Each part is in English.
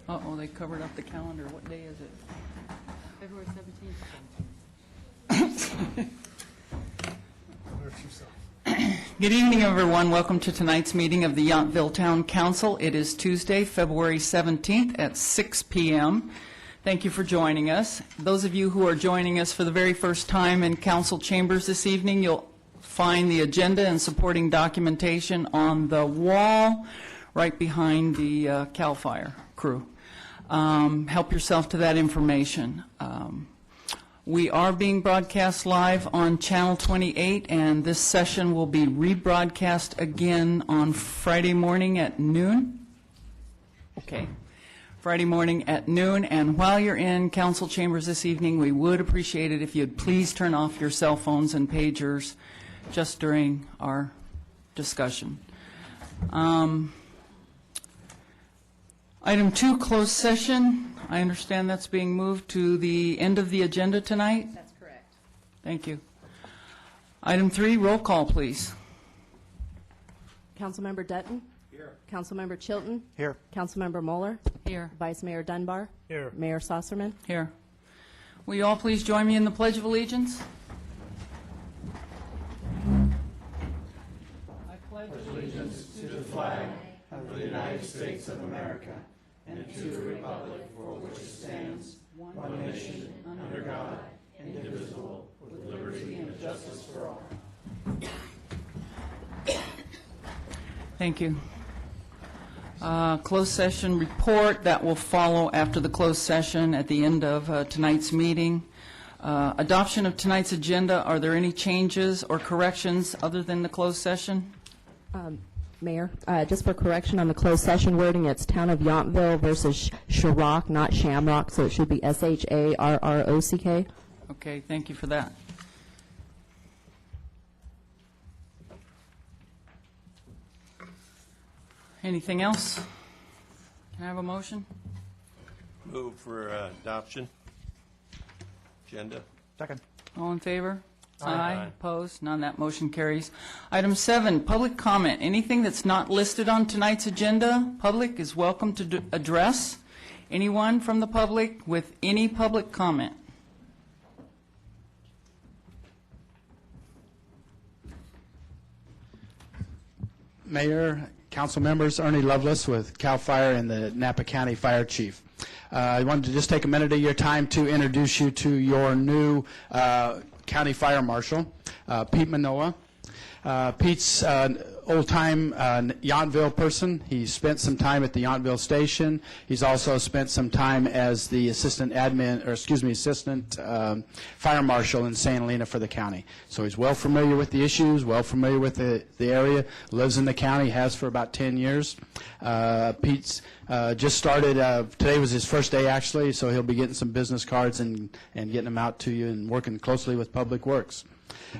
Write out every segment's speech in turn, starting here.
Uh-oh, they covered up the calendar. What day is it? February 17th. Good evening, everyone. Welcome to tonight's meeting of the Yountville Town Council. It is Tuesday, February 17th at 6 p.m. Thank you for joining us. Those of you who are joining us for the very first time in council chambers this evening, you'll find the agenda and supporting documentation on the wall right behind the CAL FIRE crew. Help yourself to that information. We are being broadcast live on Channel 28, and this session will be rebroadcast again on Friday morning at noon. Okay. Friday morning at noon, and while you're in council chambers this evening, we would appreciate it if you'd please turn off your cell phones and pagers just during our discussion. Item 2, closed session. I understand that's being moved to the end of the agenda tonight? That's correct. Thank you. Item 3, roll call, please. Councilmember Dutton? Here. Councilmember Chilton? Here. Councilmember Moeller? Here. Vice Mayor Dunbar? Here. Mayor Sosserman? Here. Will you all please join me in the Pledge of Allegiance? I pledge allegiance to the flag of the United States of America and to the republic for which it stands, one nation, under God, indivisible, with liberty and justice for all. Thank you. Closed session report that will follow after the closed session at the end of tonight's meeting. Adoption of tonight's agenda. Are there any changes or corrections other than the closed session? Mayor, just for correction on the closed session wording, it's Town of Yountville versus Sharrock, not Shamrock, so it should be SHARROCK. Okay, thank you for that. Anything else? Can I have a motion? Move for adoption. Agenda. Second. All in favor? Aye. Opposed? None. That motion carries. Item 7, public comment. Anything that's not listed on tonight's agenda, public is welcome to address. Anyone from the public with any public comment? Mayor, council members, Ernie Lovelace with CAL FIRE and the Napa County Fire Chief. I wanted to just take a minute of your time to introduce you to your new County Fire Marshal, Pete Manoa. Pete's an old-time Yountville person. He spent some time at the Yountville station. He's also spent some time as the assistant fire marshal in Santa Helena for the county. So he's well familiar with the issues, well familiar with the area, lives in the county, has for about 10 years. Pete's just started, today was his first day actually, so he'll be getting some business cards and getting them out to you and working closely with Public Works.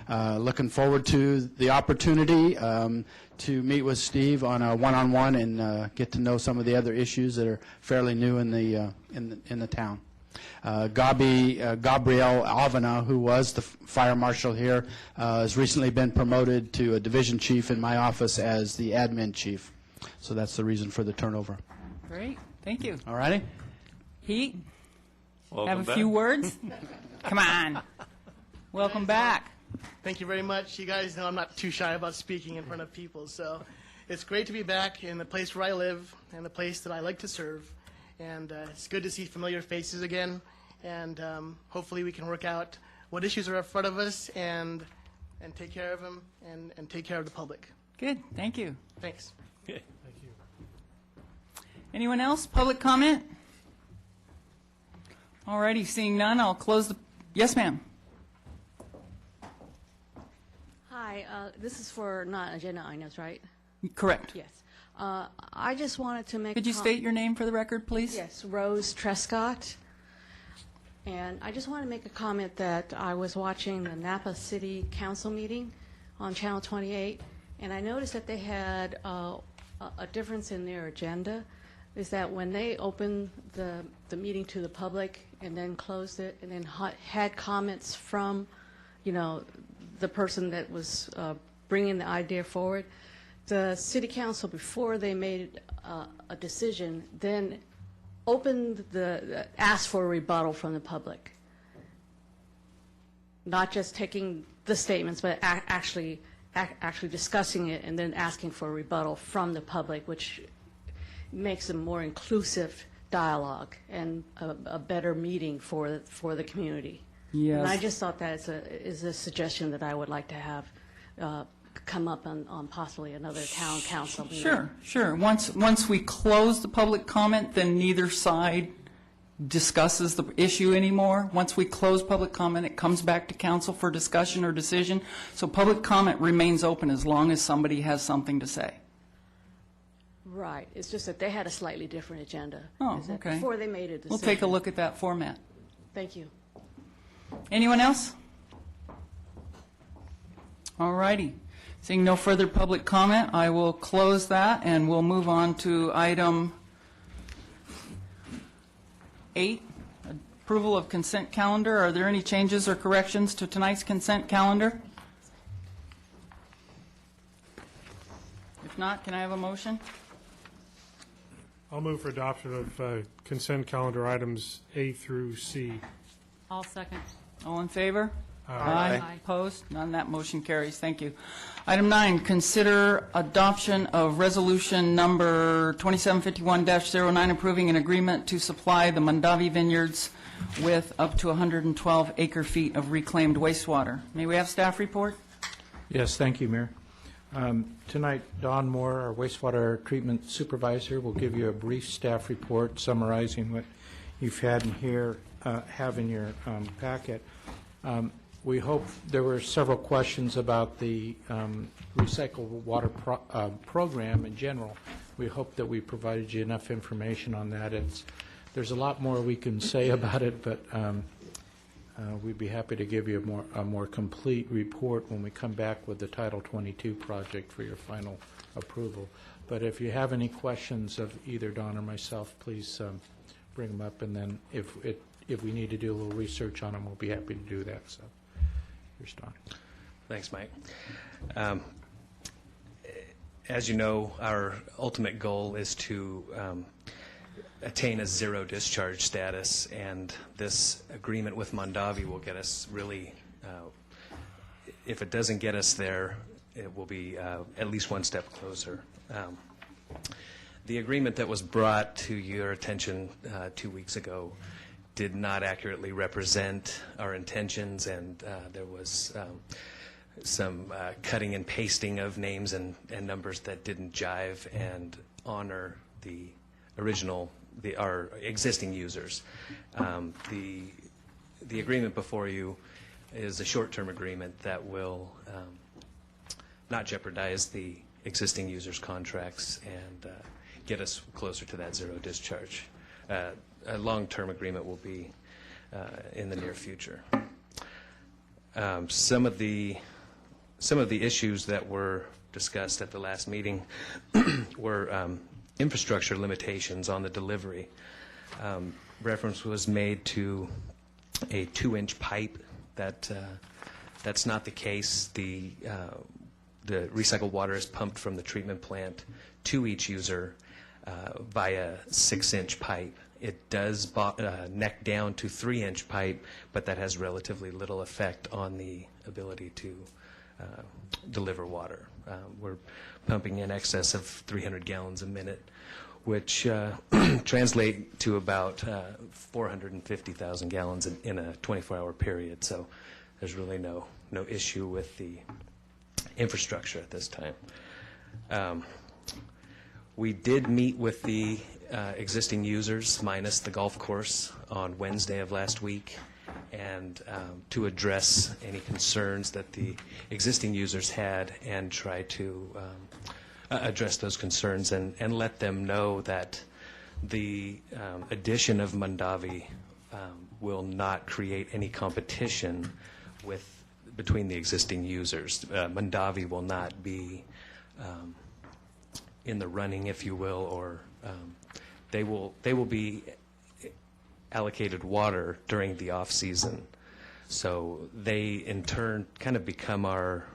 Looking forward to the opportunity to meet with Steve on a one-on-one and get to know some of the other issues that are fairly new in the town. Gabrielle Avena, who was the fire marshal here, has recently been promoted to a division chief in my office as the admin chief. So that's the reason for the turnover. Great. Thank you. All righty? Pete, Welcome have a back. few words? Come on. Welcome back. Thank you very much. You guys know I'm not too shy about speaking in front of people, so it's great to be back in the place where I live and the place that I like to serve. And it's good to see familiar faces again, and hopefully we can work out what issues are in front of us and take care of them and take care of the public. Good. Thank you. Thanks. Anyone else? Public comment? All righty. Seeing none, I'll close the... Yes, ma'am. Hi, this is for not agenda items, right? Correct. Yes. I just wanted to make... Could you state your name for the record, please? Yes, Rose Trescott. And I just want to make a comment that I was watching the Napa City Council meeting on Channel 28, and I noticed that they had a difference in their agenda, is that when they opened the meeting to the public and then closed it and then had comments from, the person that was bringing the idea forward, the city council, before they made a decision, then ask for a rebuttal from the public. Not just taking the statements, but actually discussing it and then asking for a rebuttal from the public, which makes a more inclusive dialogue and a better meeting for the community. Yes. And I just thought that is a suggestion that I would like to have come up on possibly another town council meeting. Sure. Once we close the public comment, then neither side discusses the issue anymore. Once we close public comment, it comes back to council for discussion or decision. So public comment remains open as long as somebody has something to say. Right. It's just that they had a slightly different agenda. Oh, Is that okay. Before they made a decision. We'll take a look at that format. Thank you. Anyone else? All righty. Seeing no further public comment, I will close that, and we'll move on to item 8, approval of consent calendar. Are there any changes or corrections to tonight's consent calendar? If not, can I have a motion? I'll move for adoption of consent calendar items A through C. I'll second. All in favor? Aye. Opposed? None. That motion carries. Thank you. Item 9, consider adoption of resolution number 2751-09, approving an agreement to supply the Mondavi Vineyards with up to 112 acre-feet of reclaimed wastewater. May we have staff report? Yes, thank you, Mayor. Tonight, Don Moore, our wastewater treatment supervisor, will give you a brief staff report summarizing what you've had in here, have in your packet. We hope there were several questions about the recycled water program in general. We hope that we provided you enough information on that. There's a lot more we can say about it, but we'd be happy to give you a more complete report when we come back with the Title 22 project for your final approval. But if you have any questions of either Don or myself, please bring them up, and then if we need to do a little research on them, we'll be happy to do that. So, here's Don. Thanks, Mike. As you know, our ultimate goal is to attain a zero discharge status, and this agreement with Mondavi will get us really, if it doesn't get us there, it will be at least one step closer. The agreement that was brought to your attention 2 weeks ago did not accurately represent our intentions, and there was some cutting and pasting of names and numbers that didn't jive and honor the original, our existing users. The agreement before you is a short-term agreement that will not jeopardize the existing users' contracts and get us closer to that zero discharge. A long-term agreement will be in the near future. Some of the issues that were discussed at the last meeting were infrastructure limitations on the delivery. Reference was made to a 2-inch pipe. That's not the case. The recycled water is pumped from the treatment plant to each user via 6-inch pipe. It does neck down to 3-inch pipe, but that has relatively little effect on the ability to deliver water. We're pumping in excess of 300 gallons a minute, which translate to about 450,000 gallons in a 24-hour period. So there's really no issue with the infrastructure at this time. We did meet with the existing users, minus the golf course, on Wednesday of last week, and to address any concerns that the existing users had and try to address those concerns and let them know that the addition of Mondavi will not create any competition between the existing users. Mondavi will not be in the running, if you will, or they will be allocated water during the off season. So they in turn kind of become our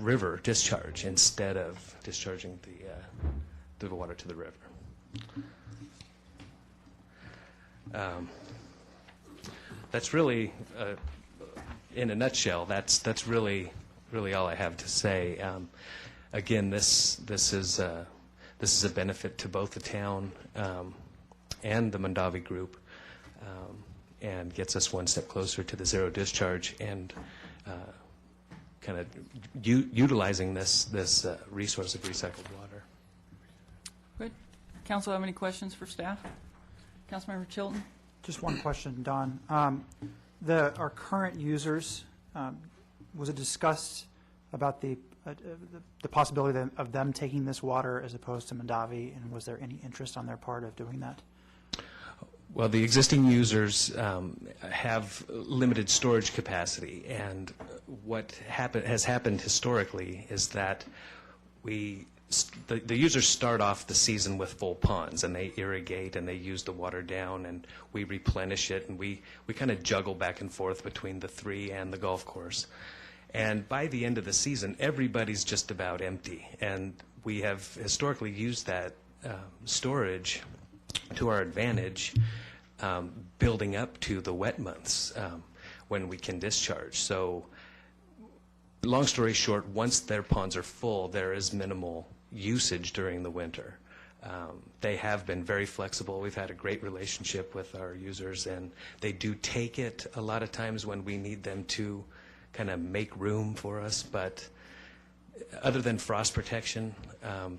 river discharge instead of discharging the water to the river. That's really, in a nutshell, that's really all I have to say. Again, this is a benefit to both the town and the Mondavi Group, and gets us one step closer to the zero discharge and kind of utilizing this resource of recycled water. Good. Council have any questions for staff? Councilmember Chilton? Just one question, Don. Our current users, was it discussed about the possibility of them taking this water as opposed to Mondavi, and was there any interest on their part of doing that? Well, the existing users have limited storage capacity, and what has happened historically is that the users start off the season with full ponds, and they irrigate and they use the water down, and we replenish it, and we kind of juggle back and forth between the 3 and the golf course. And by the end of the season, everybody's just about empty, and we have historically used that storage to our advantage, building up to the wet months when we can discharge. So long story short, once their ponds are full, there is minimal usage during the winter. They have been very flexible. We've had a great relationship with our users, and they do take it a lot of times when we need them to kind of make room for us. But other than frost protection,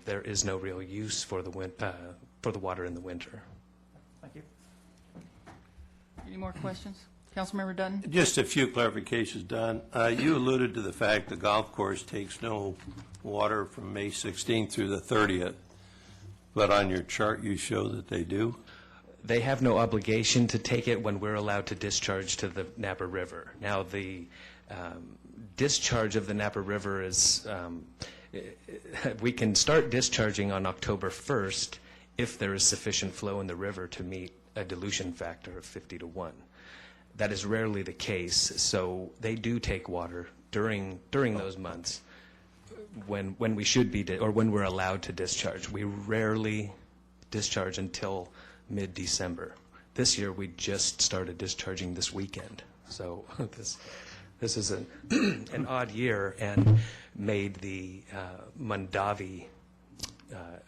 there is no real use for the water in the winter. Thank you. Any more questions? Councilmember Dutton? Just a few clarifications, Don. You alluded to the fact the golf course takes no water from May 16th through the 30th, but on your chart you show that they do? They have no obligation to take it when we're allowed to discharge to the Napa River. Now, the discharge of the Napa River is, we can start discharging on October 1st if there is sufficient flow in the river to meet a dilution factor of 50-1. That is rarely the case, so they do take water during those months when we should be, or when we're allowed to discharge. We rarely discharge until mid-December. This year, we just started discharging this weekend, so this is an odd year, and made the Mondavi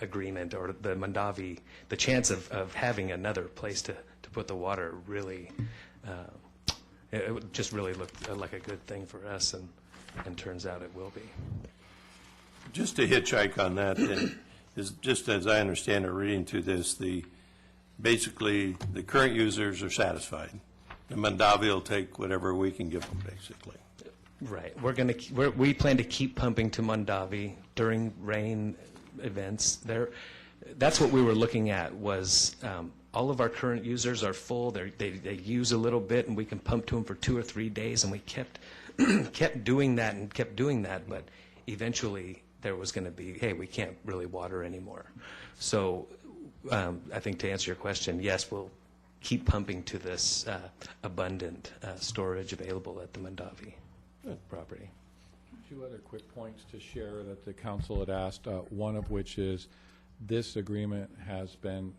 agreement, or the Mondavi, the chance of having another place to put the water really, it just really looked like a good thing for us, and turns out it will be. Just to hitchhike on that, then, is just as I understand it, reading through this, basically the current users are satisfied. The Mondavi will take whatever we can give them, basically. Right. We plan to keep pumping to Mondavi during rain events. That's what we were looking at, was all of our current users are full. They use a little bit, and we can pump to them for 2 or 3 days, and we kept doing that, but eventually there was going to be, hey, we can't really water anymore. So I think to answer your question, yes, we'll keep pumping to this abundant storage available at the Mondavi property. 2 other quick points to share that the council had asked, one of which is this agreement has been,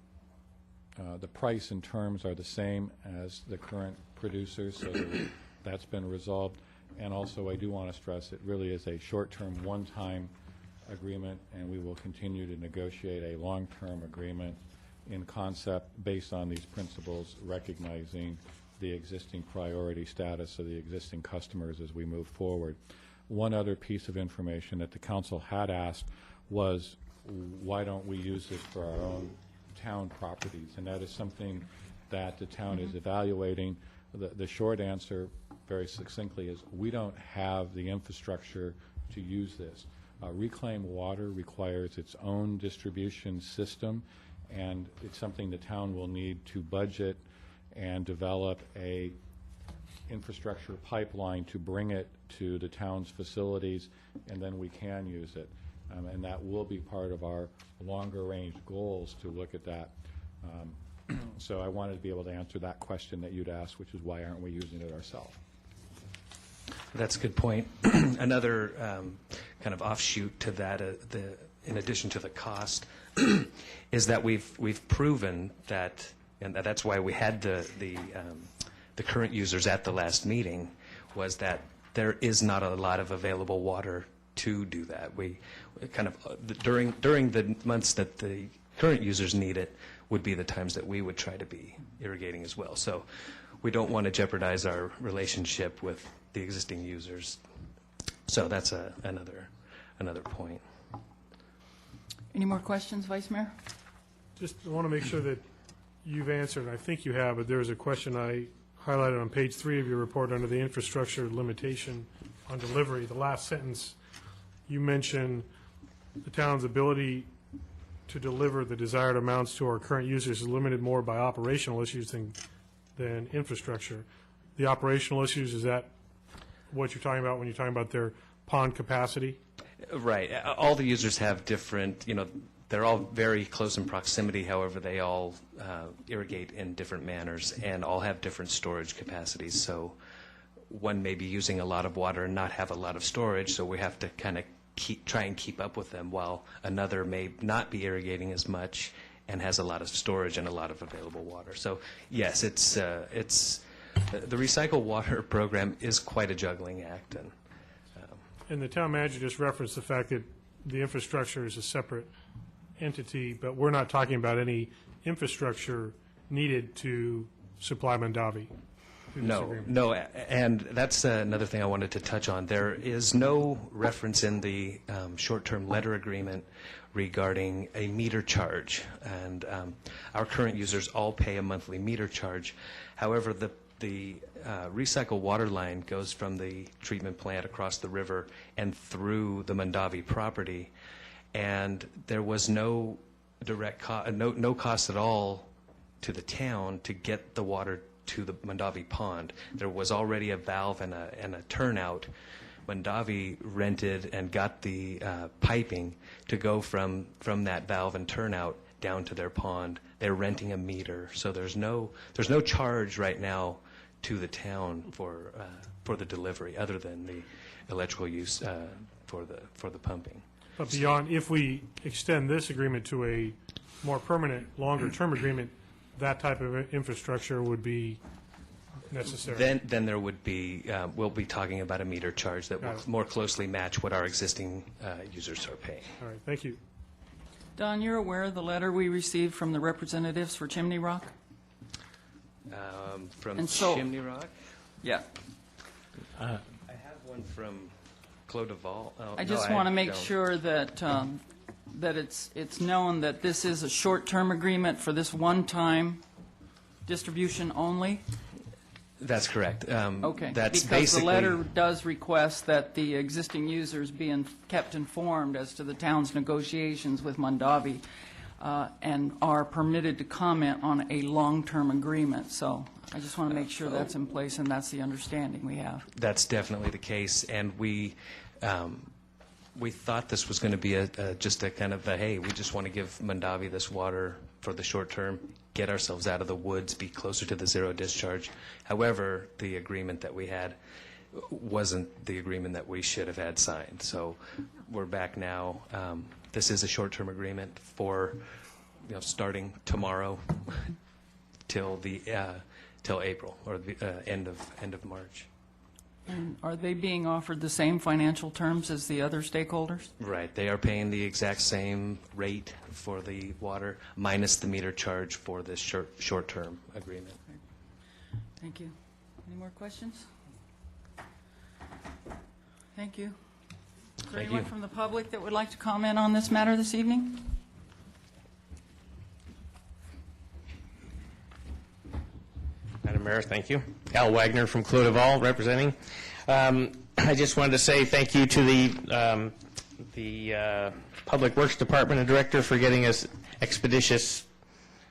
the price and terms are the same as the current producers, so that's been resolved. And also, I do want to stress it really is a short-term, one-time agreement, and we will continue to negotiate a long-term agreement in concept based on these principles, recognizing the existing priority status of the existing customers as we move forward. One other piece of information that the council had asked was, why don't we use this for our own town properties? And that is something that the town is evaluating. The short answer, very succinctly, is we don't have the infrastructure to use this. Reclaimed water requires its own distribution system, and it's something the town will need to budget and develop a infrastructure pipeline to bring it to the town's facilities, and then we can use it. And that will be part of our longer-range goals to look at that. So I wanted to be able to answer that question that you'd asked, which is why aren't we using it ourselves? That's a good point. Another kind of offshoot to that, in addition to the cost, is that we've proven that, and that's why we had the current users at the last meeting, was that there is not a lot of available water to do that. We kind of, during the months that the current users need it would be the times that we would try to be irrigating as well. So we don't want to jeopardize our relationship with the existing users. So that's another point. Any more questions, Vice Mayor? Just want to make sure that you've answered, and I think you have, but there was a question I highlighted on page 3 of your report under the infrastructure limitation on delivery. The last sentence, you mentioned the town's ability to deliver the desired amounts to our current users is limited more by operational issues than infrastructure. The operational issues, is that what you're talking about when you're talking about their pond capacity? Right. All the users have different, they're all very close in proximity. However, they all irrigate in different manners and all have different storage capacities. So one may be using a lot of water and not have a lot of storage, so we have to kind of try and keep up with them, while another may not be irrigating as much and has a lot of storage and a lot of available water. So yes, it's the recycled water program is quite a juggling act. And the town manager just referenced the fact that the infrastructure is a separate entity, but we're not talking about any infrastructure needed to supply Mondavi. No, and that's another thing I wanted to touch on. There is no reference in the short-term letter agreement regarding a meter charge, and our current users all pay a monthly meter charge. However, the recycled water line goes from the treatment plant across the river and through the Mondavi property, and there was no direct no cost at all to the town to get the water to the Mondavi pond. There was already a valve and a turnout. Mondavi rented and got the piping to go from that valve and turnout down to their pond. They're renting a meter, so there's no charge right now to the town for the delivery, other than the electrical use for the pumping. But beyond, if we extend this agreement to a more permanent, longer-term agreement, that type of infrastructure would be necessary. Then there would be, we'll be talking about a meter charge that will more closely match what our existing users are paying. All right, thank you. Don, you're aware of the letter we received from the representatives for Chimney Rock? From And so- Chimney Rock? Yeah. I have one from Claude Duval. Oh, I no, just want to make don't. sure that, that it's known that this is a short-term agreement for this one-time distribution only? That's correct. Okay. That's Because basically, the letter does request that the existing users be kept informed as to the town's negotiations with Mondavi and are permitted to comment on a long-term agreement. So I just want to make sure that's in place, and that's the understanding we have. That's definitely the case, and we thought this was going to be just a kind of a, hey, we just want to give Mondavi this water for the short term, get ourselves out of the woods, be closer to the zero discharge. However, the agreement that we had wasn't the agreement that we should have had signed. So we're back now. This is a short-term agreement for, starting tomorrow till April, or the end of March. And are they being offered the same financial terms as the other stakeholders? Right. They are paying the exact same rate for the water, minus the meter charge for this short-term agreement. Thank you. Any more questions? Thank you. Is there Thank anyone you. from the public that would like to comment on this matter this evening? Madam Mayor, thank you. Al Wagner from Claude Duval representing. I just wanted to say thank you to the Public Works Department and Director for getting us expeditious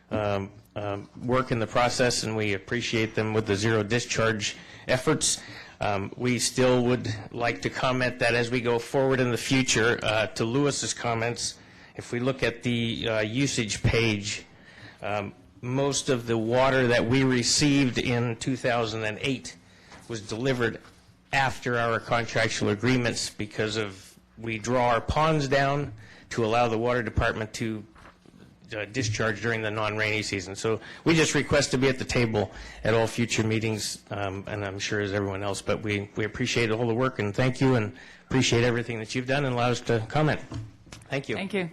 work in the process, and we appreciate them with the zero discharge efforts. We still would like to comment that as we go forward in the future, to Lewis's comments, if we look at the usage page, most of the water that we received in 2008 was delivered after our contractual agreements because of we draw our ponds down to allow the water department to discharge during the non-rainy season. So we just request to be at the table at all future meetings, and I'm sure as everyone else, but we appreciate all the work, and thank you, and appreciate everything that you've done and allow us to comment. Thank you. Thank you.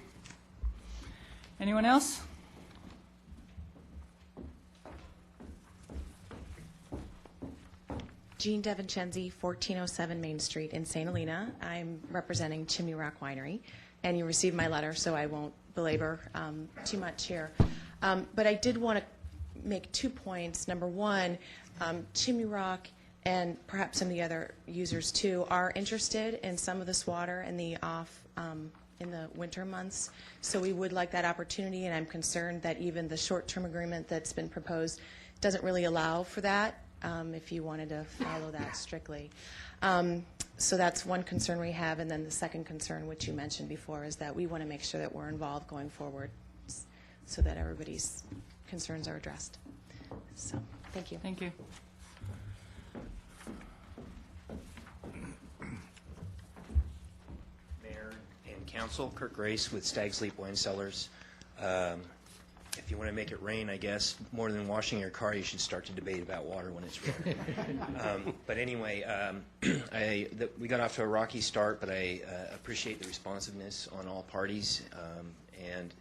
Anyone else? Jean DeVincenzi, 1407 Main Street in St. Helena. I'm representing Chimney Rock Winery, and you received my letter, so I won't belabor too much here. But I did want to make 2 points. Number one, Chimney Rock and perhaps some of the other users too are interested in some of this water in the in the winter months. So we would like that opportunity, and I'm concerned that even the short-term agreement that's been proposed doesn't really allow for that. If you wanted to follow that strictly. So that's one concern we have, and then the second concern, which you mentioned before, is that we want to make sure that we're involved going forward so that everybody's concerns are addressed. So, thank you. Thank you. Mayor and Council, Kirk Grace with Stag's Leap Wine Cellars. If you want to make it rain, I guess, more than washing your car, you should start to debate about water when it's raining. But anyway, we got off to a rocky start, but I appreciate the responsiveness on all parties. And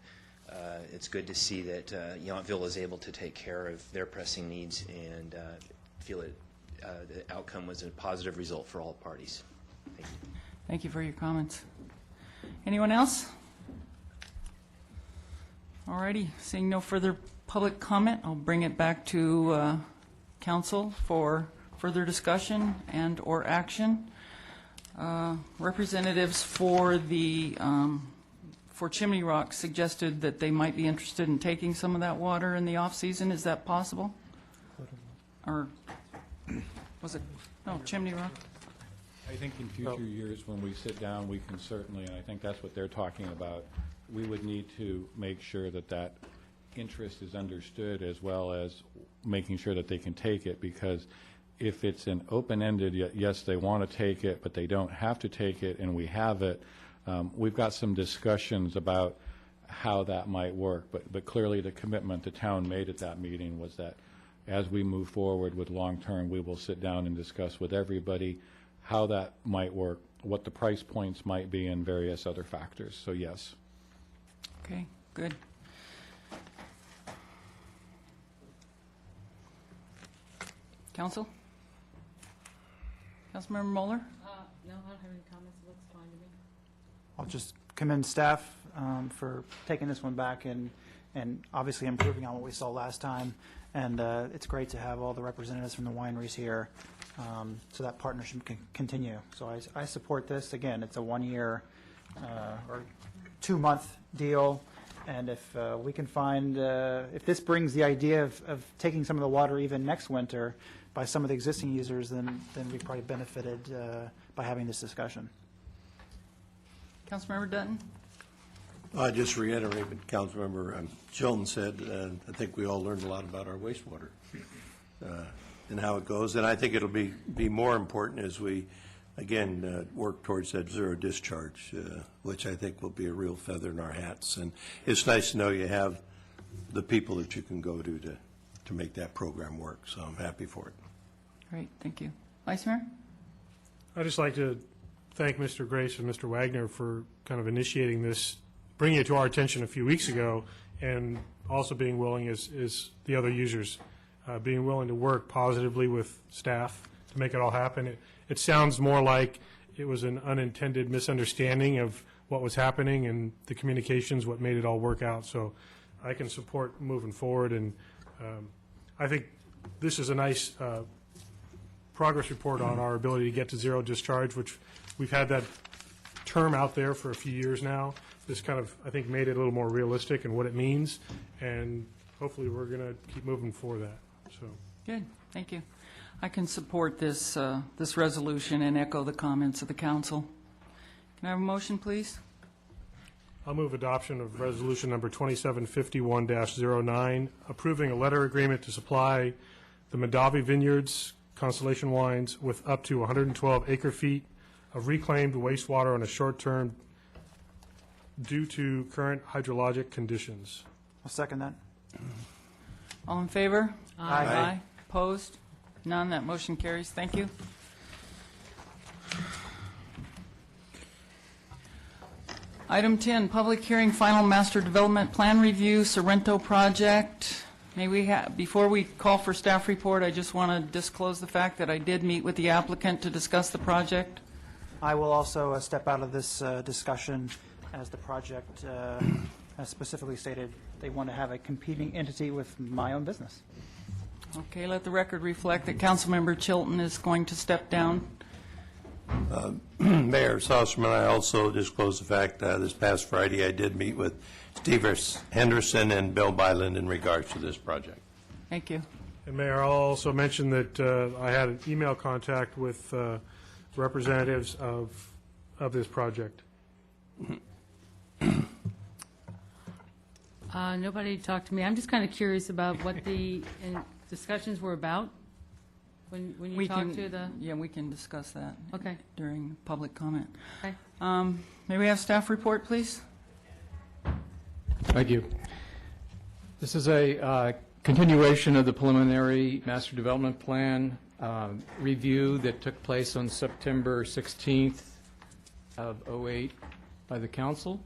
it's good to see that Yountville is able to take care of their pressing needs and feel that the outcome was a positive result for all parties. Thank you. Thank you for your comments. Anyone else? All righty, seeing no further public comment, I'll bring it back to council for further discussion and or action. Representatives for the for Chimney Rock suggested that they might be interested in taking some of that water in the off season. Is that possible? Or was it Chimney Rock? I think in future years, when we sit down, we can certainly, and I think that's what they're talking about, we would need to make sure that that interest is understood, as well as making sure that they can take it, because if it's an open-ended, yes, they want to take it, but they don't have to take it, and we have it, we've got some discussions about how that might work. But clearly the commitment the town made at that meeting was that as we move forward with long-term, we will sit down and discuss with everybody how that might work, what the price points might be, and various other factors. So yes. Okay, good. Council? Councilmember Mueller? No, I don't have any comments. It looks fine to me. I'll just commend staff for taking this one back and obviously improving on what we saw last time. And it's great to have all the representatives from the wineries here so that partnership can continue. So I support this. Again, it's a 1-year or 2-month deal. And if we can find, if this brings the idea of taking some of the water even next winter by some of the existing users, then we probably benefited by having this discussion. Councilmember Dutton? I just reiterate what Councilmember Jones said. I think we all learned a lot about our wastewater and how it goes. And I think it'll be more important as we, again, work towards that zero discharge, which I think will be a real feather in our hats. And it's nice to know you have the people that you can go to make that program work. So I'm happy for it. Great, thank you. Vice Mayor? I'd just like to thank Mr. Grace and Mr. Wagner for kind of initiating this, bringing it to our attention a few weeks ago, and also being willing, as the other users, being willing to work positively with staff to make it all happen. It sounds more like it was an unintended misunderstanding of what was happening, and the communications what made it all work out. So I can support moving forward, and I think this is a nice progress report on our ability to get to zero discharge, which we've had that term out there for a few years now. This kind of, I think, made it a little more realistic in what it means, and hopefully we're going to keep moving for that. So Good, thank you. I can support this, this resolution and echo the comments of the council. Can I have a motion, please? I'll move adoption of resolution number 2751-09, approving a letter agreement to supply the Mondavi Vineyards Constellation Wines with up to 112 acre-feet of reclaimed wastewater on a short term due to current hydrologic conditions. I'll second that. All in favor? Aye. Aye. Opposed? None. That motion carries. Thank you. Item 10, public hearing, final master development plan review, Sorrento project. May we have, before we call for staff report, I just want to disclose the fact that I did meet with the applicant to discuss the project. I will also step out of this discussion as the project has specifically stated they want to have a competing entity with my own business. Okay, let the record reflect that Councilmember Chilton is going to step down. Mayor Sosserman, I also disclosed the fact this past Friday I did meet with Steve Henderson and Bill Byland in regards to this project. Thank you. And Mayor, I'll also mention that I had an email contact with representatives of this project. Nobody talked to me. I'm just kind of curious about what the discussions were about when you talked to the... Yeah, we can discuss that. Okay. During public comment. Okay. May we have staff report, please? Thank you. This is a continuation of the preliminary master development plan review that took place on September 16th of '08 by the council.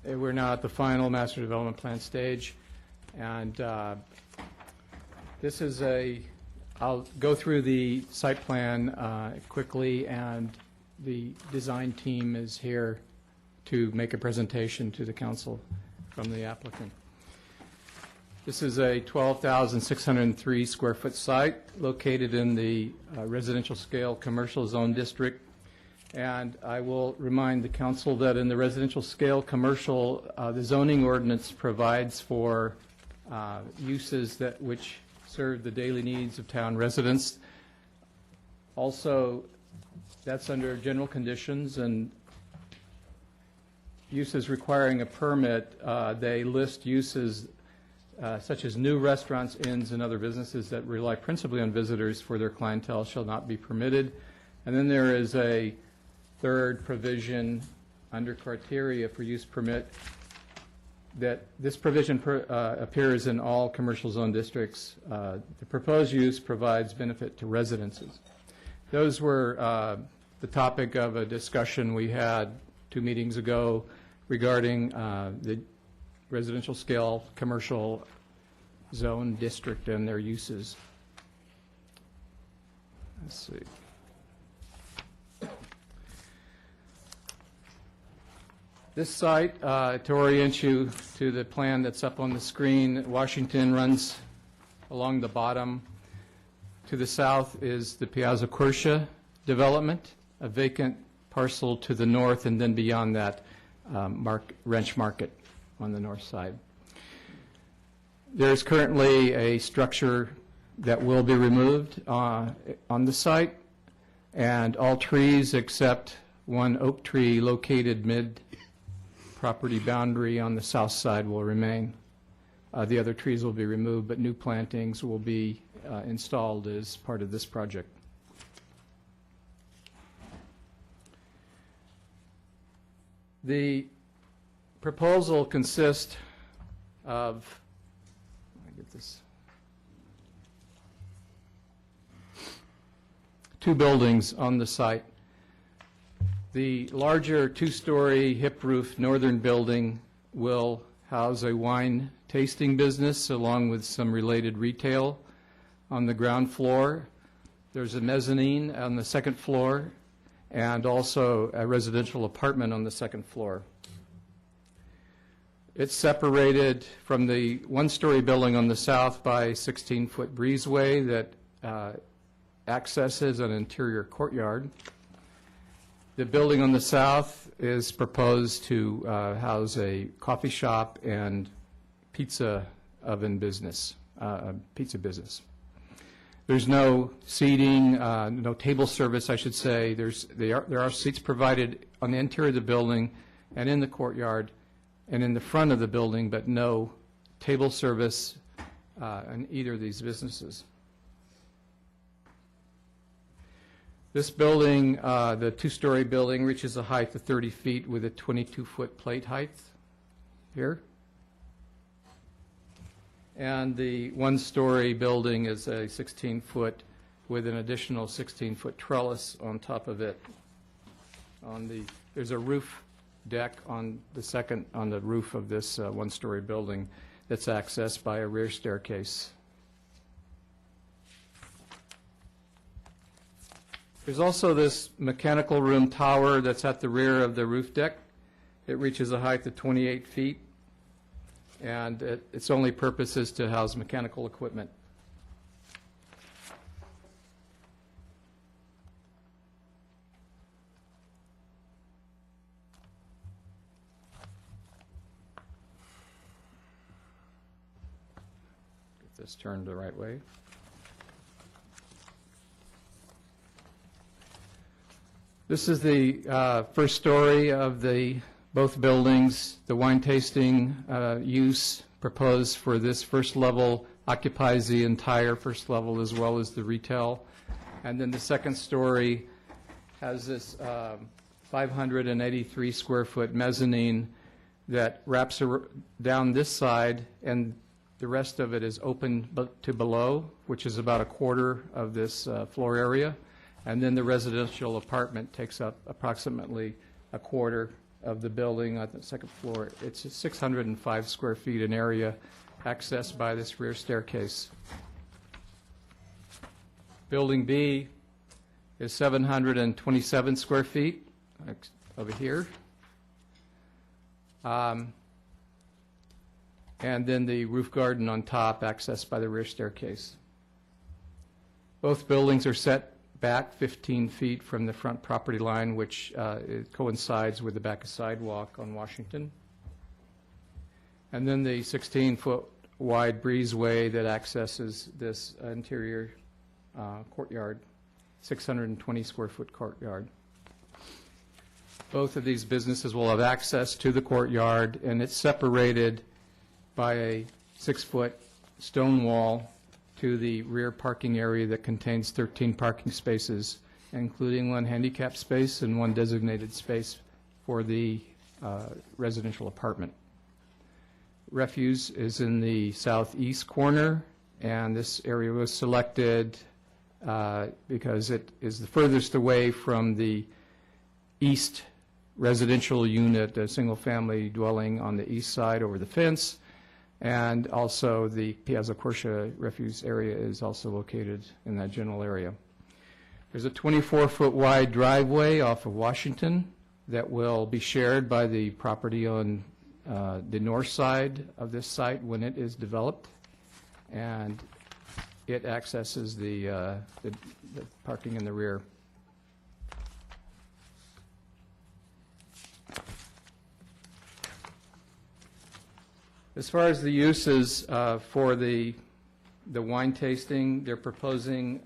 We're now at the final master development plan stage, and this is I'll go through the site plan quickly, and the design team is here to make a presentation to the council from the applicant. This is a 12,603 square foot site located in the residential scale commercial zone district. And I will remind the council that in the residential scale commercial, the zoning ordinance provides for uses which serve the daily needs of town residents. Also, that's under general conditions, and uses requiring a permit, they list uses such as new restaurants, inns, and other businesses that rely principally on visitors for their clientele shall not be permitted. And then there is a third provision under criteria for use permit that this provision appears in all commercial zone districts. The proposed use provides benefit to residences. Those were the topic of a discussion we had 2 meetings ago regarding the residential scale commercial zone district and their uses. Let's see. This site, to orient you to the plan that's up on the screen, Washington runs along the bottom. To the south is the Piazza Quercia development, a vacant parcel to the north, and then beyond that, Wrench Market on the north side. There's currently a structure that will be removed on the site, and all trees except one oak tree located mid-property boundary on the south side will remain. The other trees will be removed, but new plantings will be installed as part of this project. The proposal consists of, let me get this, 2 buildings on the site. The larger 2-story hip roof northern building will house a wine tasting business along with some related retail on the ground floor. There's a mezzanine on the second floor and also a residential apartment on the second floor. It's separated from the 1-story building on the south by a 16-foot breezeway that accesses an interior courtyard. The building on the south is proposed to house a coffee shop and pizza oven business, pizza business. There's no seating, no table service, I should say. There are seats provided on the interior of the building and in the courtyard and in the front of the building, but no table service in either of these businesses. This building, the two-story building, reaches a height of 30 feet with a 22-foot plate height here. And the one-story building is a 16-foot with an additional 16-foot trellis on top of it. There's a roof deck on the roof of this one-story building that's accessed by a rear staircase. There's also this mechanical room tower that's at the rear of the roof deck. It reaches a height of 28 feet, and its only purpose is to house mechanical equipment. Get this turned the right way. This is the first story of both buildings. The wine tasting use proposed for this first level occupies the entire first level as well as the retail. And then the second story has this 583 square foot mezzanine that wraps down this side, and the rest of it is open to below, which is about a quarter of this floor area. And then the residential apartment takes up approximately a quarter of the building on the second floor. It's 605 square feet in area, accessed by this rear staircase. Building B is 727 square feet over here. And then the roof garden on top, accessed by the rear staircase. Both buildings are set back 15 feet from the front property line, which it coincides with the back sidewalk on Washington. And then the 16-foot wide breezeway that accesses this interior courtyard, 620 square foot courtyard. Both of these businesses will have access to the courtyard, and it's separated by a 6-foot stone wall to the rear parking area that contains 13 parking spaces, including one handicap space and one designated space for the residential apartment. Refuse is in the southeast corner, and this area was selected because it is the furthest away from the east residential unit, a single-family dwelling on the east side over the fence. And also the Piazza Corsia refuse area is also located in that general area. There's a 24-foot wide driveway off of Washington that will be shared by the property on the north side of this site when it is developed. And it accesses the parking in the rear. As far as the uses for the wine tasting, they're proposing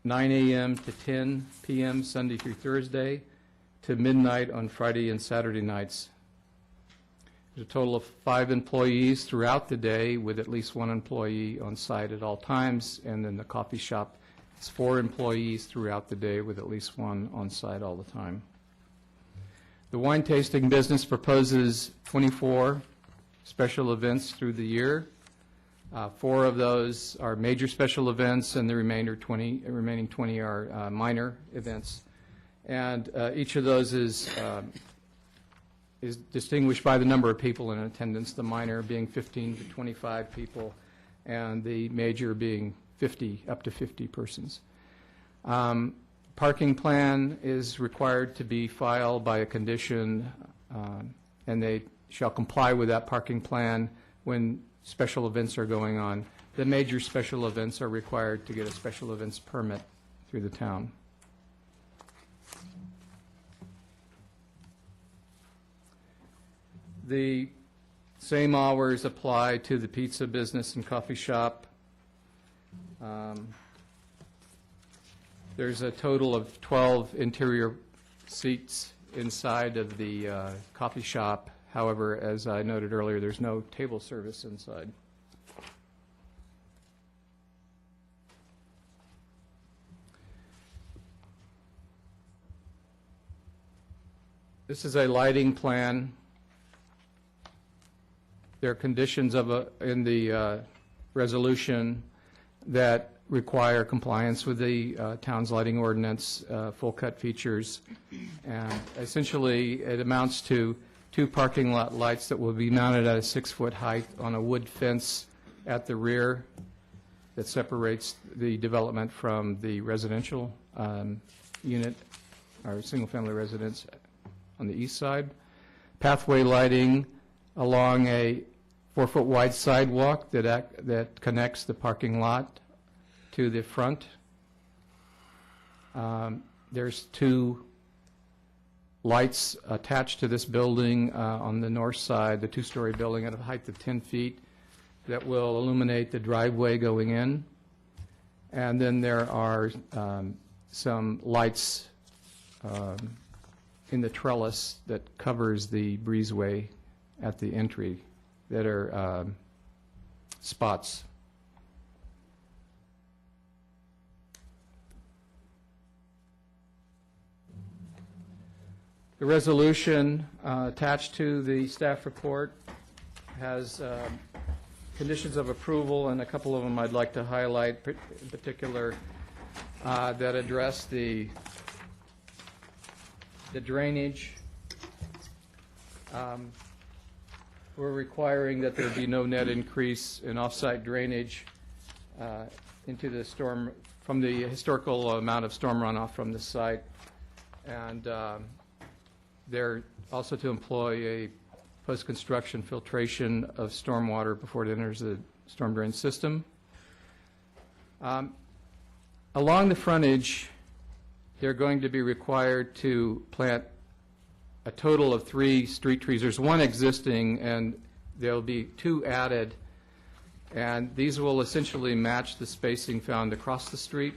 9 a.m. to 10 p.m. Sunday through Thursday to midnight on Friday and Saturday nights. There's a total of 5 employees throughout the day, with at least 1 employee on site at all times, and then the coffee shop is 4 employees throughout the day with at least 1 on site all the time. The wine tasting business proposes 24 special events through the year. 4 of those are major special events, and the remaining 20 are minor events. And each of those is distinguished by the number of people in attendance, the minor being 15 to 25 people, and the major being 50, up to 50 persons. Parking plan is required to be filed by a condition, and they shall comply with that parking plan when special events are going on. The major special events are required to get a special events permit through the town. The same hours apply to the pizza business and coffee shop. There's a total of 12 interior seats inside of the coffee shop. However, as I noted earlier, there's no table service inside. This is a lighting plan. There are conditions in the resolution that require compliance with the town's lighting ordinance, full-cut features. And essentially, it amounts to 2 parking lot lights that will be mounted at a 6-foot height on a wood fence at the rear that separates the development from the residential unit, or single-family residence on the east side. Pathway lighting along a 4-foot wide sidewalk that connects the parking lot to the front. There's 2 lights attached to this building on the north side, the 2-story building at a height of 10 feet that will illuminate the driveway going in. And then there are some lights in the trellis that covers the breezeway at the entry that are spots. The resolution attached to the staff report has conditions of approval, and a couple of them I'd like to highlight, in particular, that address the drainage. We're requiring that there be no net increase in off-site drainage into the storm, from the historical amount of storm runoff from the site. And they're also to employ a post-construction filtration of stormwater before it enters the storm drain system. Along the frontage, they're going to be required to plant a total of 3 street trees. There's 1 existing, and there'll be 2 added, and these will essentially match the spacing found across the street.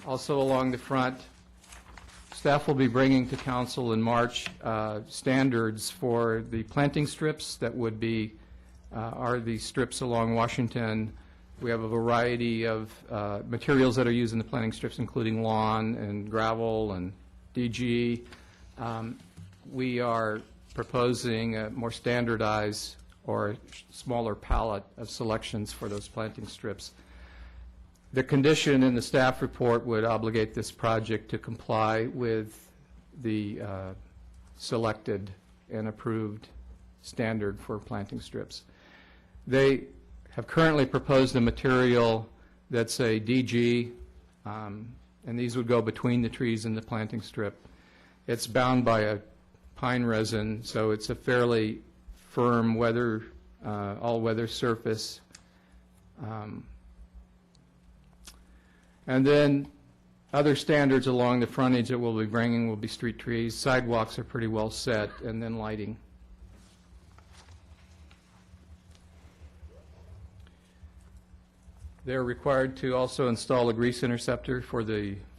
Also along the front, staff will be bringing to council in March standards for the planting strips that would be, are the strips along Washington. We have a variety of materials that are used in the planting strips, including lawn and gravel and DG. We are proposing a more standardized or smaller palette of selections for those planting strips. The condition in the staff report would obligate this project to comply with the selected and approved standard for planting strips. They have currently proposed a material that's a DG, and these would go between the trees and the planting strip. It's bound by a pine resin, so it's a fairly firm all-weather surface. And then other standards along the frontage that we'll be bringing will be street trees. Sidewalks are pretty well set, and then lighting. They're required to also install a grease interceptor for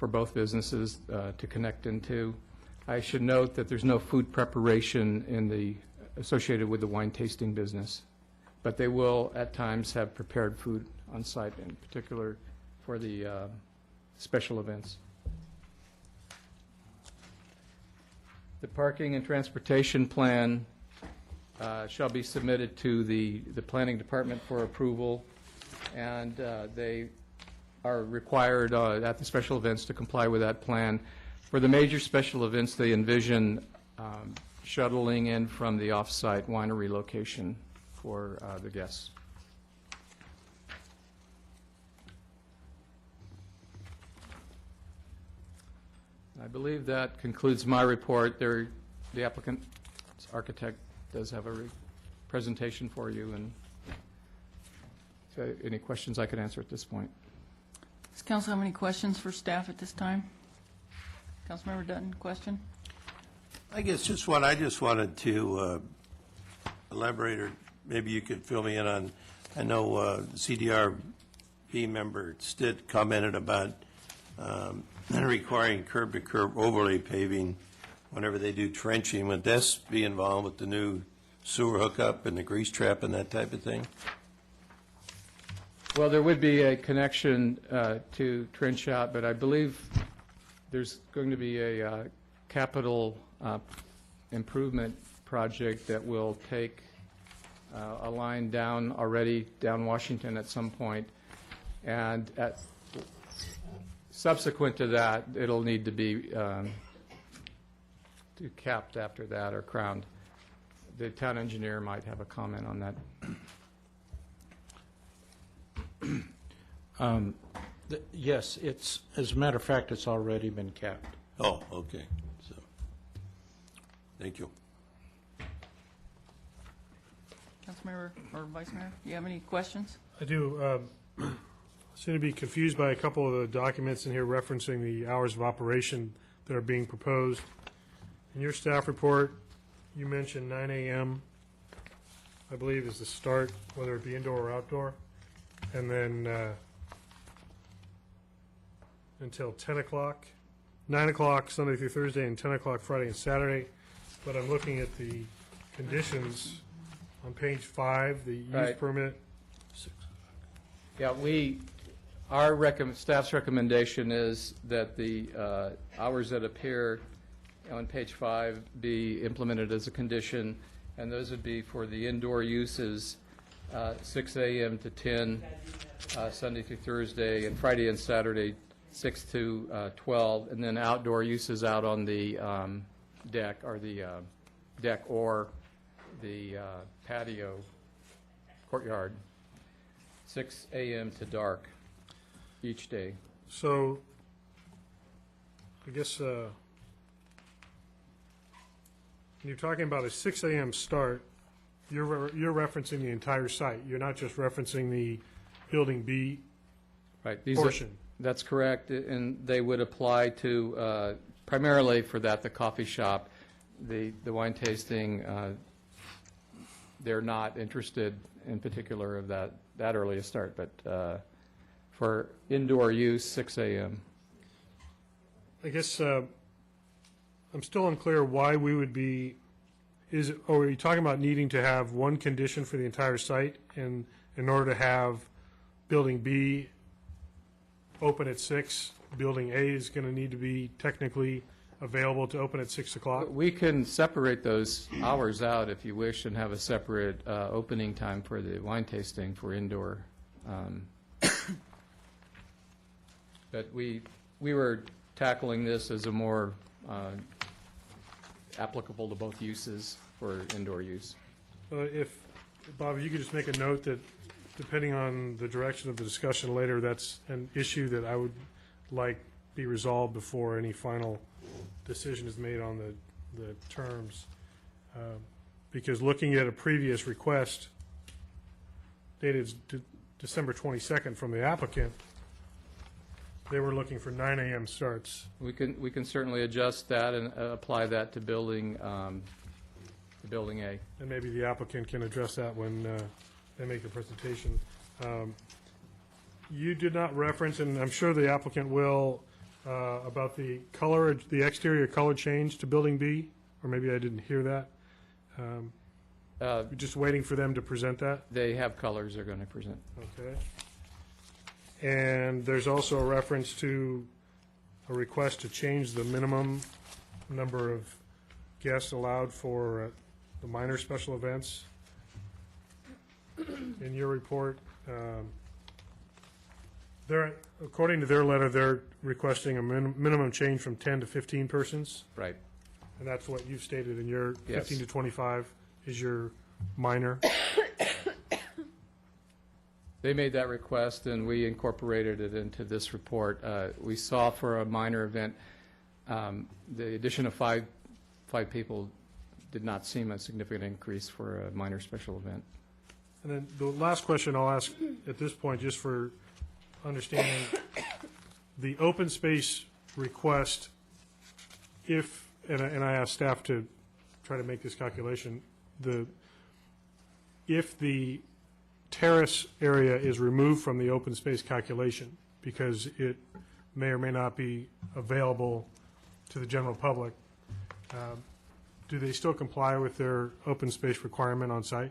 both businesses to connect into. I should note that there's no food preparation associated with the wine tasting business, but they will at times have prepared food on site, in particular for the special events. The parking and transportation plan shall be submitted to the planning department for approval, and they are required at the special events to comply with that plan. For the major special events, they envision shuttling in from the off-site winery location for the guests. I believe that concludes my report. The applicant's architect does have a presentation for you, and so any questions I could answer at this point. Does council have any questions for staff at this time? Councilmember Dutton, question? I guess just one. I just wanted to elaborate, or maybe you could fill me in on, I know CDRB member Stitt commented about requiring curb-to-curb overlay paving whenever they do trenching. Would this be involved with the new sewer hookup and the grease trap and that type of thing? Well, there would be a connection to trench out, but I believe there's going to be a capital improvement project that will take a line down Washington at some point, and subsequent to that, it'll need to be capped after that or crowned. The town engineer might have a comment on that. Yes, it's, as a matter of fact, it's already been capped. Oh, okay. So, thank you. Councilmember or Vice Mayor, do you have any questions? I do. Seem to be confused by a couple of the documents in here referencing the hours of operation that are being proposed. In your staff report, you mentioned 9 a.m., I believe, is the start, whether it be indoor or outdoor, and then until 10 o'clock, 9 o'clock Sunday through Thursday, and 10 o'clock Friday and Saturday. But I'm looking at the conditions on page 5, the use Right. permit. Yeah, staff's recommendation is that the hours that appear on page 5 be implemented as a condition, and those would be for the indoor uses, 6 a.m. to 10, Sunday through Thursday, and Friday and Saturday, 6 to 12, and then outdoor uses out on the deck, or the deck or the patio courtyard, 6 a.m. to dark each day. So, I guess, when you're talking about a 6 a.m. start, you're referencing the entire site. You're not just referencing the Building B Right. portion. That's correct, and they would apply to, primarily for that, the coffee shop, the wine tasting. They're not interested in particular of that early a start, but for indoor use, 6 a.m. I guess I'm still unclear why we would be, are you talking about needing to have one condition for the entire site in order to have Building B open at 6, Building A is going to need to be technically available to open at 6 o'clock? We can separate those hours out if you wish and have a separate opening time for the wine tasting for indoor. But we were tackling this as a more applicable to both uses for indoor use. If, Bob, you could just make a note that depending on the direction of the discussion later, that's an issue that I would like be resolved before any final decision is made on the terms. Because looking at a previous request dated December 22nd from the applicant, they were looking for 9 a.m. starts. We can certainly adjust that and apply that to building A. And maybe the applicant can address that when they make the presentation. You did not reference, and I'm sure the applicant will, about the color, the exterior color change to Building B, or maybe I didn't hear that. Just waiting for them to present that? They have colors they're going to present. Okay. And there's also a reference to a request to change the minimum number of guests allowed for the minor special events. In your report, according to their letter, they're requesting a minimum change from 10 to 15 persons, Right. and that's what you've stated in your Yes. 15 to 25 is your minor. They made that request, and we incorporated it into this report. We saw for a minor event, the addition of five people did not seem a significant increase for a minor special event. And then the last question I'll ask at this point, just for understanding, the open space request, if, and I asked staff to try to make this calculation, if the terrace area is removed from the open space calculation because it may or may not be available to the general public, do they still comply with their open space requirement on site?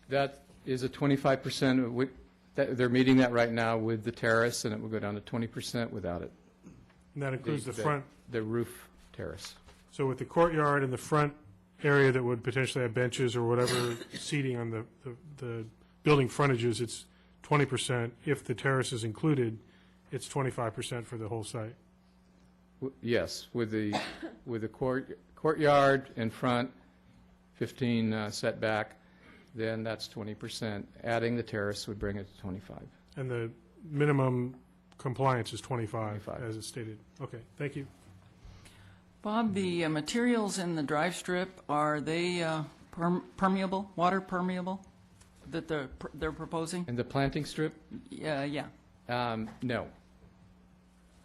That is a 25%. They're meeting that right now with the terrace, and it will go down to 20% without it. And that includes the front? The roof terrace. So with the courtyard and the front area that would potentially have benches or whatever seating on the building frontages, it's 20%. If the terrace is included, it's 25% for the whole site. Yes, with the courtyard in front, 15 setback, then that's 20%. Adding the terrace would bring it to 25. And the minimum compliance is 25, as it's stated. Okay, thank you. Bob, the materials in the drive strip, are they permeable, water permeable, that they're proposing? And the planting strip? Yeah. No.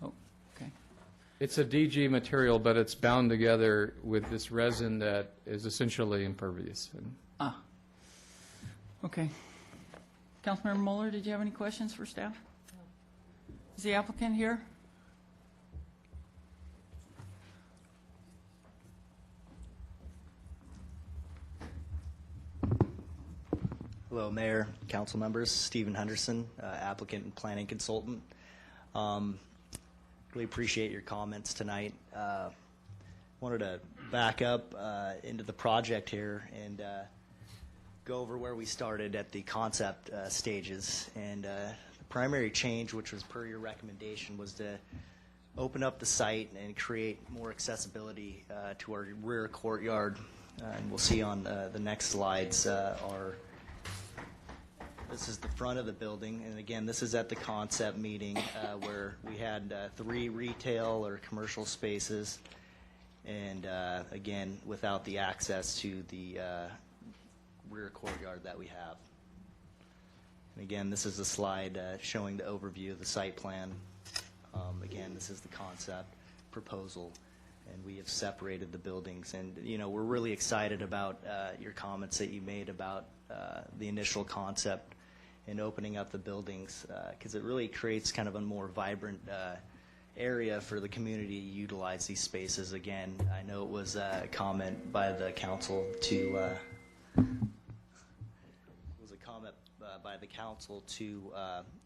Oh, okay. It's a DG material, but it's bound together with this resin that is essentially impervious. Okay. Councilmember Mueller, did you have any questions for staff? Is the applicant here? Hello, Mayor, council members. Stephen Henderson, applicant and planning consultant. Really appreciate your comments tonight. Wanted to back up into the project here and go over where we started at the concept stages. And the primary change, which was per your recommendation, was to open up the site and create more accessibility to our rear courtyard. And we'll see on the next slides this is the front of the building, and again, this is at the concept meeting where we had 3 retail or commercial spaces, and again, without the access to the rear courtyard that we have. And again, this is a slide showing the overview of the site plan. Again, this is the concept proposal, and we have separated the buildings. And, you know, we're really excited about your comments that you made about the initial concept and opening up the buildings, because it really creates kind of a more vibrant area for the community to utilize these spaces. Again, I know it was a comment by the council to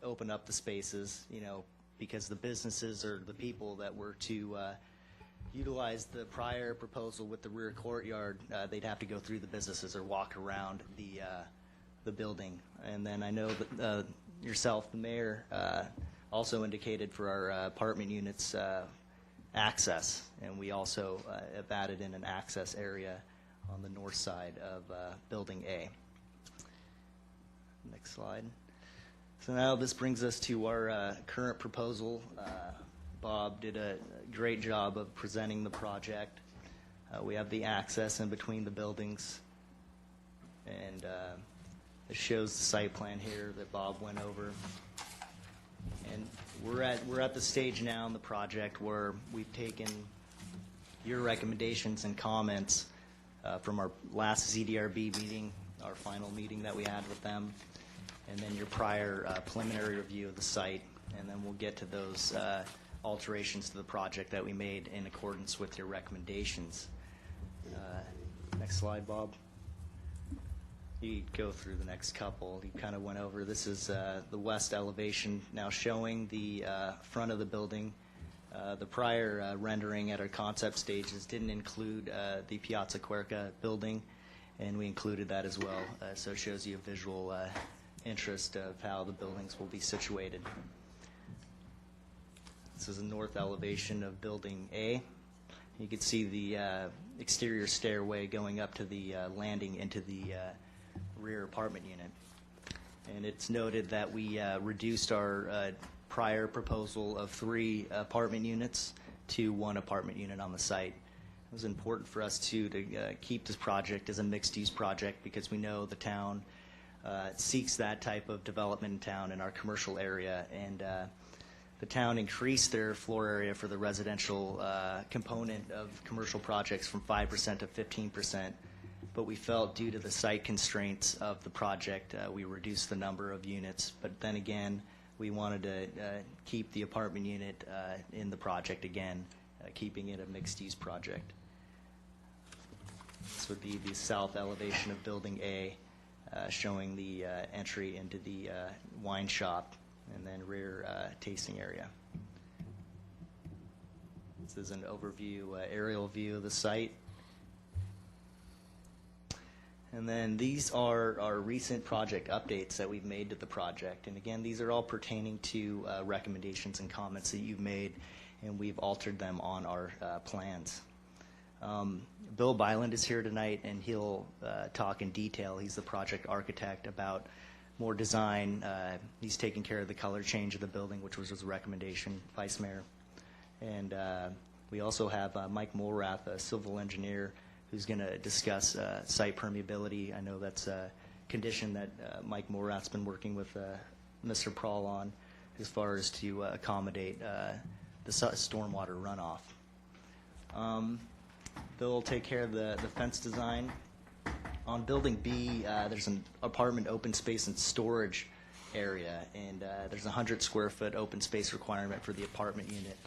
open up the spaces, you know, because the businesses or the people that were to utilize the prior proposal with the rear courtyard, they'd have to go through the businesses or walk around the building. And then I know that yourself, the mayor, also indicated for our apartment units access, and we also have added in an access area on the north side of Building A. Next slide. So now this brings us to our current proposal. Bob did a great job of presenting the project. We have the access in between the buildings, and it shows the site plan here that Bob went over. And we're at the stage now in the project where we've taken your recommendations and comments from our last ZDRB meeting, our final meeting that we had with them, and then your prior preliminary review of the site, and then we'll get to those alterations to the project that we made in accordance with your recommendations. Next slide, Bob. You go through the next couple. You kind of went over. This is the west elevation now showing the front of the building. The prior rendering at our concept stages didn't include the Piazza Quercia building, and we included that as well. So it shows you a visual interest of how the buildings will be situated. This is the north elevation of Building A. You can see the exterior stairway going up to the landing into the rear apartment unit. And it's noted that we reduced our prior proposal of 3 apartment units to 1 apartment unit on the site. It was important for us to keep this project as a mixed-use project because we know the town seeks that type of development in town in our commercial area, and the town increased their floor area for the residential component of commercial projects from 5% to 15%. But we felt due to the site constraints of the project, we reduced the number of units. But then again, we wanted to keep the apartment unit in the project again, keeping it a mixed-use project. This would be the south elevation of Building A, showing the entry into the wine shop and then rear tasting area. This is an overview, aerial view of the site. And then these are our recent project updates that we've made to the project. And again, these are all pertaining to recommendations and comments that you've made, and we've altered them on our plans. Bill Byland is here tonight, and he'll talk in detail. He's the project architect about more design. He's taking care of the color change of the building, which was his recommendation, Vice Mayor. And we also have Mike Mulrath, a civil engineer, who's going to discuss site permeability. I know that's a condition that Mike Mulrath's been working with Mr. Prawl on, as far as to accommodate the stormwater runoff. Bill will take care of the fence design. On Building B, there's an apartment open space and storage area, and there's a 100 square foot open space requirement for the apartment unit.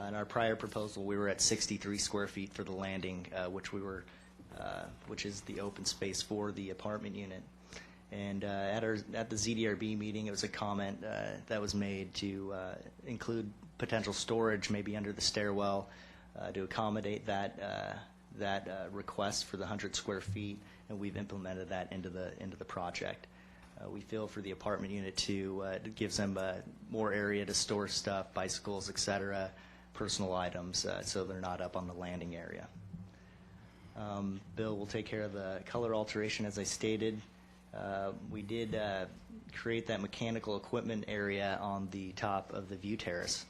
In our prior proposal, we were at 63 square feet for the landing, which is the open space for the apartment unit. And at the ZDRB meeting, it was a comment that was made to include potential storage maybe under the stairwell to accommodate that request for the 100 square feet, and we've implemented that into the project. We feel for the apartment unit too, it gives them more area to store stuff, bicycles, etc., personal items, so they're not up on the landing area. Bill will take care of the color alteration, as I stated. We did create that mechanical equipment area on the top of the view terrace,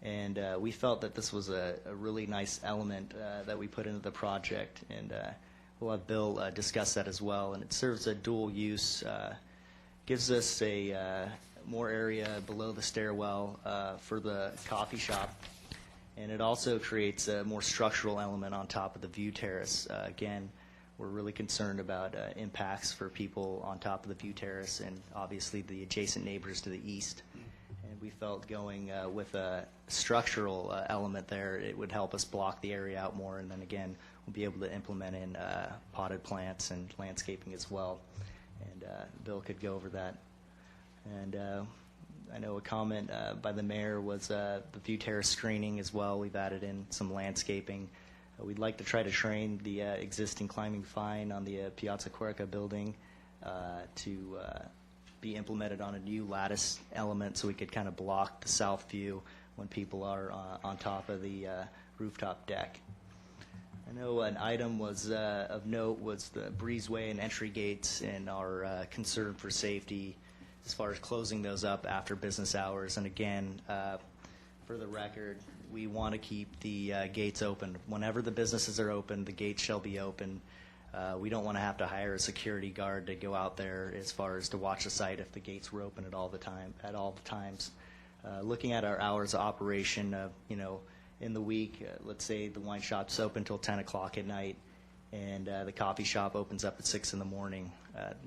and we felt that this was a really nice element that we put into the project, and we'll have Bill discuss that as well. And it serves a dual use, gives us a more area below the stairwell for the coffee shop. And it also creates a more structural element on top of the view terrace. Again, we're really concerned about impacts for people on top of the view terrace and obviously the adjacent neighbors to the east. And we felt going with a structural element there, it would help us block the area out more. And then again, we'll be able to implement in potted plants and landscaping as well. And Bill could go over that. And I know a comment by the mayor was the view terrace screening as well. We've added in some landscaping. We'd like to try to train the existing climbing fine on the Piazza Quercia building to be implemented on a new lattice element so we could kind of block the south view when people are on top of the rooftop deck. I know an item was of note was the breezeway and entry gates and our concern for safety as far as closing those up after business hours. And again, for the record, we want to keep the gates open. Whenever the businesses are open, the gates shall be open. We don't want to have to hire a security guard to go out there as far as to watch the site if the gates were open at all the times. Looking at our hours of operation, in the week, let's say the wine shop's open till 10 o'clock at night, and the coffee shop opens up at 6 in the morning.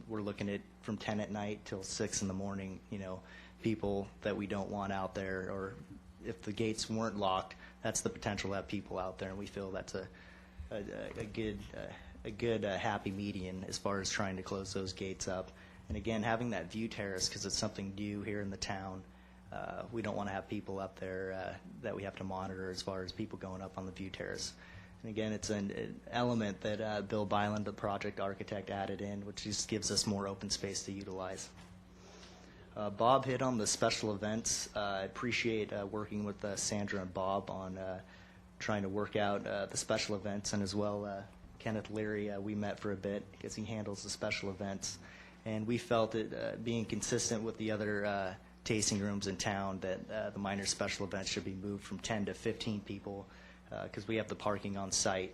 We're looking at from 10 at night till 6 in the morning, people that we don't want out there, or if the gates weren't locked, that's the potential to have people out there, and we feel that's a good happy median as far as trying to close those gates up. And again, having that view terrace, because it's something new here in the town, we don't want to have people up there that we have to monitor as far as people going up on the view terrace. And again, it's an element that Bill Byland, the project architect, added in, which just gives us more open space to utilize. Bob hit on the special events. I appreciate working with Sandra and Bob on trying to work out the special events, and as well Kenneth Leary, we met for a bit because he handles the special events. And we felt it being consistent with the other tasting rooms in town that the minor special events should be moved from 10 to 15 people because we have the parking on site,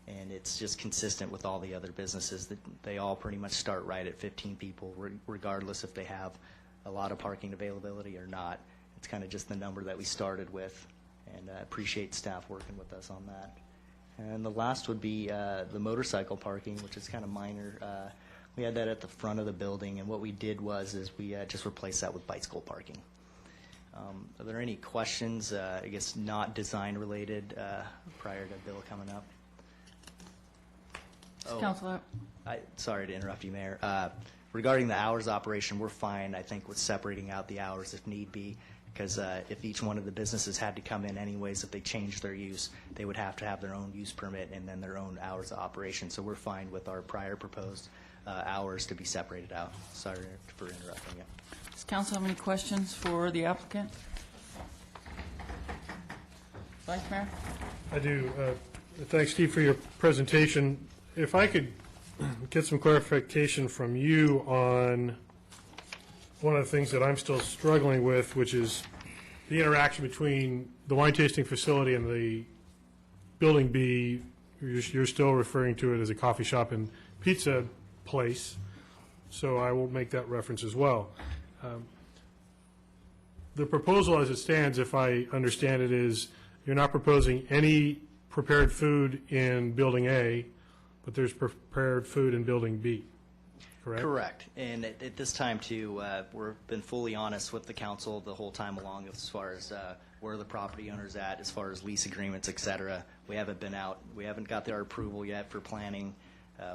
and it's just consistent with all the other businesses that they all pretty much start right at 15 people, regardless if they have a lot of parking availability or not. It's kind of just the number that we started with, and I appreciate staff working with us on that. And the last would be the motorcycle parking, which is kind of minor. We had that at the front of the building, and what we did was we just replaced that with bicycle parking. Are there any questions, I guess not design related, prior to Bill coming up? Councilor. Sorry to interrupt you, Mayor. Regarding the hours operation, we're fine, I think, with separating out the hours if need be, because if each one of the businesses had to come in anyways, if they changed their use, they would have to have their own use permit and then their own hours of operation. So we're fine with our prior proposed hours to be separated out. Sorry for interrupting you. Does council have any questions for the applicant? Vice Mayor? I do. Thanks, Steve, for your presentation. If I could get some clarification from you on one of the things that I'm still struggling with, which is the interaction between the wine tasting facility and the Building B. You're still referring to it as a coffee shop and pizza place, so I will make that reference as well. The proposal as it stands, if I understand it, is you're not proposing any prepared food in Building A, but there's prepared food in Building B, correct? Correct. And at this time, too, we've been fully honest with the council the whole time along as far as where the property owner's at, as far as lease agreements, et cetera. We haven't been out. We haven't got our approval yet for planning.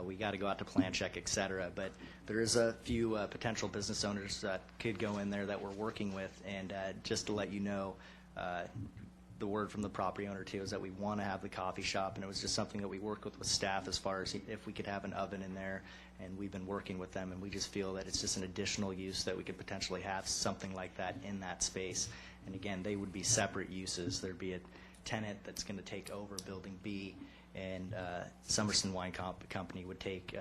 We got to go out to plan check, et cetera. But there is a few potential business owners that could go in there that we're working with. And just to let you know, the word from the property owner, too, is that we want to have the coffee shop, and it was just something that we worked with staff as far as if we could have an oven in there, and we've been working with them, and we just feel that it's just an additional use that we could potentially have something like that in that space. And again, they would be separate uses. There'd be a tenant that's going to take over Building B, and Summerson Wine Company would take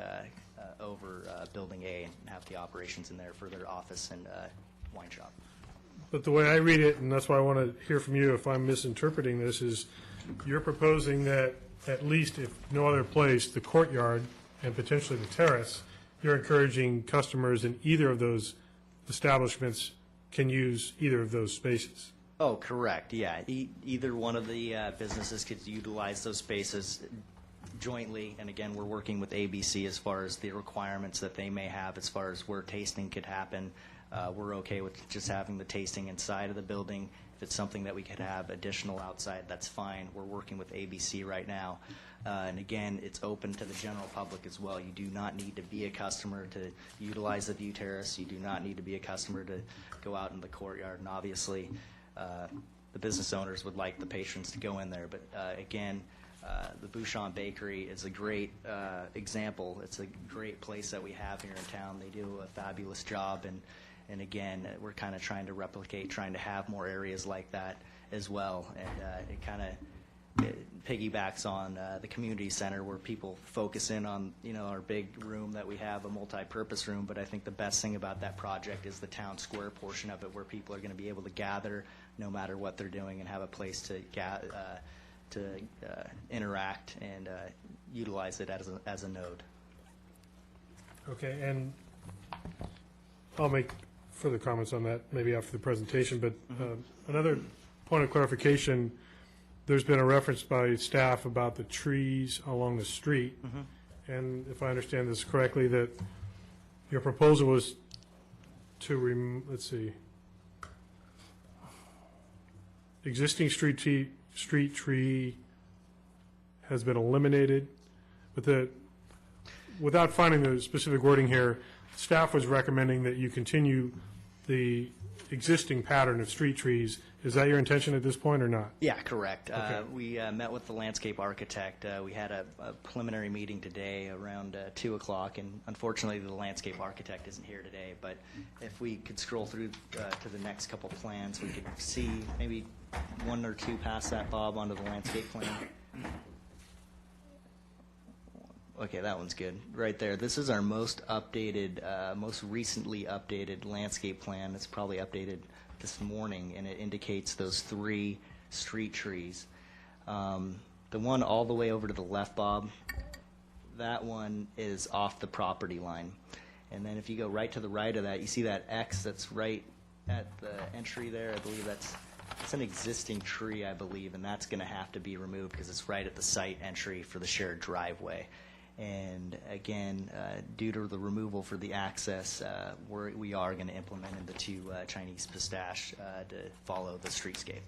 over Building A and have the operations in there for their office and wine shop. But the way I read it, and that's why I want to hear from you if I'm misinterpreting this, is you're proposing that at least if no other place, the courtyard and potentially the terrace, you're encouraging customers in either of those establishments can use either of those spaces. Oh, correct, yeah. Either one of the businesses could utilize those spaces jointly, and again, we're working with ABC as far as the requirements that they may have as far as where tasting could happen. We're okay with just having the tasting inside of the building. If it's something that we could have additional outside, that's fine. We're working with ABC right now. And again, it's open to the general public as well. You do not need to be a customer to utilize the view terrace. You do not need to be a customer to go out in the courtyard. And obviously, the business owners would like the patrons to go in there. But again, the Bouchon Bakery is a great example. It's a great place that we have here in town. They do a fabulous job, and again, we're kind of trying to replicate, trying to have more areas like that as well. And it kind of piggybacks on the community center where people focus in on, our big room that we have, a multi-purpose room. But I think the best thing about that project is the town square portion of it, where people are going to be able to gather no matter what they're doing and have a place to interact and utilize it as a node. Okay, and I'll make further comments on that maybe after the presentation, but another point of clarification, there's been a reference by staff about the trees along the street, and if I understand this correctly, that your proposal was to, existing street tree has been eliminated, but without finding the specific wording here, staff was recommending that you continue the existing pattern of street trees. Is that your intention at this point or not? Yeah, correct. Okay. We met with the landscape architect. We had a preliminary meeting today around 2 o'clock, and unfortunately the landscape architect isn't here today, but if we could scroll through to the next couple plans, we could see maybe one or two past that, Bob, onto the landscape plan. Okay, that one's good. Right there. This is our most updated, most recently updated landscape plan. It's probably updated this morning, and it indicates those 3 street trees. The one all the way over to the left, Bob, that one is off the property line. And then if you go right to the right of that, you see that X that's right at the entry there. I believe it's an existing tree, I believe, and that's going to have to be removed because it's right at the site entry for the shared driveway. And again, due to the removal for the access, we are going to implement in the 2 Chinese pistache to follow the streetscape.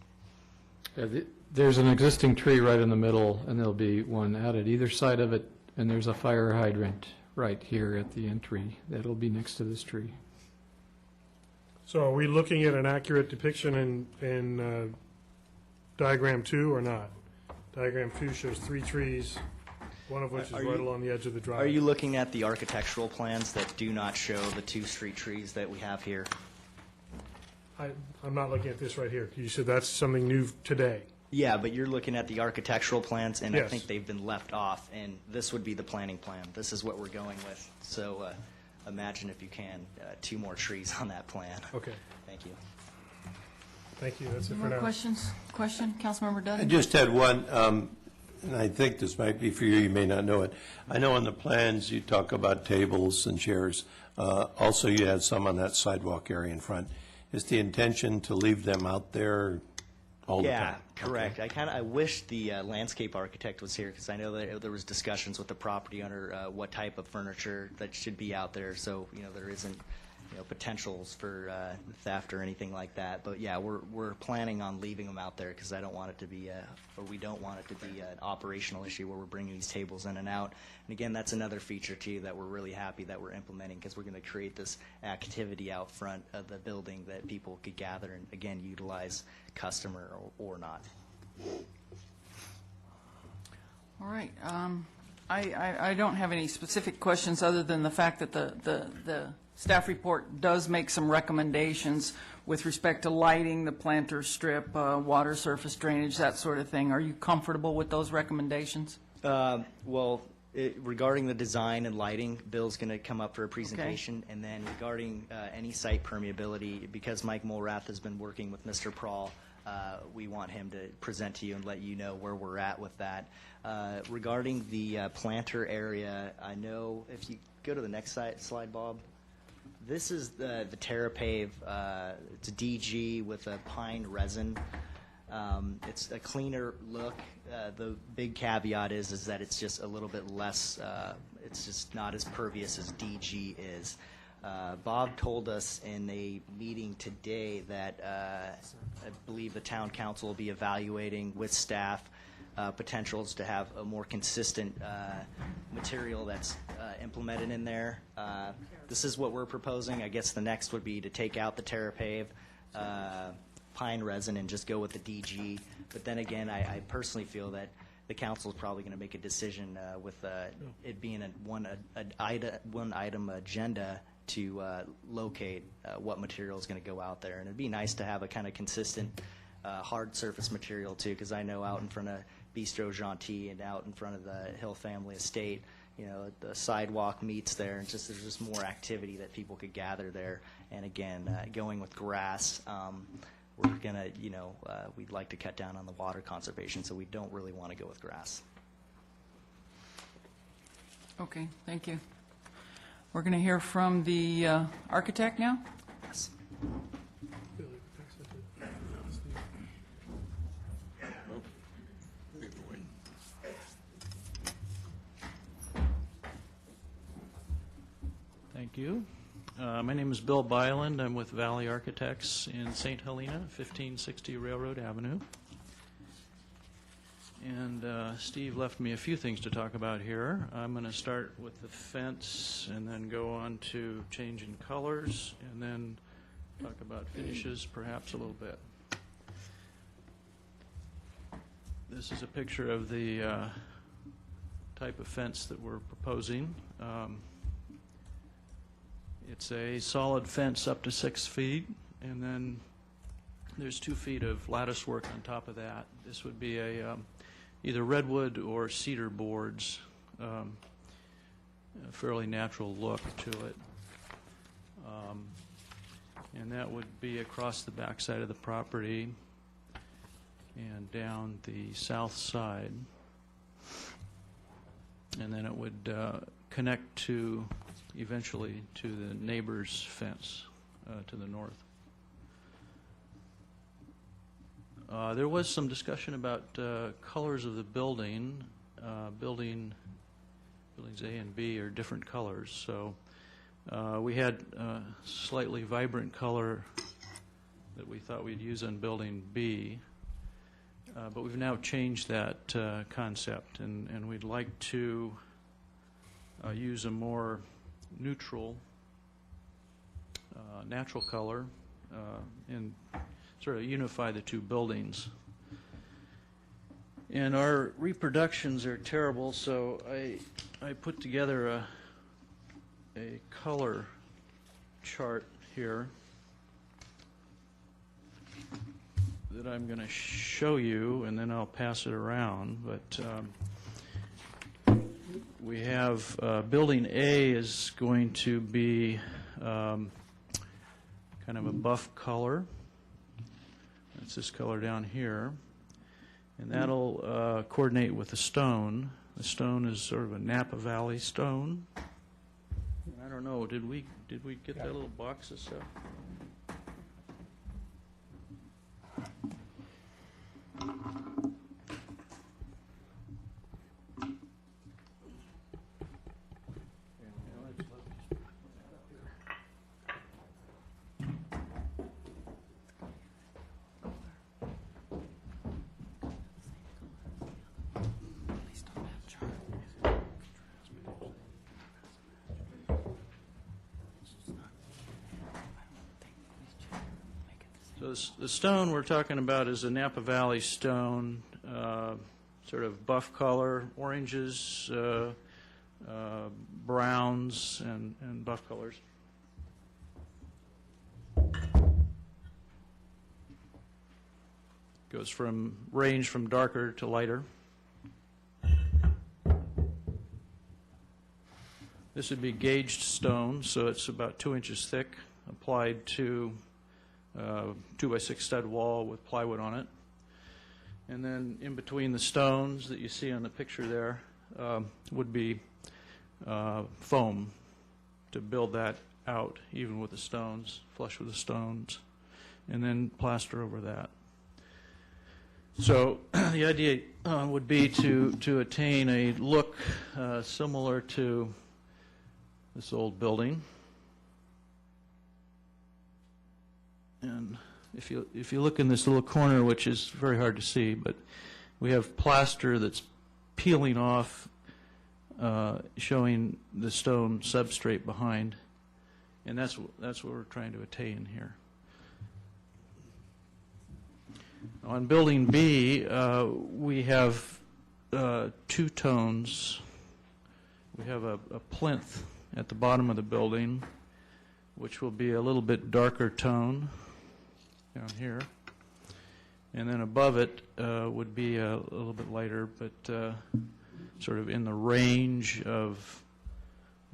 There's an existing tree right in the middle, and there'll be one added either side of it, and there's a fire hydrant right here at the entry that'll be next to this tree. So are we looking at an accurate depiction in diagram 2 or not? Diagram 2 shows 3 trees, one of which is Are right you- along the edge of the drive. Are you looking at the architectural plans that do not show the 2 street trees that we have here? I'm not looking at this right here. You said that's something new today. Yeah, but you're looking at the architectural plans, and I Yes. think they've been left off, and this would be the planning plan. This is what we're going with. So imagine if you can, 2 more trees on that plan. Okay. Thank you. Thank you, that's it Any for more now. questions? Question, Councilmember I Dunn? just had one, and I think this might be for you, you may not know it. I know on the plans, you talk about tables and chairs. Also, you had some on that sidewalk area in front. Is the intention to leave them out there all the time? Yeah, correct. I wish the landscape architect was here, because I know that there was discussions with the property owner, what type of furniture that should be out there, so, there isn't, potentials for theft or anything like that. But yeah, we're planning on leaving them out there, because I don't want it to be, or we don't want it to be an operational issue where we're bringing these tables in and out. And again, that's another feature too that we're really happy that we're implementing, because we're going to create this activity out front of the building that people could gather and, again, utilize, customer or not. All right. I don't have any specific questions other than the fact that the staff report does make some recommendations with respect to lighting, the planter strip, water surface drainage, that sort of thing. Are you comfortable with those recommendations? Well, regarding the design and lighting, Bill's going to come up for a presentation. And then regarding any site permeability, because Mike Mulrath has been working with Mr. Prawl, we want him to present to you and let you know where we're at with that. Regarding the planter area, I know if you go to the next slide, Bob, this is the TerraPave. It's a DG with a pine resin. It's a cleaner look. The big caveat is that it's just a little bit less, it's just not as pervious as DG is. Bob told us in a meeting today that I believe the town council will be evaluating with staff potentials to have a more consistent material that's implemented in there. This is what we're proposing. I guess the next would be to take out the TerraPave pine resin and just go with the DG. But then again, I personally feel that the council is probably going to make a decision with it being a one item agenda to locate what material is going to go out there. And it'd be nice to have a kind of consistent hard surface material too, because I know out in front of Bistro Gentil and out in front of the Hill Family Estate, the sidewalk meets there, and there's just more activity that people could gather there. And again, going with grass, we're gonna, we'd like to cut down on the water conservation, so we don't really want to go with grass. Okay, thank you. We're going to hear from the architect now. Yes. Thank you. My name is Bill Byland. I'm with Valley Architects in St. Helena, 1560 Railroad Avenue. And Steve left me a few things to talk about here. I'm going to start with the fence and then go on to changing colors and then talk about finishes perhaps a little bit. This is a picture of the type of fence that we're proposing. It's a solid fence up to 6 feet, and then there's 2 feet of lattice work on top of that. This would be a either redwood or cedar boards, a fairly natural look to it. And that would be across the backside of the property and down the south side. And then it would connect to, eventually, to the neighbor's fence to the north. There was some discussion about colors of the building. Buildings A and B are different colors, so we had a slightly vibrant color that we thought we'd use on building B, but we've now changed that concept, and we'd like to use a more neutral, natural color and sort of unify the two buildings. And our reproductions are terrible, so I put together a color chart here that I'm going to show you, and then I'll pass it around. But we have Building A is going to be kind of a buff color. That's this color down here. And that'll coordinate with the stone. The stone is sort of a Napa Valley stone. I don't know, did we get that little box of stuff? So the stone we're talking about is a Napa Valley stone, sort of buff color, oranges, browns, and buff colors. Goes from range from darker to lighter. This would be gauged stone, so it's about 2 inches thick, applied to 2x6 stud wall with plywood on it. And then in between the stones that you see on the picture there would be foam to build that out, even with the stones, flush with the stones, and then plaster over that. So the idea would be to attain a look similar to this old building. And if you look in this little corner, which is very hard to see, but we have plaster that's peeling off, showing the stone substrate behind, and that's what we're trying to attain here. On Building B, we have two tones. We have a plinth at the bottom of the building, which will be a little bit darker tone down here. And then above it would be a little bit lighter, but sort of in the range of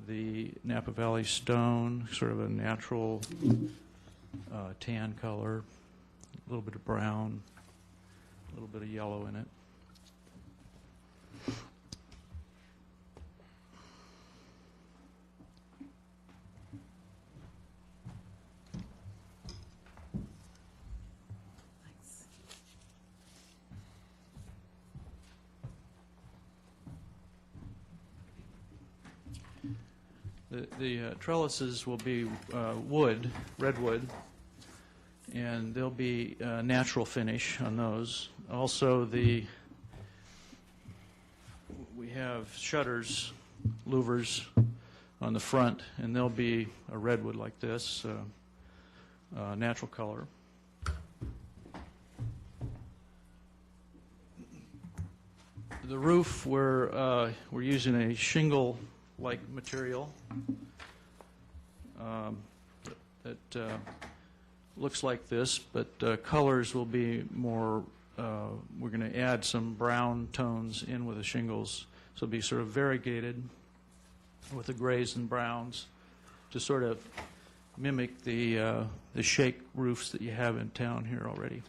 the Napa Valley stone, sort of a natural tan color, a little bit of brown, a little bit of yellow in it. The trellises will be wood, redwood, and there'll be natural finish on those. Also, we have shutters, louvers on the front, and they'll be a redwood like this, natural color. The roof, we're using a shingle-like material that looks like this, but colors will be more, we're going to add some brown tones in with the shingles, so it'll be sort of variegated with the grays and browns to sort of mimic the shake roofs that you have in town here already.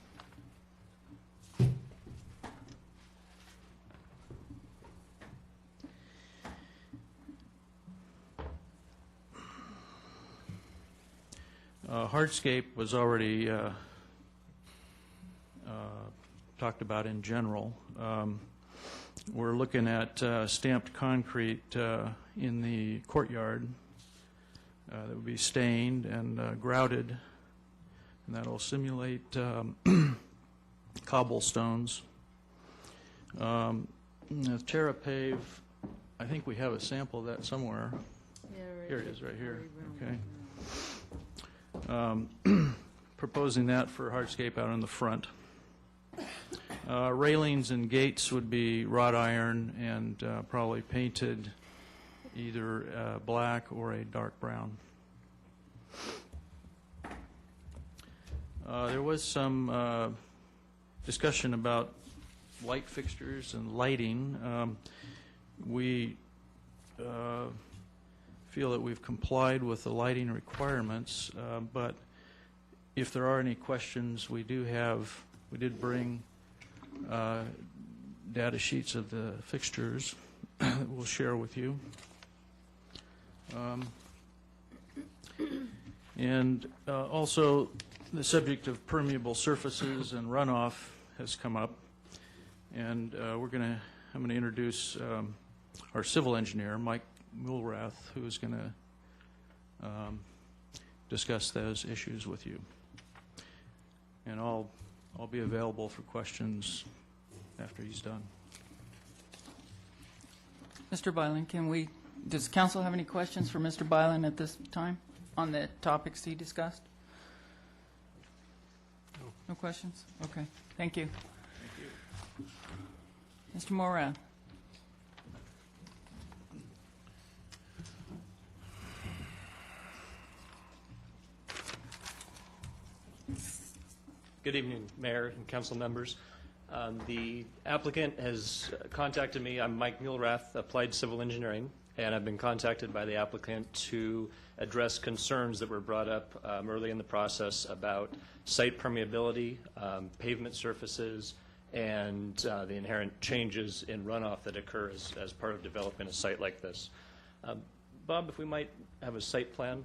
Hardscape was already talked about in general. We're looking at stamped concrete in the courtyard that would be stained and grouted, and that'll simulate cobblestones. TerraPave, I think we have a sample of that somewhere. Yeah, right Here it is, right here. Okay. proposing that for hardscape out in the front. Railings and gates would be wrought iron and probably painted either black or a dark brown. There was some discussion about light fixtures and lighting. We feel that we've complied with the lighting requirements, but if there are any questions, we did bring data sheets of the fixtures that we'll share with you. And also, the subject of permeable surfaces and runoff has come up, and I'm going to introduce our civil engineer, Mike Mulrath, who is going to discuss those issues with you. And I'll be available for questions after he's done. Mr. Byland, does council have any questions for Mr. Byland at this time on the topics he discussed? No questions? Okay, thank you. Mr. Morath. Good evening, Mayor and council members. The applicant has contacted me. I'm Mike Mulrath, Applied Civil Engineering, and I've been contacted by the applicant to address concerns that were brought up early in the process about site permeability, pavement surfaces, and the inherent changes in runoff that occur as part of developing a site like this. Bob, if we might have a site plan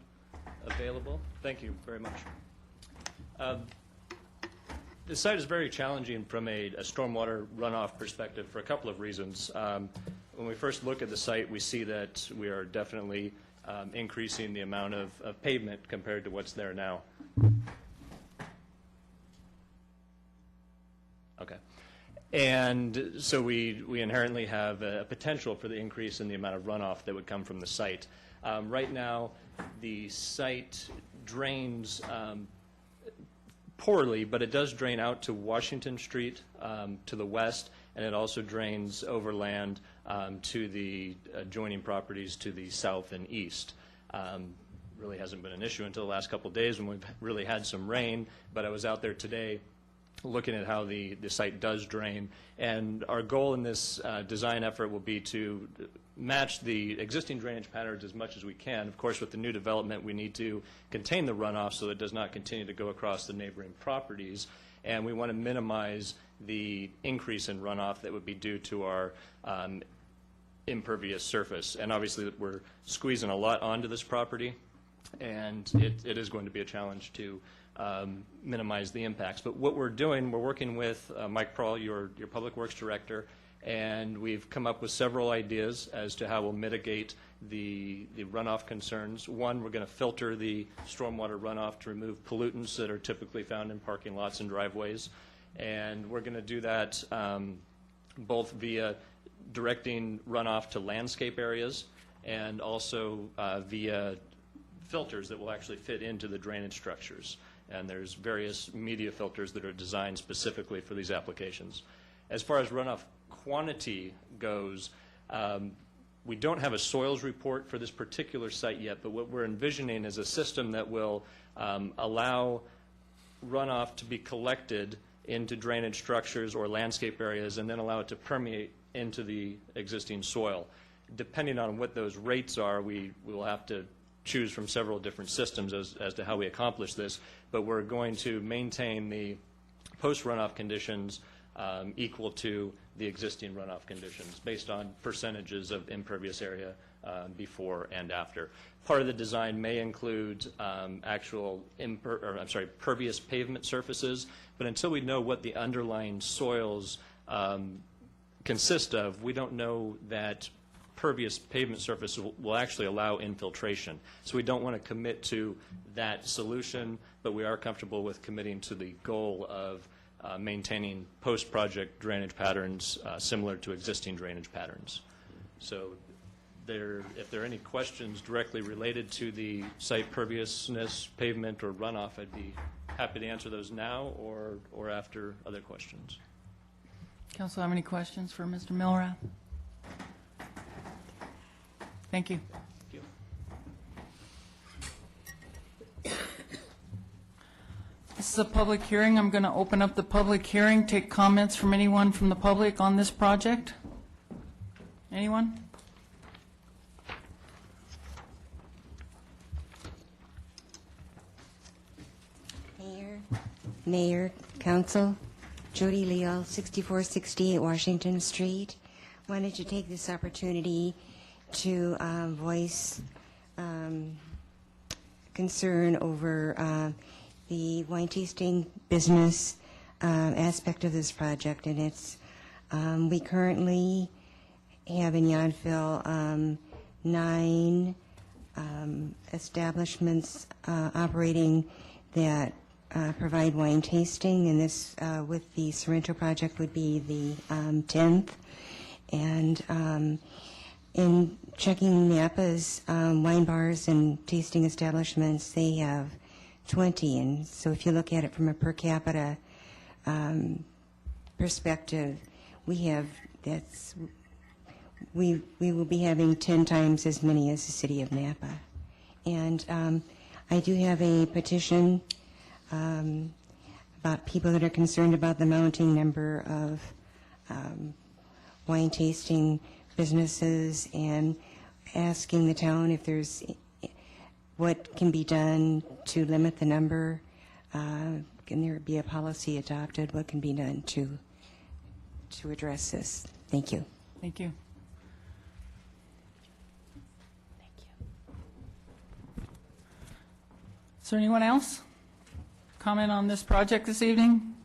available. Thank you very much. The site is very challenging from a stormwater runoff perspective for a couple of reasons. When we first look at the site, we see that we are definitely increasing the amount of pavement compared to what's there now. Okay. And so we inherently have a potential for the increase in the amount of runoff that would come from the site. Right now, the site drains poorly, but it does drain out to Washington Street to the west, and it also drains overland to the adjoining properties to the south and east. Really hasn't been an issue until the last couple of days when we've really had some rain, but I was out there today looking at how the site does drain, and our goal in this design effort will be to match the existing drainage patterns as much as we can. Of course, with the new development, we need to contain the runoff so it does not continue to go across the neighboring properties, and we want to minimize the increase in runoff that would be due to our impervious surface. And obviously, we're squeezing a lot onto this property, and it is going to be a challenge to minimize the impacts. But what we're doing, we're working with Mike Prawl, your Public Works Director, and we've come up with several ideas as to how we'll mitigate the runoff concerns. One, we're going to filter the stormwater runoff to remove pollutants that are typically found in parking lots and driveways. And we're going to do that both via directing runoff to landscape areas and also via filters that will actually fit into the drainage structures. And there's various media filters that are designed specifically for these applications. As far as runoff quantity goes, we don't have a soils report for this particular site yet, but what we're envisioning is a system that will allow runoff to be collected into drainage structures or landscape areas and then allow it to permeate into the existing soil. Depending on what those rates are, we will have to choose from several different systems as to how we accomplish this, but we're going to maintain the post-runoff conditions equal to the existing runoff conditions based on percentages of impervious area before and after. Part of the design may include pervious pavement surfaces, but until we know what the underlying soils consist of, we don't know that pervious pavement surface will actually allow infiltration. So we don't want to commit to that solution, but we are comfortable with committing to the goal of maintaining post-project drainage patterns similar to existing drainage patterns. So if there are any questions directly related to the site perviousness, pavement, or runoff, I'd be happy to answer those now or after other questions. Council, have any questions for Mr. Milrath? Thank you. This is a public hearing. I'm going to open up the public hearing, take comments from anyone from the public on this project. Anyone? Mayor, Council, Jody Leal, 6468 Washington Street. Wanted to take this opportunity to voice concern over the wine tasting business aspect of this project. And it's, we currently have in Yountville 9 establishments operating that provide wine tasting, and this with the Sorrento project would be the 10th. And in checking Napa's wine bars and tasting establishments, they have 20. And so if you look at it from a per capita perspective, we have, we will be having 10 times as many as the city of Napa. And I do have a petition about people that are concerned about the mounting number of wine tasting businesses, and asking the town if there's what can be done to limit the number. Can there be a policy adopted? What can be done to address this? Thank you. Thank you. Is there anyone else? Comment on this project this evening?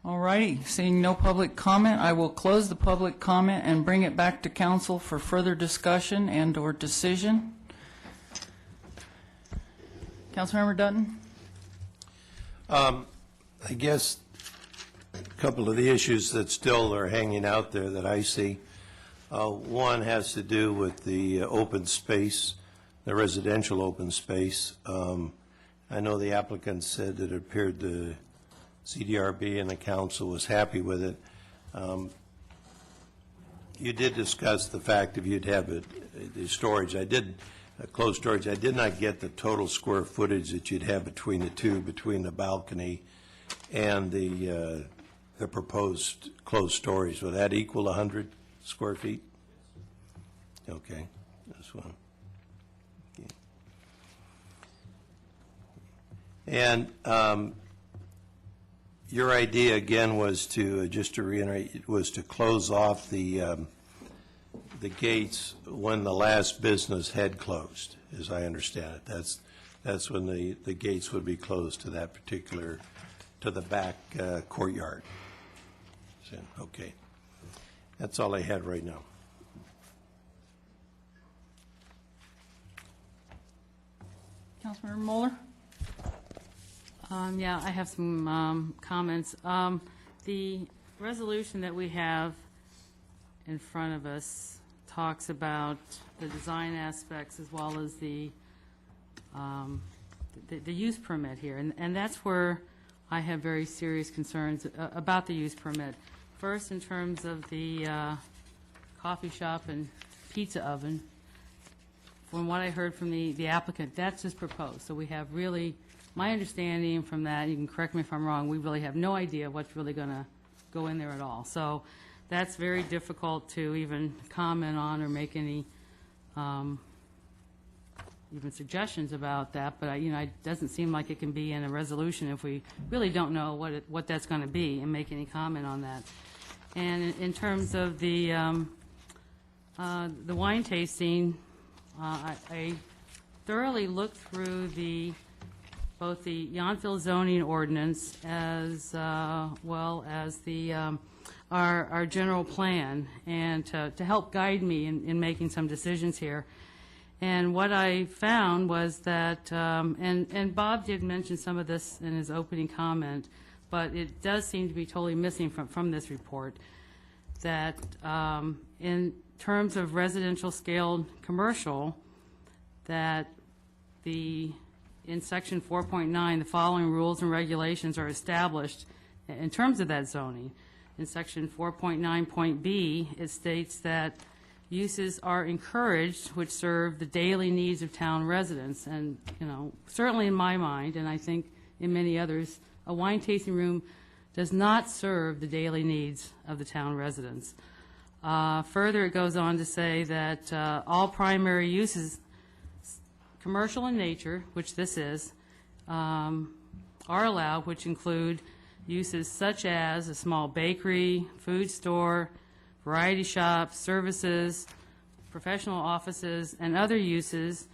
All righty, seeing no public comment, I will close the public comment and bring it back to council for further discussion and or decision. Councilmember Dutton? I guess a couple of the issues that still are hanging out there that I see. One has to do with the open space, the residential open space. I know the applicant said that it appeared the CDRB and the council was happy with it. You did discuss the fact if you'd have the storage. Closed storage. I did not get the total square footage that you'd have between the two, between the balcony and the proposed closed storage. Would that equal 100 square feet? Okay, this one. Okay. And your idea again was to, just to reiterate, was to close off the gates when the last business had closed, as I understand it. That's when the gates would be closed to that particular, to the back courtyard. So, okay. That's all I had right now. Councilmember Moeller? Yeah, I have some comments. The resolution that we have in front of us talks about the design aspects as well as the use permit here, and that's where I have very serious concerns about the use permit. First, in terms of the coffee shop and pizza oven, from what I heard from the applicant, that's just proposed. So we have really, my understanding from that, you can correct me if I'm wrong, we really have no idea what's really going to go in there at all. So that's very difficult to even comment on or make any even suggestions about that. But it doesn't seem like it can be in a resolution if we really don't know what that's going to be and make any comment on that. And in terms of the wine tasting, I thoroughly looked through both the Yountville zoning ordinance as well as our general plan, and to help guide me in making some decisions here. And what I found was that, and Bob did mention some of this in his opening comment, but it does seem to be totally missing from this report, that in terms of residential scaled commercial, that the in Section 4.9, the following rules and regulations are established in terms of that zoning. In Section 4.9.b, it states that uses are encouraged which serve the daily needs of town residents. And, you know, certainly in my mind, and I think in many others, a wine tasting room does not serve the daily needs of the town residents. Further, it goes on to say that all primary uses, commercial in nature, which this is, are allowed, which include uses such as a small bakery, food store, variety shops, services, professional offices, and other uses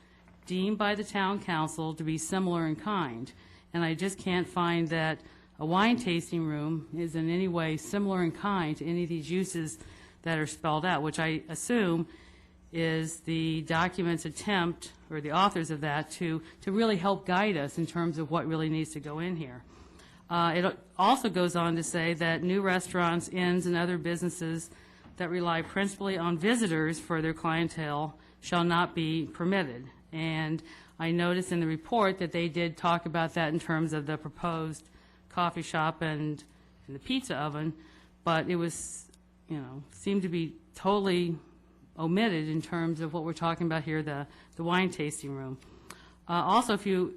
deemed by the town council to be similar in kind. And I just can't find that a wine tasting room is in any way similar in kind to any of these uses that are spelled out, which I assume is the document's attempt, or the authors of that, to really help guide us in terms of what really needs to go in here. It also goes on to say that new restaurants, inns, and other businesses that rely principally on visitors for their clientele shall not be permitted. And I noticed in the report that they did talk about that in terms of the proposed coffee shop and the pizza oven, but it was, you know, seemed to be totally omitted in terms of what we're talking about here, the wine tasting room. Also, the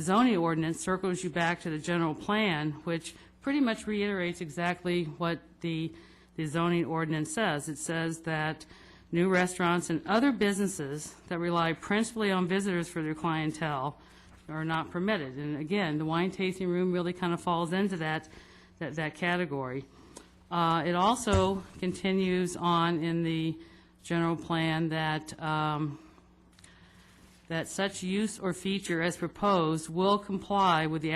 zoning ordinance circles you back to the general plan, which pretty much reiterates exactly what the zoning ordinance says. It says that new restaurants and other businesses that rely principally on visitors for their clientele are not permitted. And again, the wine tasting room really kind of falls into that category. It also continues on in the general plan that that such use or feature as proposed will comply with the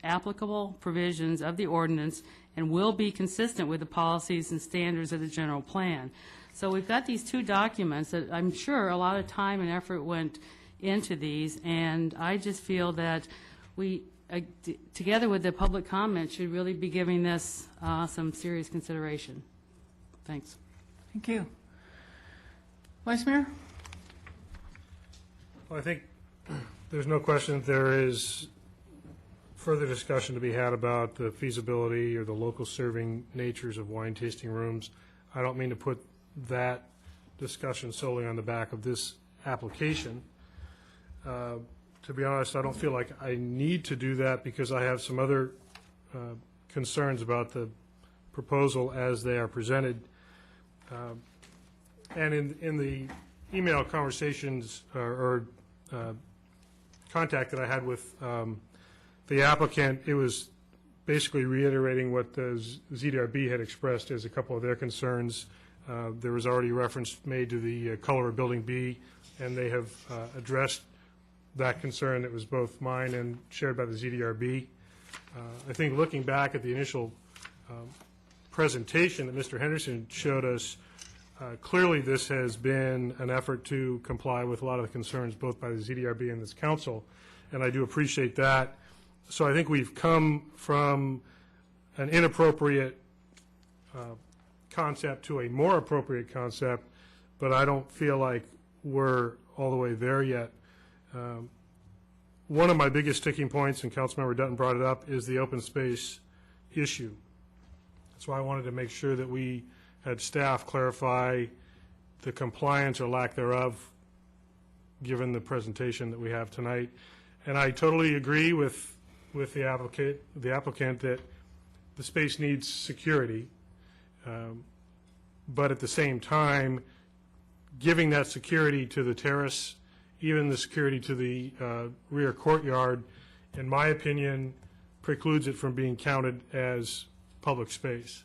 applicable provisions of the ordinance and will be consistent with the policies and standards of the general plan. So we've got these two documents that I'm sure a lot of time and effort went into these, and I just feel that we, together with the public comment, should really be giving this some serious consideration. Thanks. Thank you. Vice Mayor? Well, I think there's no question that there is further discussion to be had about the feasibility or the local serving natures of wine tasting rooms. I don't mean to put that discussion solely on the back of this application. To be honest, I don't feel like I need to do that because I have some other concerns about the proposal as they are presented. And in the email conversations or contact that I had with the applicant, it was basically reiterating what the ZDRB had expressed as a couple of their concerns. There was already reference made to the color of Building B, and they have addressed that concern that was both mine and shared by the ZDRB. I think looking back at the initial presentation that Mr. Henderson showed us, clearly this has been an effort to comply with a lot of the concerns both by the ZDRB and this council, and I do appreciate that. So I think we've come from an inappropriate concept to a more appropriate concept, but I don't feel like we're all the way there yet. One of my biggest sticking points, and Councilmember Dutton brought it up, is the open space issue. That's why I wanted to make sure that we had staff clarify the compliance or lack thereof, given the presentation that we have tonight. And I totally agree with the applicant that the space needs security, but at the same time, giving that security to the terrace, even the security to the rear courtyard, in my opinion, precludes it from being counted as public space.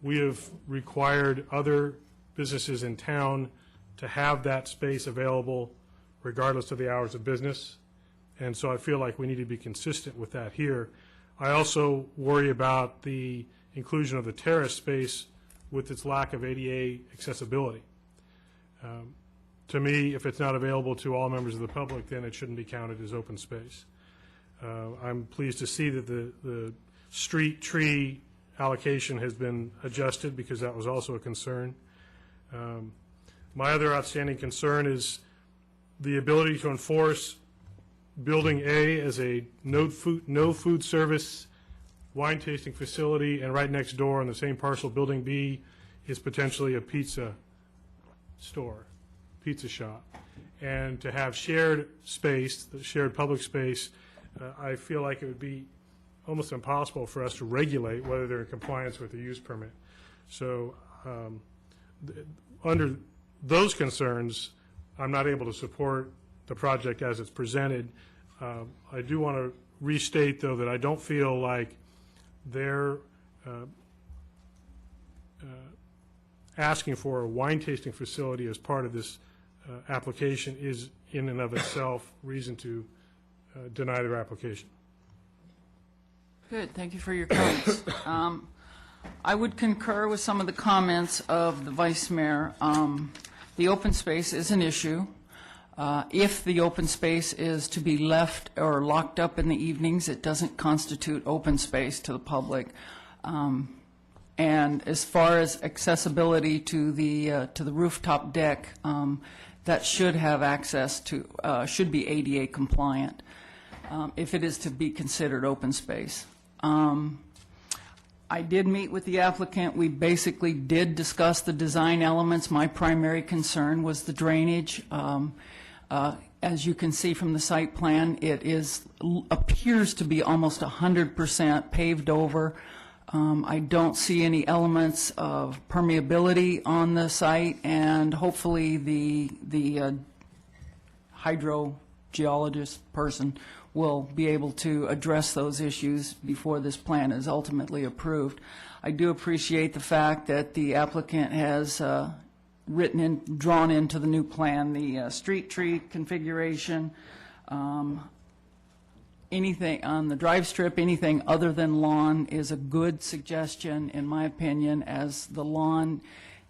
We have required other businesses in town to have that space available regardless of the hours of business, and so I feel like we need to be consistent with that here. I also worry about the inclusion of the terrace space with its lack of ADA accessibility. To me, if it's not available to all members of the public, then it shouldn't be counted as open space. I'm pleased to see that the street tree allocation has been adjusted because that was also a concern. My other outstanding concern is the ability to enforce Building A as a no food service wine tasting facility, and right next door on the same parcel, Building B, is potentially a pizza store, pizza shop. And to have shared space, the shared public space, I feel like it would be almost impossible for us to regulate whether they're in compliance with the use permit. So under those concerns, I'm not able to support the project as it's presented. I do want to restate, though, that I don't feel like they're asking for a wine tasting facility as part of this application is in and of itself reason to deny their application. Good, thank you for your comments. I would concur with some of the comments of the Vice Mayor. The open space is an issue. If the open space is to be left or locked up in the evenings, it doesn't constitute open space to the public. And as far as accessibility to the rooftop deck, that should have access to, should be ADA compliant if it is to be considered open space. I did meet with the applicant. We basically did discuss the design elements. My primary concern was the drainage. As you can see from the site plan, it appears to be almost 100% paved over. I don't see any elements of permeability on the site, and hopefully the hydrogeologist person will be able to address those issues before this plan is ultimately approved. I do appreciate the fact that the applicant has drawn into the new plan the street tree configuration, anything on the drive strip, anything other than lawn is a good suggestion, in my opinion, as the lawn,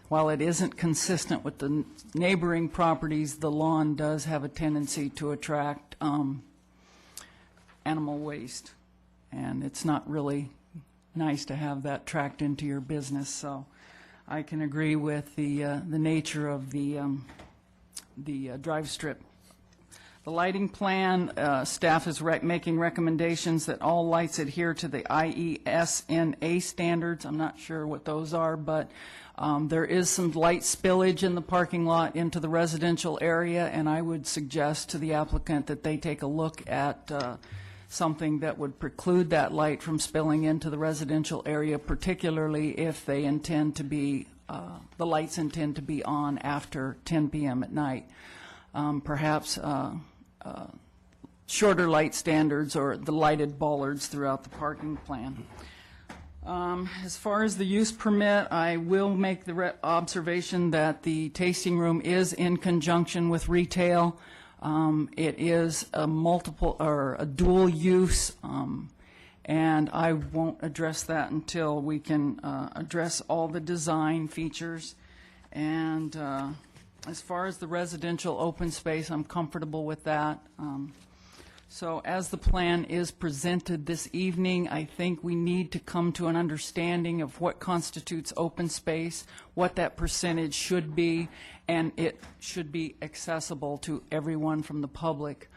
while it isn't consistent with the neighboring properties, the lawn does have a tendency to attract animal waste, and it's not really nice to have that tracked into your business. So I can agree with the nature of the drive strip. The lighting plan, staff is making recommendations that all lights adhere to the IESNA standards. I'm not sure what those are, but there is some light spillage in the parking lot into the residential area, and I would suggest to the applicant that they take a look at something that would preclude that light from spilling into the residential area, particularly if they intend to be, the lights intend to be on after 10 p.m. at night. Perhaps shorter light standards or the lighted bollards throughout the parking plan. As far as the use permit, I will make the observation that the tasting room is in conjunction with retail. It is a dual use, and I won't address that until we can address all the design features. And as far as the residential open space, I'm comfortable with that. So as the plan is presented this evening, I think we need to come to an understanding of what constitutes open space, what that percentage should be, and it should be accessible to everyone from the public.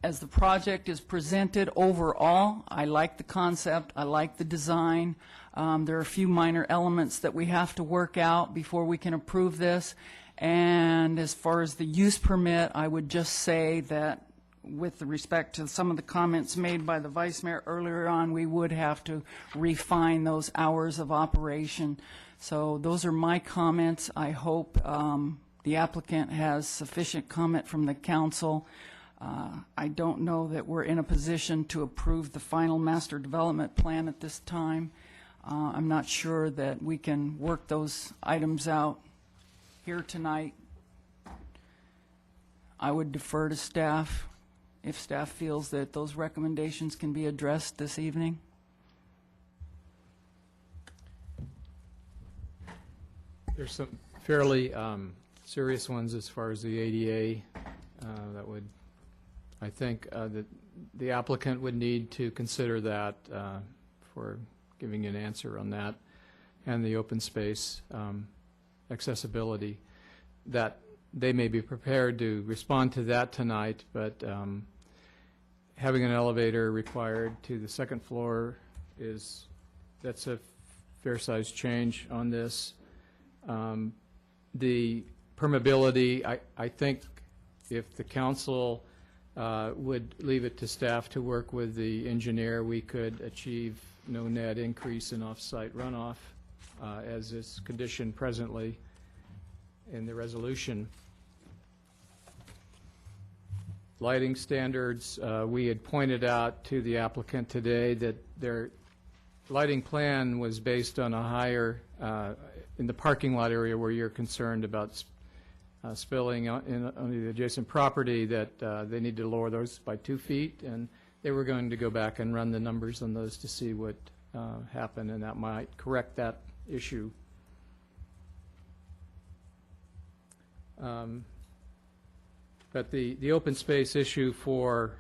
As the project is presented overall, I like the concept, I like the design. There are a few minor elements that we have to work out before we can approve this. And as far as the use permit, I would just say that with respect to some of the comments made by the Vice Mayor earlier on, we would have to refine those hours of operation. So those are my comments. I hope the applicant has sufficient comment from the council. I don't know that we're in a position to approve the final master development plan at this time. I'm not sure that we can work those items out here tonight. I would defer to staff if staff feels that those recommendations can be addressed this evening. There's some fairly serious ones as far as the ADA that would, I think, that the applicant would need to consider that for giving an answer on that, and the open space accessibility. That they may be prepared to respond to that tonight, but having an elevator required to the second floor that's a fair-sized change on this. The permeability, I think if the council would leave it to staff to work with the engineer, we could achieve no net increase in off-site runoff as is conditioned presently in the resolution. Lighting standards, we had pointed out to the applicant today that their lighting plan was based on a higher, in the parking lot area where you're concerned about spilling on the adjacent property, that they need to lower those by 2 feet, and they were going to go back and run the numbers on those to see what happened, and that might correct that issue. But the open space issue for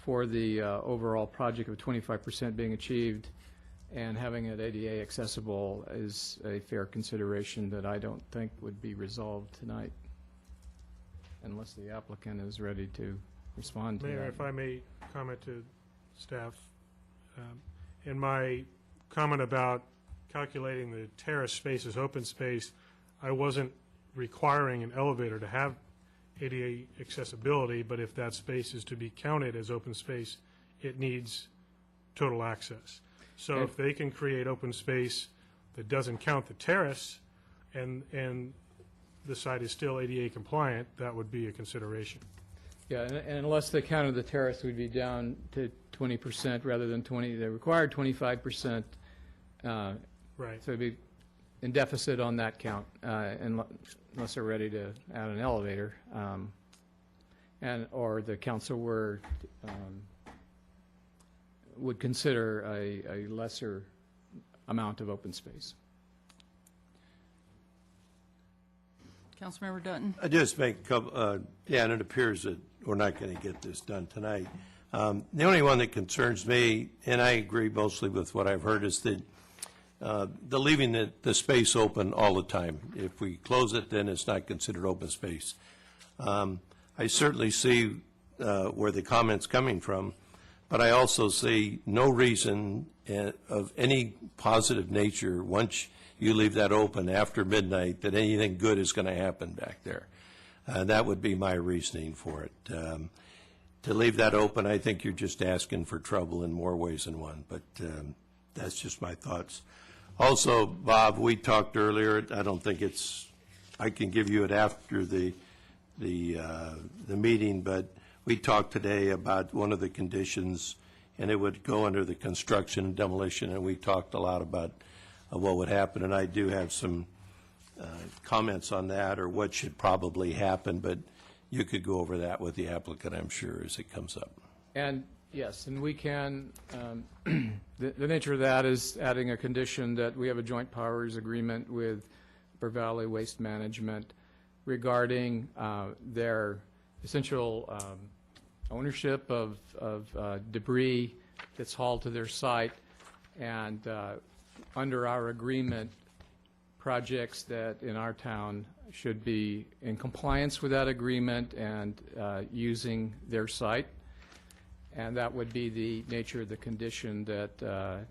the overall project of 25% being achieved and having it ADA accessible is a fair consideration that I don't think would be resolved tonight unless the applicant is ready to respond to that. Mayor, if I may comment to staff. In my comment about calculating the terrace space as open space, I wasn't requiring an elevator to have ADA accessibility, but if that space is to be counted as open space, it needs total access. So if they can create open space that doesn't count the terrace and the site is still ADA compliant, that would be a consideration. Yeah, and unless they counted the terrace, we'd be down to 20% rather than 20. They required 25%. Right. So it'd be in deficit on that count, unless they're ready to add an elevator, or the council would consider a lesser amount of open space. Councilmember Dutton? I just make a couple, yeah, and it appears that we're not going to get this done tonight. The only one that concerns me, and I agree mostly with what I've heard, is that the leaving the space open all the time. If we close it, then it's not considered open space. I certainly see where the comment's coming from, but I also see no reason of any positive nature once you leave that open after midnight that anything good is going to happen back there. That would be my reasoning for it. To leave that open, I think you're just asking for trouble in more ways than one, but that's just my thoughts. Also, Bob, we talked earlier, I don't think I can give you it after the meeting, but we talked today about one of the conditions, and it would go under the construction and demolition, and we talked a lot about what would happen, and I do have some comments on that, or what should probably happen, but you could go over that with the applicant, I'm sure, as it comes up. And yes, and we can, the nature of that is adding a condition that we have a joint powers agreement with Upper Valley Waste Management regarding their essential ownership of debris that's hauled to their site, and under our agreement, projects that in our town should be in compliance with that agreement and using their site. And that would be the nature of the condition that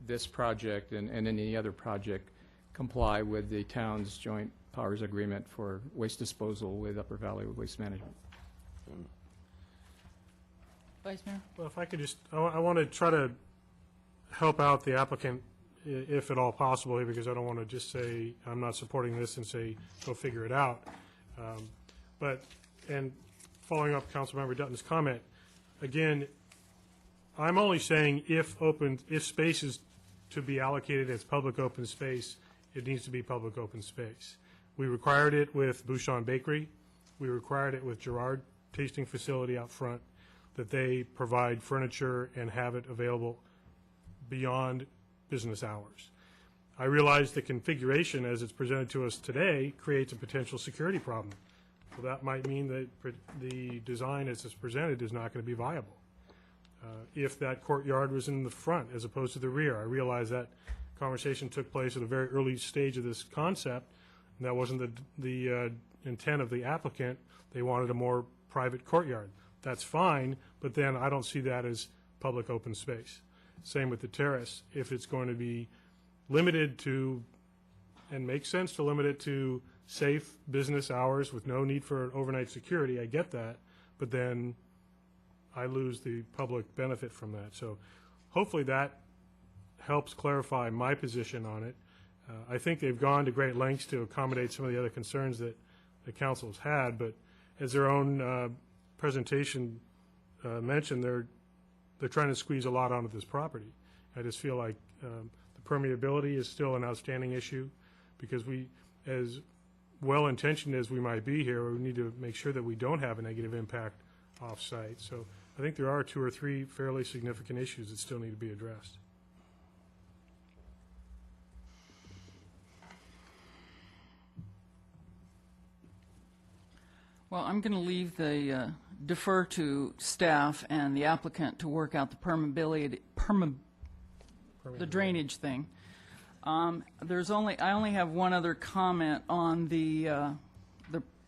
this project and any other project comply with the town's joint powers agreement for waste disposal with Upper Valley Waste Management. Vice Mayor? Well, if I could just, I want to try to help out the applicant if at all possible here, because I don't want to just say I'm not supporting this and say go figure it out. And following up Councilmember Dutton's comment, again, I'm only saying if space is to be allocated as public open space, it needs to be public open space. We required it with Bouchon Bakery. We required it with Gerard Tasting Facility out front, that they provide furniture and have it available beyond business hours. I realize the configuration as it's presented to us today creates a potential security problem. So that might mean that the design as it's presented is not going to be viable. If that courtyard was in the front as opposed to the rear, I realize that conversation took place at a very early stage of this concept, and that wasn't the intent of the applicant. They wanted a more private courtyard. That's fine, but then I don't see that as public open space. Same with the terrace. If it's going to be limited to, and makes sense to limit it to safe business hours with no need for overnight security, I get that, but then I lose the public benefit from that. So hopefully that helps clarify my position on it. I think they've gone to great lengths to accommodate some of the other concerns that the council's had, but as their own presentation mentioned, they're trying to squeeze a lot onto this property. I just feel like the permeability is still an outstanding issue, because we, as well-intentioned as we might be here, we need to make sure that we don't have a negative impact off-site. So I think there are 2 or 3 fairly significant issues that still need to be addressed. Well, I'm going to leave defer to staff and the applicant to work out the permeability, the drainage thing. I only have one other comment on the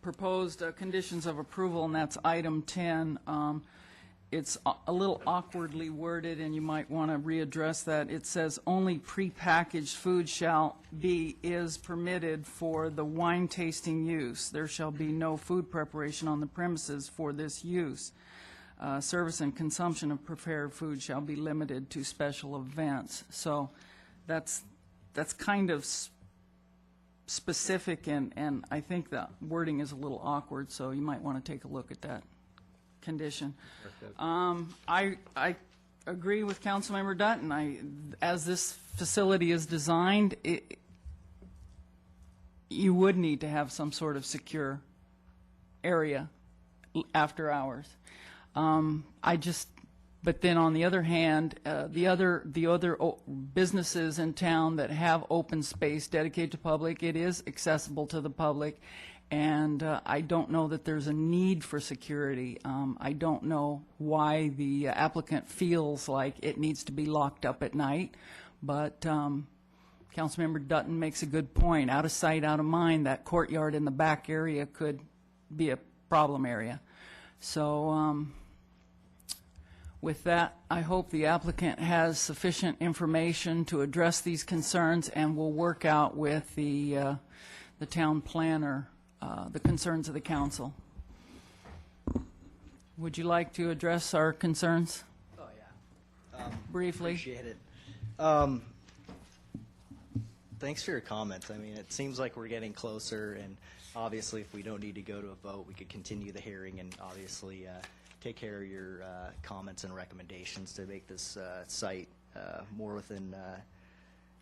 proposed conditions of approval, and that's item 10. It's a little awkwardly worded, and you might want to readdress that. It says only prepackaged food is permitted for the wine tasting use. There shall be no food preparation on the premises for this use. Service and consumption of prepared food shall be limited to special events. So that's kind of specific, and I think the wording is a little awkward, so you might want to take a look at that condition. I agree with Councilmember Dutton. As this facility is designed, you would need to have some sort of secure area after hours. But then on the other hand, the other businesses in town that have open space dedicated to public, it is accessible to the public, and I don't know that there's a need for security. I don't know why the applicant feels like it needs to be locked up at night, but Councilmember Dutton makes a good point. Out of sight, out of mind, that courtyard in the back area could be a problem area. So with that, I hope the applicant has sufficient information to address these concerns, and will work out with the town planner the concerns of the council. Would you like to address our concerns? Oh, yeah. Briefly. Appreciate it. Thanks for your comments. I mean, it seems like we're getting closer, and obviously if we don't need to go to a vote, we could continue the hearing and obviously take care of your comments and recommendations to make this site more within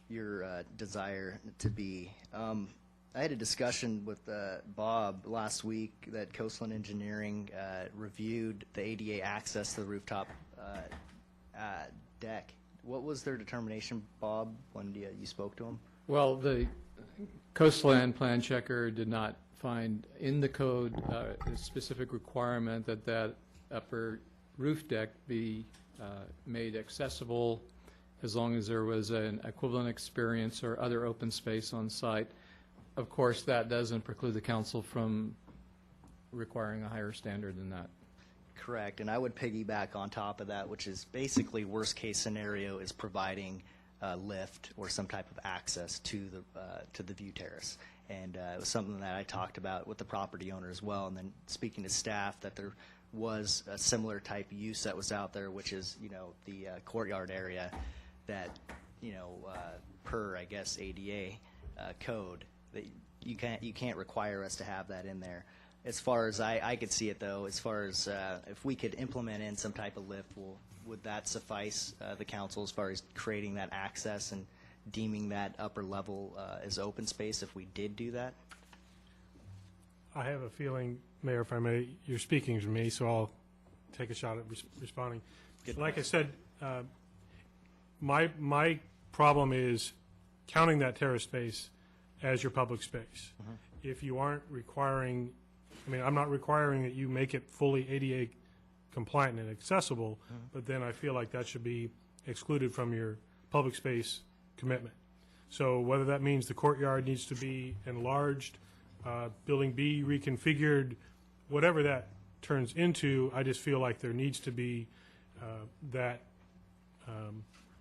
your desire to be. I had a discussion with Bob last week that Coastland Engineering reviewed the ADA access to the rooftop deck. What was their determination, Bob, when you spoke to him? Well, the Coastland Plan Checker did not find in the code a specific requirement that that upper roof deck be made accessible as long as there was an equivalent experience or other open space on site. Of course, that doesn't preclude the council from requiring a higher standard than that. Correct, and I would piggyback on top of that, which is basically worst case scenario is providing a lift or some type of access to the view terrace. And it was something that I talked about with the property owner as well, and then speaking to staff that there was a similar type of use that was out there, which is, the courtyard area that, per, I guess, ADA code, that you can't require us to have that in there. As far as I could see it, though, as far as if we could implement in some type of lift, would that suffice the council as far as creating that access and deeming that upper level as open space if we did do that? I have a feeling, Mayor, if I may, you're speaking to me, so I'll take a shot at responding. Like I said, my problem is counting that terrace space as your public space. If you aren't requiring, I'm not requiring that you make it fully ADA compliant and accessible, but then I feel like that should be excluded from your public space commitment. So whether that means the courtyard needs to be enlarged, Building B reconfigured, whatever that turns into, I just feel like there needs to be that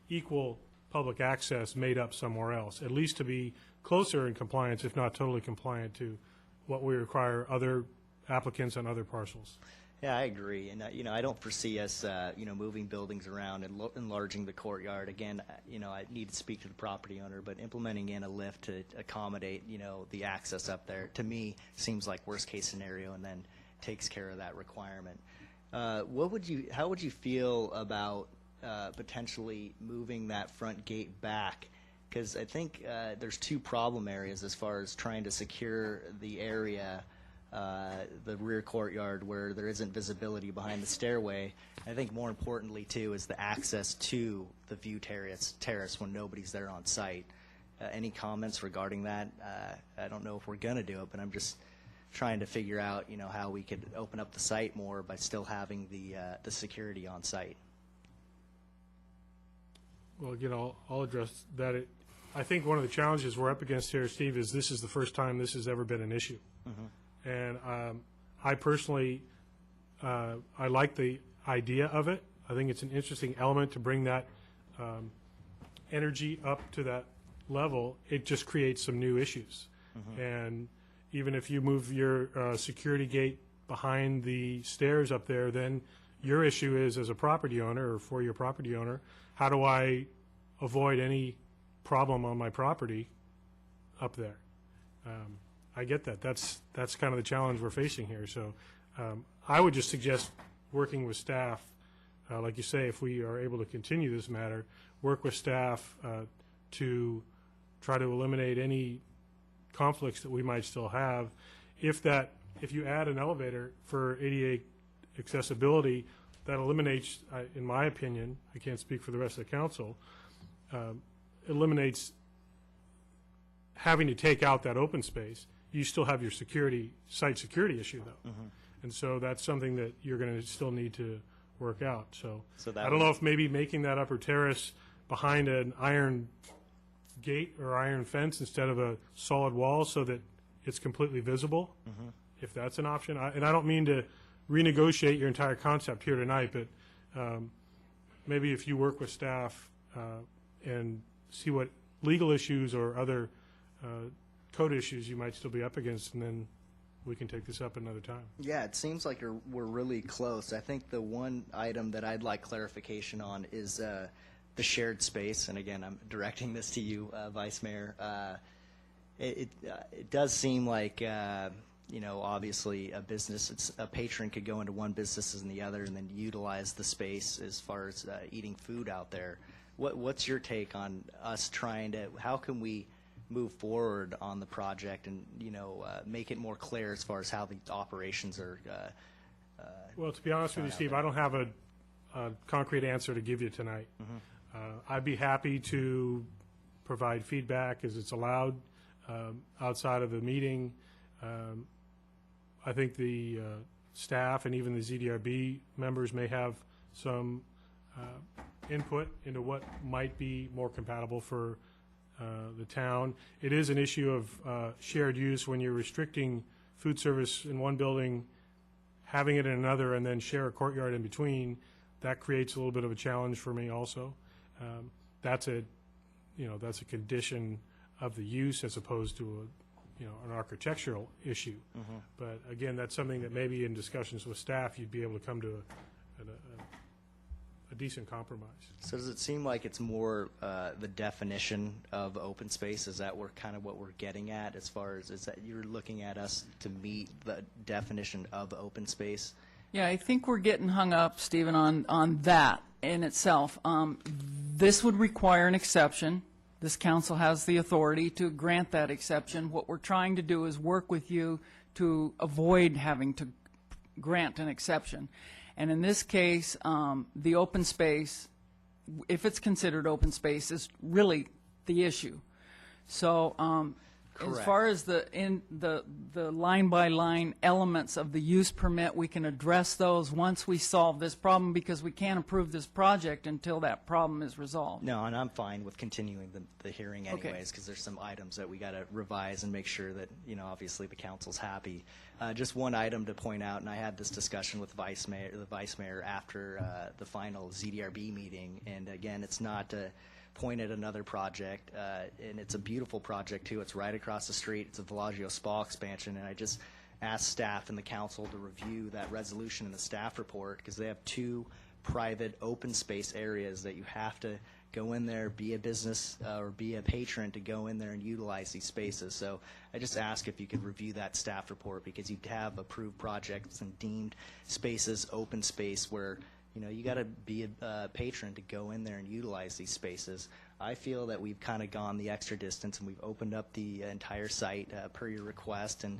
equal public access made up somewhere else, at least to be closer in compliance, if not totally compliant to what we require other applicants on other parcels. Yeah, I agree, and I don't foresee us, moving buildings around and enlarging the courtyard. Again, I need to speak to the property owner, but implementing in a lift to accommodate, the access up there, to me, seems like worst case scenario, and then takes care of that requirement. How would you feel about potentially moving that front gate back? Because I think there's two problem areas as far as trying to secure the area. The rear courtyard where there isn't visibility behind the stairway. I think more importantly, too, is the access to the view terrace when nobody's there on site. Any comments regarding that? I don't know if we're going to do it, but I'm just trying to figure out, how we could open up the site more by still having the security on site. Well, again, I'll address that. I think one of the challenges we're up against here, Steve, is this is the first time this has ever been an issue. Mm-hmm. And I personally, I like the idea of it. I think it's an interesting element to bring that energy up to that level. It just creates some new issues. Mm-hmm. And even if you move your security gate behind the stairs up there, then your issue is, as a property owner or for your property owner, how do I avoid any problem on my property up there? I get that. That's kind of the challenge we're facing here. So I would just suggest working with staff, like you say, if we are able to continue this matter, work with staff to try to eliminate any conflicts that we might still have. If you add an elevator for ADA accessibility, that eliminates, in my opinion, I can't speak for the rest of the council, eliminates having to take out that open space. You still have your site security issue, though. Mm-hmm. And so that's something that you're going to still need to work out. So that I don't know if maybe making that upper terrace behind an iron gate or iron fence instead of a solid wall so that it's completely visible, Mm-hmm. if that's an option. And I don't mean to renegotiate your entire concept here tonight, but maybe if you work with staff and see what legal issues or other code issues you might still be up against, and then we can take this up another time. Yeah, it seems like we're really close. I think the one item that I'd like clarification on is the shared space. And again, I'm directing this to you, Vice Mayor. It does seem like, obviously a patron could go into one business and the other and then utilize the space as far as eating food out there. What's your take on us how can we move forward on the project and, make it more clear as far as how the operations are well, to be honest with you, Steve, I don't have a concrete answer to give you tonight. Mm-hmm. I'd be happy to provide feedback as it's allowed outside of the meeting. I think the staff and even the ZDRB members may have some input into what might be more compatible for the town. It is an issue of shared use when you're restricting food service in one building, having it in another, and then share a courtyard in between. That creates a little bit of a challenge for me also. That's a condition of the use as opposed to an architectural issue. Mm-hmm. But again, that's something that maybe in discussions with staff you'd be able to come to a decent compromise. So does it seem like it's more the definition of open space? Is that kind of what we're getting at as far as, is that you're looking at us to meet the definition of open space? Yeah, I think we're getting hung up, Stephen, on that in itself. This would require an exception. This council has the authority to grant that exception. What we're trying to do is work with you to avoid having to grant an exception. And in this case, the open space, if it's considered open space, is really the issue. So As Correct. far as the line-by-line elements of the use permit, we can address those once we solve this problem, because we can't approve this project until that problem is resolved. No, and I'm fine with continuing the hearing Okay. anyways, because there's some items that we got to revise and make sure that, obviously the council's happy. Just one item to point out, and I had this discussion with the vice mayor after the final ZDRB meeting, and again, it's not to point at another project, and it's a beautiful project too. It's right across the street. It's a Bellagio Spa expansion, and I just asked staff and the council to review that resolution in the staff report, because they have 2 private open space areas that you have to go in there, be a business or be a patron to go in there and utilize these spaces. So I just ask if you could review that staff report, because you have approved projects and deemed spaces open space where you got to be a patron to go in there and utilize these spaces. I feel that we've kind of gone the extra distance, and we've opened up the entire site per your request, and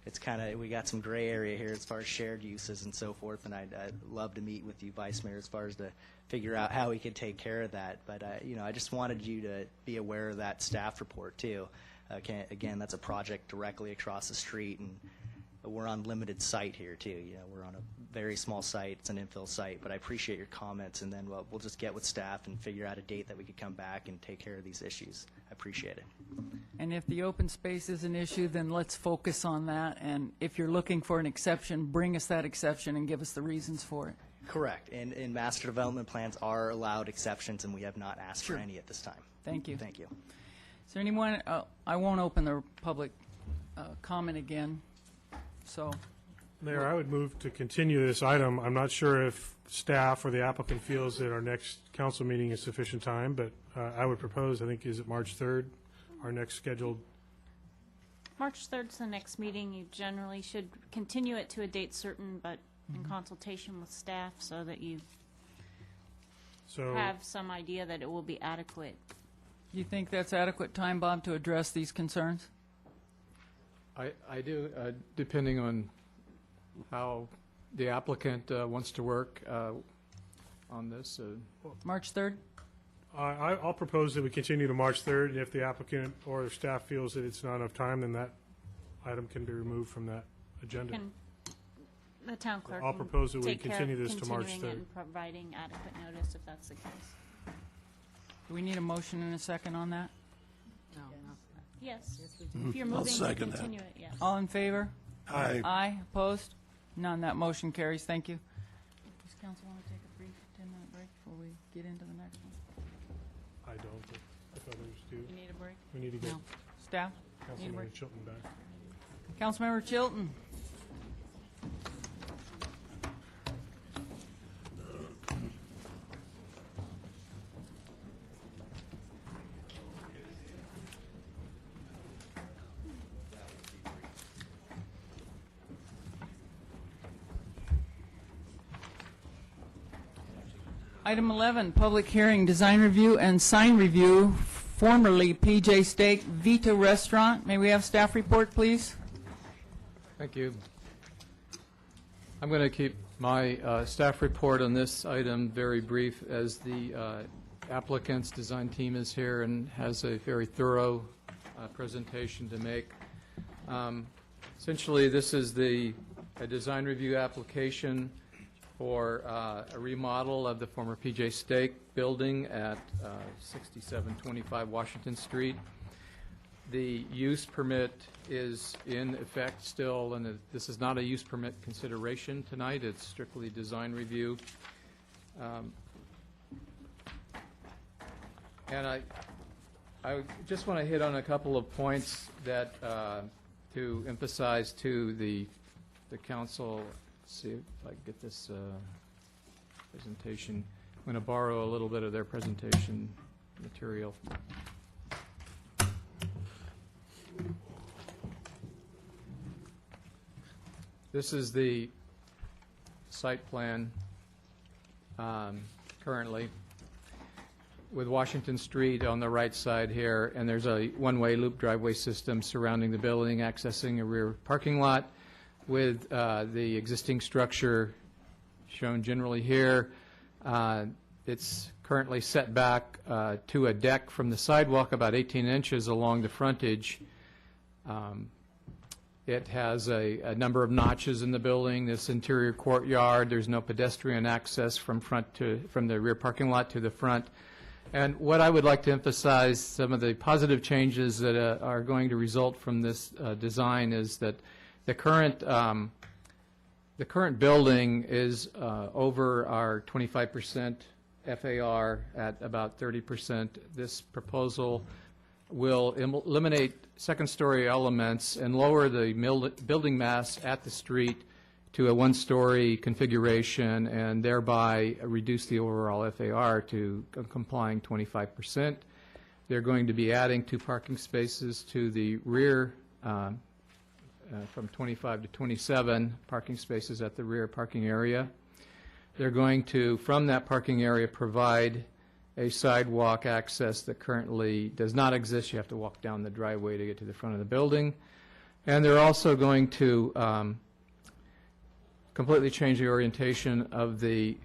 it's kind of, we got some gray area here as far as shared uses and so forth, and I'd love to meet with you, Vice Mayor, as far as to figure out how we could take care of that. But, I just wanted you to be aware of that staff report too. Again, that's a project directly across the street, and we're on limited site here too. We're on a very small site. It's an infill site, but I appreciate your comments, and then we'll just get with staff and figure out a date that we could come back and take care of these issues. I appreciate it. And if the open space is an issue, then let's focus on that. And if you're looking for an exception, bring us that exception and give us the reasons for it. Correct. And master development plans are allowed exceptions, and we have not asked for any at this time. Thank you. Thank you. Is there anyone, I won't open the public comment again, so. Mayor, I would move to continue this item. I'm not sure if staff or the applicant feels that our next council meeting is sufficient time, but I would propose, I think, is it March 3rd, our next scheduled? March 3rd is the next meeting. You generally should continue it to a date certain, but in consultation with staff, so that you have some idea that it will be adequate. You think that's adequate time, Bob, to address these concerns? I do, depending on how the applicant wants to work on this. March 3rd? I'll propose that we continue to March 3rd, and if the applicant or the staff feels that it's not enough time, then that item can be removed from that agenda. Can the town clerk I'll propose that we take care of continue this to March continuing it 3rd. and providing adequate notice if that's the case? Do we need a motion and a second on that? No, Yes. do. If you're I'll moving to second that. continue it, yes. All in favor? Aye. Aye, opposed? None, that motion carries. Thank you. Does council want to take a brief 10-minute break before we get into the next one? I don't, but if others do. You need a break? We need to get No. Staff? Need a Councilmember break? Chilton back. Councilmember Chilton? Item 11, public hearing, design review and sign review, formerly PJ Steak Vita Restaurant. May we have staff report, please? Thank you. I'm going to keep my staff report on this item very brief, as the applicant's design team is here and has a very thorough presentation to make. Essentially, this is a design review application for a remodel of the former PJ Steak building at 6725 Washington Street. The use permit is in effect still, and this is not a use permit consideration tonight. It's strictly design review. And I just want to hit on a couple of points that to emphasize to the council. Let's see if I can get this presentation. I'm going to borrow a little bit of their presentation material. This is the site plan currently, with Washington Street on the right side here, and there's a one-way loop driveway system surrounding the building, accessing a rear parking lot, with the existing structure shown generally here. It's currently set back to a deck from the sidewalk about 18 inches along the frontage. It has a number of notches in the building, this interior courtyard. There's no pedestrian access from the rear parking lot to the front. And what I would like to emphasize, some of the positive changes that are going to result from this design is that the current building is over our 25% FAR at about 30%. This proposal will eliminate second-story elements and lower the building mass at the street to a one-story configuration, and thereby reduce the overall FAR to complying 25%. They're going to be adding 2 parking spaces to the rear, from 25 to 27 parking spaces at the rear parking area. They're going to, from that parking area, provide a sidewalk access that currently does not exist. You have to walk down the driveway to get to the front of the building. And they're also going to completely change the orientation of the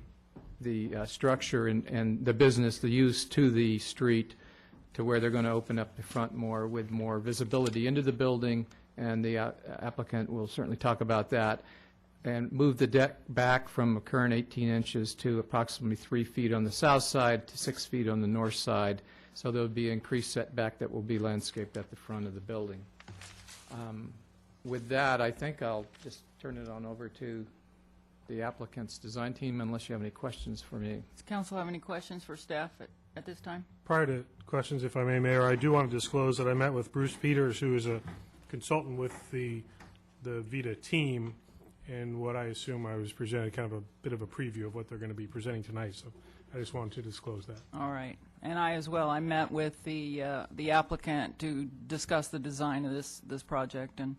structure and the business, the use to the street, to where they're going to open up the front more with more visibility into the building, and the applicant will certainly talk about that, and move the deck back from a current 18 inches to approximately 3 feet on the south side to 6 feet on the north side. So there will be increased setback that will be landscaped at the front of the building. With that, I think I'll just turn it on over to the applicant's design team, unless you have any questions for me. Does council have any questions for staff at this time? Prior to questions, if I may, Mayor, I do want to disclose that I met with Bruce Peters, who is a consultant with the VITA team, and what I assume I was presenting kind of a bit of a preview of what they're going to be presenting tonight, so I just wanted to disclose that. All right. And I as well, I met with the applicant to discuss the design of this project, and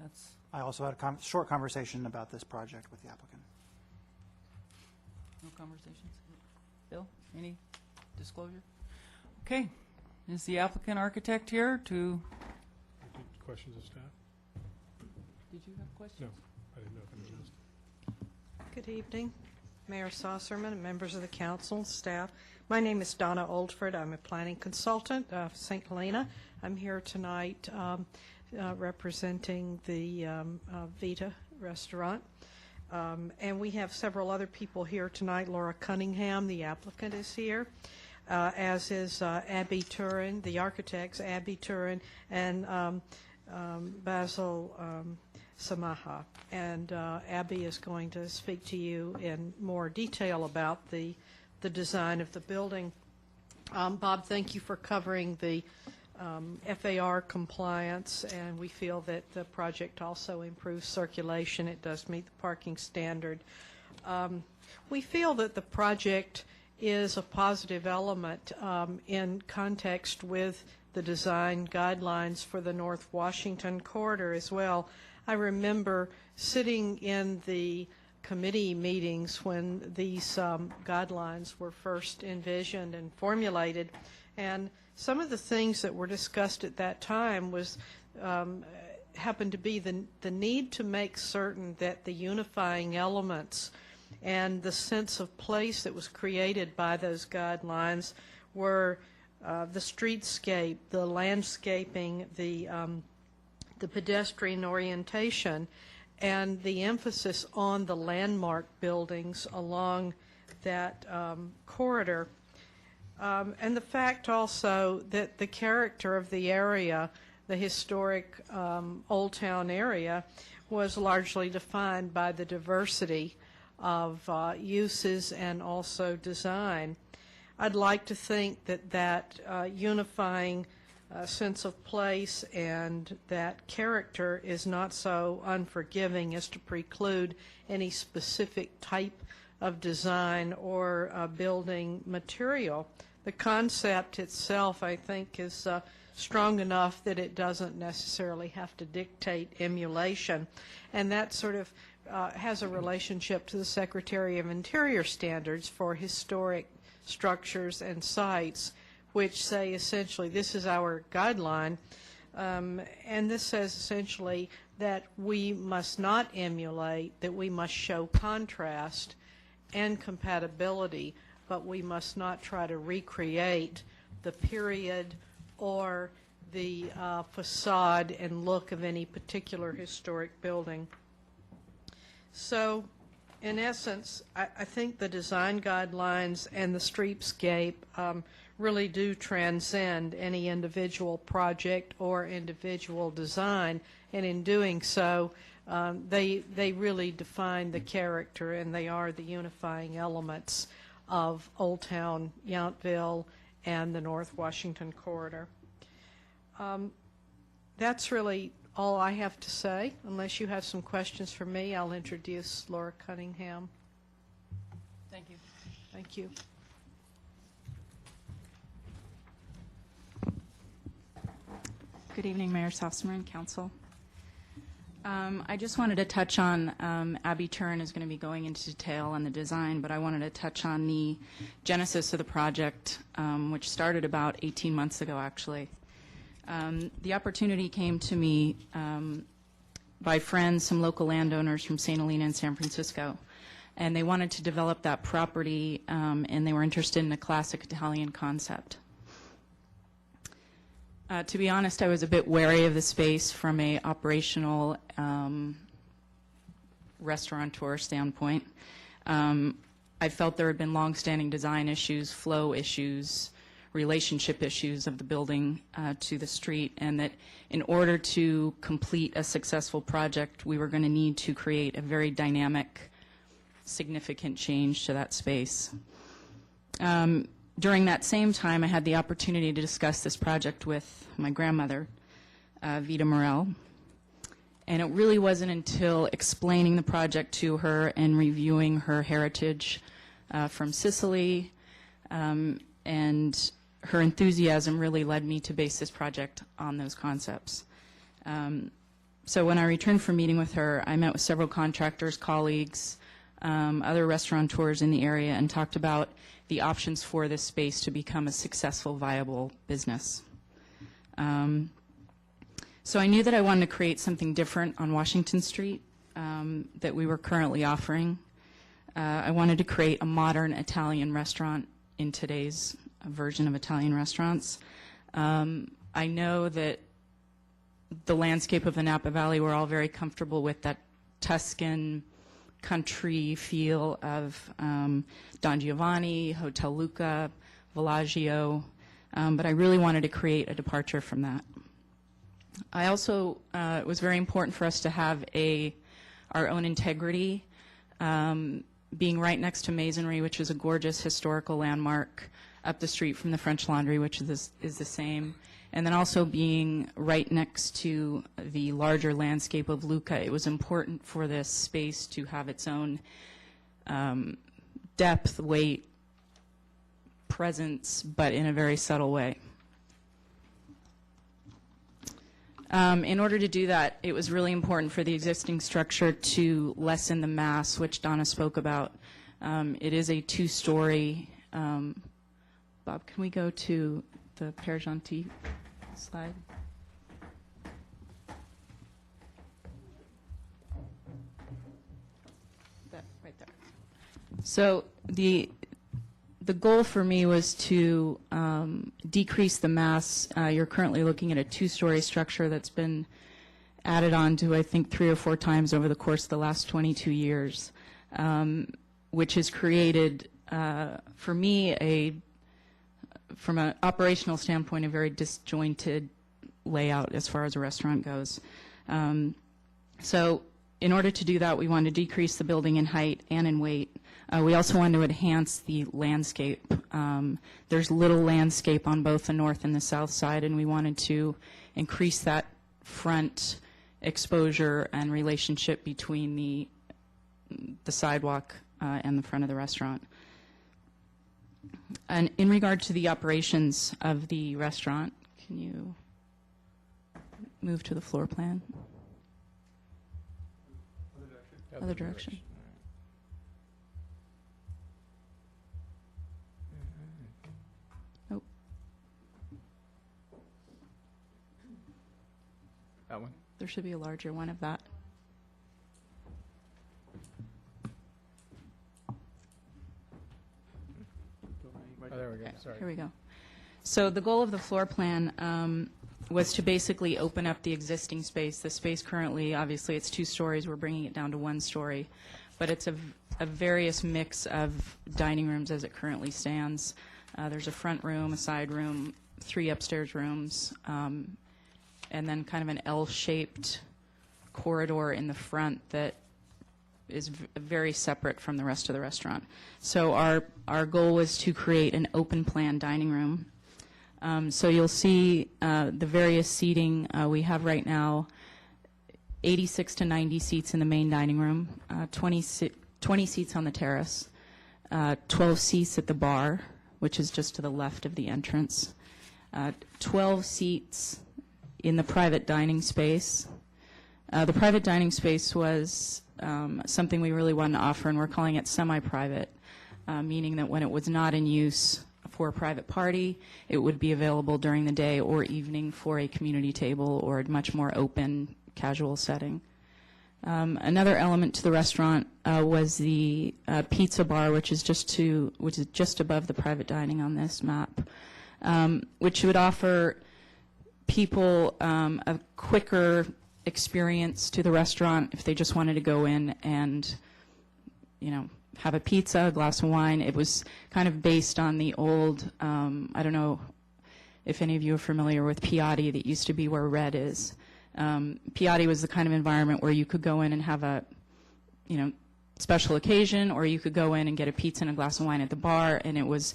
that's... I also had a short conversation about this project with the applicant. No conversations? Bill, any disclosure? Okay. Is the applicant architect here to... Questions of staff? Did you have questions? No, I didn't know if anyone else. Good evening, Mayor Saucerman, and members of the council, staff. My name is Donna Oldford. I'm a planning consultant of St. Helena. I'm here tonight representing the Vita restaurant. And we have several other people here tonight. Laura Cunningham, the applicant, is here, as is Abby Turin, the architects, Abby Turin, and Basil Samaha. And Abby is going to speak to you in more detail about the design of the building. Bob, thank you for covering the FAR compliance, and we feel that the project also improves circulation. It does meet the parking standard. We feel that the project is a positive element in context with the design guidelines for the North Washington corridor as well. I remember sitting in the committee meetings when these guidelines were first envisioned and formulated, and some of the things that were discussed at that time was happened to be the need to make certain that the unifying elements and the sense of place that was created by those guidelines were the streetscape, the landscaping, the pedestrian orientation, and the emphasis on the landmark buildings along that corridor. And the fact also that the character of the area, the historic Old Town area, was largely defined by the diversity of uses and also design. I'd like to think that unifying sense of place and that character is not so unforgiving as to preclude any specific type of design or building material. The concept itself, I think, is strong enough that it doesn't necessarily have to dictate emulation, and that sort of has a relationship to the Secretary of Interior standards for historic structures and sites, which say essentially this is our guideline, and this says essentially that we must not emulate, that we must show contrast and compatibility, but we must not try to recreate the period or the facade and look of any particular historic building. So, in essence, I think the design guidelines and the streetscape really do transcend any individual project or individual design, and in doing so, they really define the character, and they are the unifying elements of Old Town Yountville and the North Washington Corridor. That's really all I have to say. Unless you have some questions for me, I'll introduce Laura Cunningham. Thank you. Thank you. Good evening, Mayor Sossaman, Council. I just wanted to touch on, Abby Turin is going to be going into detail on the design, but I wanted to touch on the genesis of the project, which started about 18 months ago, actually. The opportunity came to me by friends, some local landowners from St. Helena and San Francisco, and they wanted to develop that property, and they were interested in a classic Italian concept. To be honest, I was a bit wary of the space from a operational restaurateur standpoint. I felt there had been longstanding design issues, flow issues, relationship issues of the building to the street, and that in order to complete a successful project, we were going to need to create a very dynamic, significant change to that space. During that same time, I had the opportunity to discuss this project with my grandmother, Vita Morel, and it really wasn't until explaining the project to her and reviewing her heritage from Sicily, and her enthusiasm really led me to base this project on those concepts. So when I returned from meeting with her, I met with several contractors, colleagues, other restaurateurs in the area, and talked about the options for this space to become a successful, viable business. So I knew that I wanted to create something different on Washington Street that we were currently offering. I wanted to create a modern Italian restaurant in today's version of Italian restaurants. I know that the landscape of the Napa Valley, we're all very comfortable with that Tuscan country feel of Don Giovanni, Hotel Lucca, Villaggio, but I really wanted to create a departure from that. I also, it was very important for us to have our own integrity, being right next to Masonry, which is a gorgeous historical landmark, up the street from the French Laundry, which is the same, and then also being right next to the larger landscape of Lucca. It was important for this space to have its own depth, weight, presence, but in a very subtle way. In order to do that, it was really important for the existing structure to lessen the mass, which Donna spoke about. It is a two-story. Bob, can we go to the Père Gentil slide? That right there. So the goal for me was to decrease the mass. You're currently looking at a two-story structure that's been added on to, I think, 3 or 4 times over the course of the last 22 years, which has created, for me, from an operational standpoint, a very disjointed layout as far as a restaurant goes. So in order to do that, we wanted to decrease the building in height and in weight. We also wanted to enhance the landscape. There's little landscape on both the north and the south side, and we wanted to increase that front exposure and relationship between the sidewalk and the front of the restaurant. And in regard to the operations of the restaurant, can you move to the floor plan? Other direction. Nope. That one? There should be a larger one of that. Oh, there we go, Okay, sorry. Here we go. So the goal of the floor plan, was to basically open up the existing space. The space currently, obviously, it's 2 stories. We're bringing it down to 1 story. But it's a various mix of dining rooms as it currently stands. There's a front room, a side room, 3 upstairs rooms, and then kind of an L-shaped corridor in the front that is very separate from the rest of the restaurant. So our goal was to create an open plan dining room. So you'll see the various seating we have right now, 86 to 90 seats in the main dining room, 20 seats on the terrace, 12 seats at the bar, which is just to the left of the entrance, 12 seats in the private dining space. The private dining space was something we really wanted to offer, and we're calling it semi-private, meaning that when it was not in use for a private party, it would be available during the day or evening for a community table or a much more open, casual setting. Another element to the restaurant was the pizza bar, which is just above the private dining on this map, which would offer people a quicker experience to the restaurant if they just wanted to go in and, have a pizza, a glass of wine. It was kind of based on the old, I don't know if any of you are familiar with Piatti, that used to be where Red is. Piatti was the kind of environment where you could go in and have a, special occasion, or you could go in and get a pizza and a glass of wine at the bar, and it was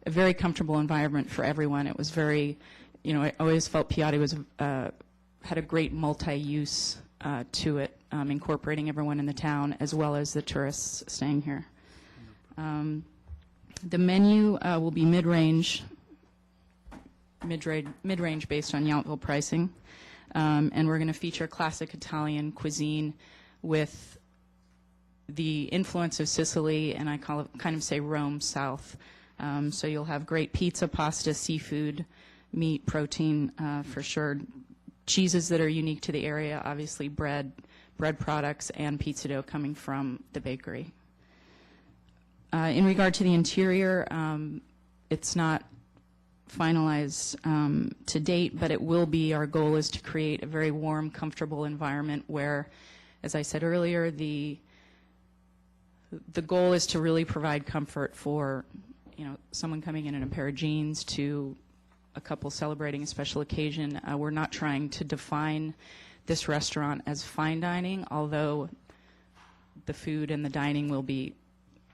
a very comfortable environment for everyone. It was very, I always felt Piatti was had a great multi-use to it, incorporating everyone in the town as well as the tourists staying here. The menu will be mid-range based on Yountville pricing, and we're going to feature classic Italian cuisine with the influence of Sicily, and I kind of say Rome South. So you'll have great pizza, pasta, seafood, meat, protein for sure. Cheeses that are unique to the area, obviously bread products, and pizza dough coming from the bakery. In regard to the interior, it's not finalized to date, but it will be. Our goal is to create a very warm, comfortable environment where, as I said earlier, the goal is to really provide comfort for, someone coming in a pair of jeans to a couple celebrating a special occasion. We're not trying to define this restaurant as fine dining, although the food and the dining will be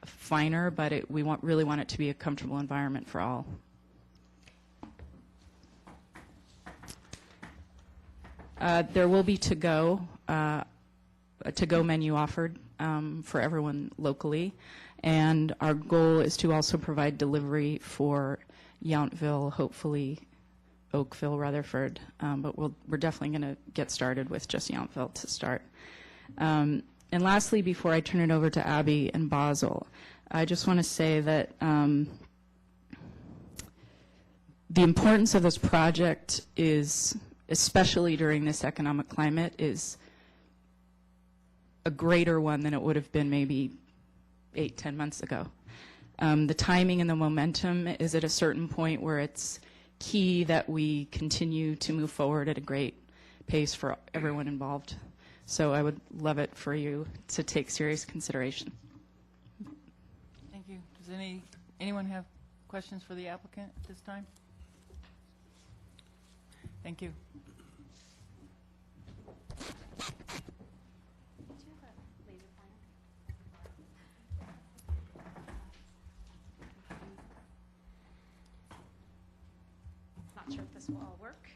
finer, but we really want it to be a comfortable environment for all. There will be a to-go menu offered for everyone locally, and our goal is to also provide delivery for Yountville, hopefully Oakville, Rutherford, but we're definitely going to get started with just Yountville to start. And lastly, before I turn it over to Abby and Basel, I just want to say that the importance of this project is, especially during this economic climate, is a greater one than it would have been maybe 8-10 months ago. The timing and the momentum is at a certain point where it's key that we continue to move forward at a great pace for everyone involved. So I would love it for you to take serious consideration. Thank you. Does anyone have questions for the applicant at this time? Thank you. Not sure if this will all work.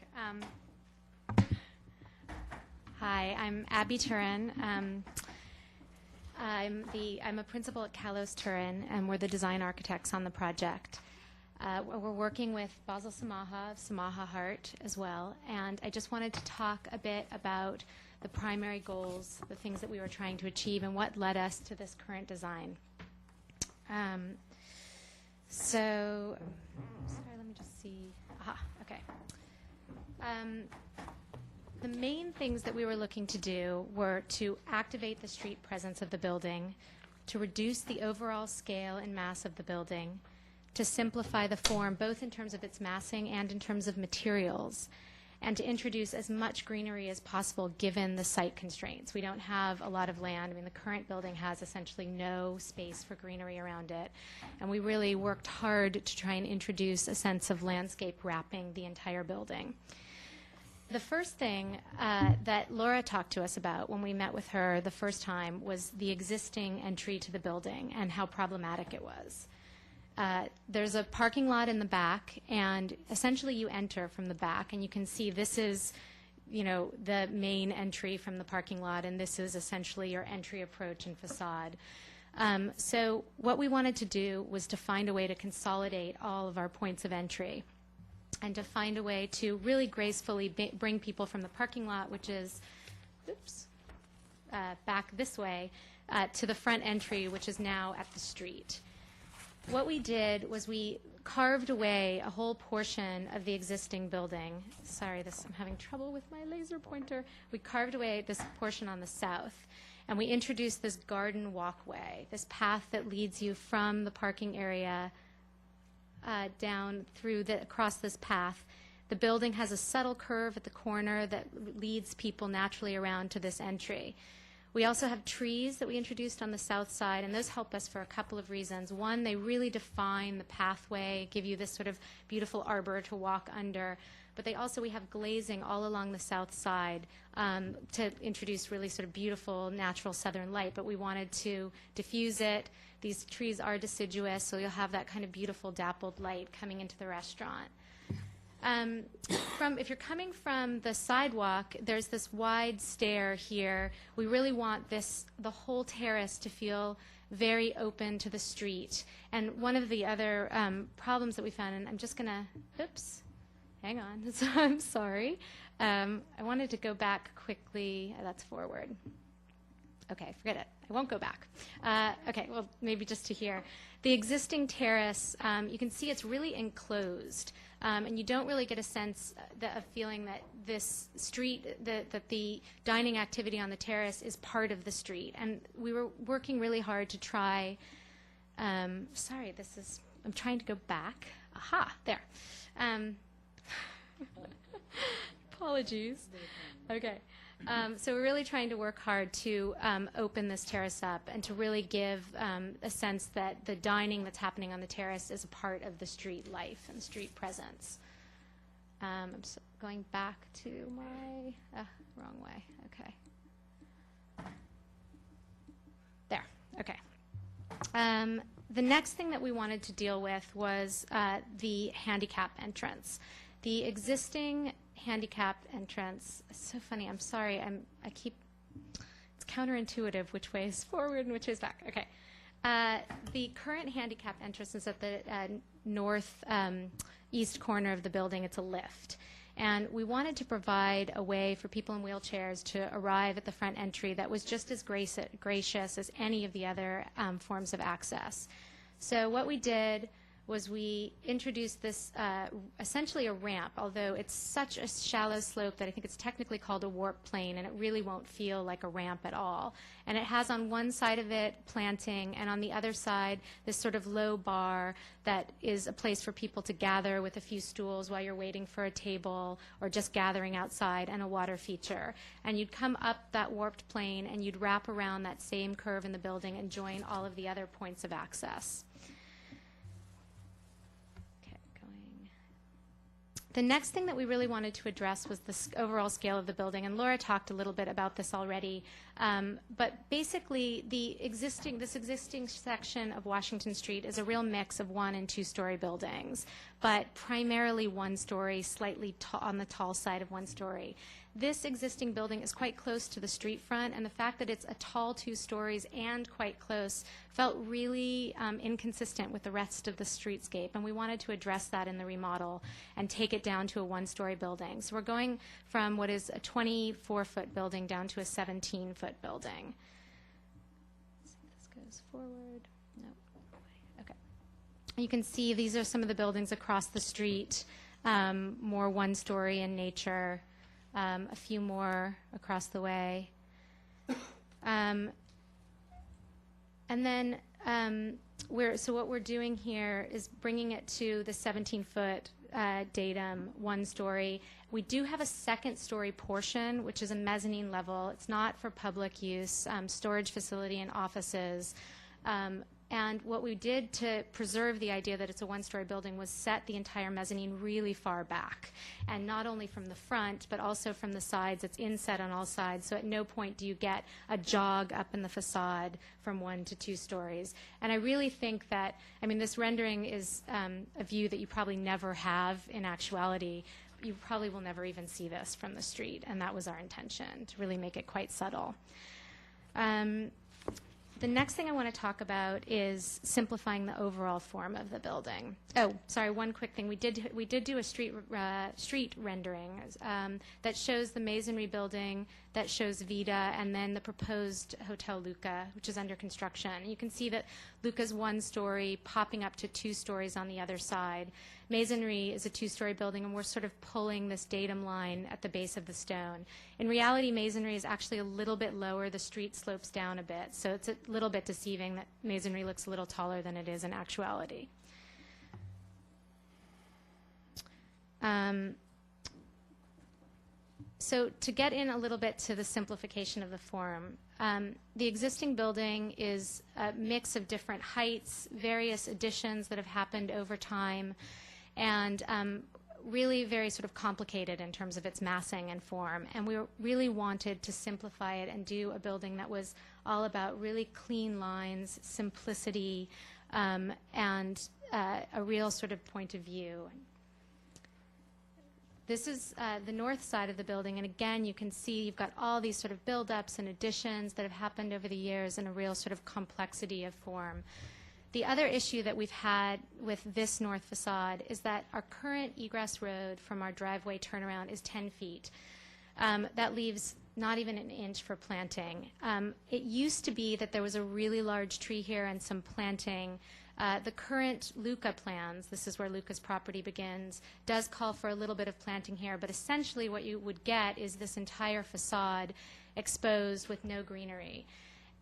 Hi, I'm Abby Turin. I'm a principal at Kalos Turin, and we're the design architects on the project. We're working with Basel Samaha of Samaha Heart as well, and I just wanted to talk a bit about the primary goals, the things that we were trying to achieve, and what led us to this current design. Sorry, let me just see. Okay. The main things that we were looking to do were to activate the street presence of the building, to reduce the overall scale and mass of the building, to simplify the form, both in terms of its massing and in terms of materials, and to introduce as much greenery as possible given the site constraints. We don't have a lot of land. I mean, the current building has essentially no space for greenery around it. And we really worked hard to try and introduce a sense of landscape wrapping the entire building. The first thing that Laura talked to us about when we met with her the first time was the existing entry to the building and how problematic it was. There's a parking lot in the back, and essentially you enter from the back, and you can see this is, you know, the main entry from the parking lot, and this is essentially your entry approach and facade. So what we wanted to do was to find a way to consolidate all of our points of entry and to find a way to really gracefully bring people from the parking lot, which is, back this way, to the front entry, which is now at the street. What we did was we carved away a whole portion of the existing building. Sorry, I'm having trouble with my laser pointer. We carved away this portion on the south, and we introduced this garden walkway, this path that leads you from the parking area down through across this path. The building has a subtle curve at the corner that leads people naturally around to this entry. We also have trees that we introduced on the south side, and those help us for a couple of reasons. One, they really define the pathway, give you this sort of beautiful arbor to walk under. But we have glazing all along the south side to introduce really sort of beautiful natural southern light, but we wanted to diffuse it. These trees are deciduous, so you'll have that kind of beautiful dappled light coming into the restaurant. If you're coming from the sidewalk, there's this wide stair here. We really want the whole terrace to feel very open to the street. And one of the other problems that we found, and I'm just going to, hang on, I'm sorry. I wanted to go back quickly. That's forward. Okay, forget it. I won't go back. Okay, well, maybe just to here. The existing terrace, you can see it's really enclosed, and you don't really get a sense of feeling that this street, that the dining activity on the terrace is part of the street. And we were working really hard to try, I'm trying to go back. Aha, there. Apologies. Okay. So we're really trying to work hard to open this terrace up and to really give a sense that the dining that's happening on the terrace is a part of the street life and street presence. I'm going back to my, wrong way, okay. There, okay. The next thing that we wanted to deal with was the handicap entrance. The existing handicap entrance, it's so funny, I'm sorry, it's counterintuitive which way is forward and which way is back. Okay. The current handicap entrance is at the north east corner of the building. It's a lift. And we wanted to provide a way for people in wheelchairs to arrive at the front entry that was just as gracious as any of the other forms of access. So what we did was we introduced this essentially a ramp, although it's such a shallow slope that I think it's technically called a warp plane, and it really won't feel like a ramp at all. And it has on one side of it planting, and on the other side this sort of low bar that is a place for people to gather with a few stools while you're waiting for a table or just gathering outside, and a water feature. And you'd come up that warped plane and you'd wrap around that same curve in the building and join all of the other points of access. The next thing that we really wanted to address was the overall scale of the building, and Laura talked a little bit about this already. But basically, this existing section of Washington Street is a real mix of 1- and 2-story buildings, but primarily 1-story, slightly on the tall side of 1-story. This existing building is quite close to the street front, and the fact that it's a tall 2 stories and quite close felt really inconsistent with the rest of the streetscape, and we wanted to address that in the remodel and take it down to a 1-story building. So we're going from what is a 24-foot building down to a 17-foot building. Let's see if this goes forward. No. Okay. You can see these are some of the buildings across the street, more 1-story in nature. A few more across the way. And then what we're doing here is bringing it to the 17-foot datum, 1 story. We do have a 2nd story portion, which is a mezzanine level. It's not for public use, storage facility and offices. And what we did to preserve the idea that it's a 1-story building was set the entire mezzanine really far back. And not only from the front, but also from the sides. It's inset on all sides, so at no point do you get a jog up in the facade from 1 to 2 stories. And I really think that, I mean, this rendering is a view that you probably never have in actuality. You probably will never even see this from the street, and that was our intention, to really make it quite subtle. The next thing I want to talk about is simplifying the overall form of the building. Oh, sorry, one quick thing. We did do a street rendering that shows the masonry building, that shows Vita, and then the proposed Hotel Luca, which is under construction. You can see that Luca's 1 story popping up to 2 stories on the other side. Masonry is a 2-story building, and we're sort of pulling this datum line at the base of the stone. In reality, masonry is actually a little bit lower. The street slopes down a bit, so it's a little bit deceiving that masonry looks a little taller than it is in actuality. So to get in a little bit to the simplification of the form, the existing building is a mix of different heights, various additions that have happened over time, and really very sort of complicated in terms of its massing and form. And we really wanted to simplify it and do a building that was all about really clean lines, simplicity, and a real sort of point of view. This is the north side of the building, and again, you can see you've got all these sort of build-ups and additions that have happened over the years and a real sort of complexity of form. The other issue that we've had with this north facade is that our current egress road from our driveway turnaround is 10 feet. That leaves not even an inch for planting. It used to be that there was a really large tree here and some planting. The current Luca plans, this is where Luca's property begins, does call for a little bit of planting here, but essentially what you would get is this entire facade exposed with no greenery.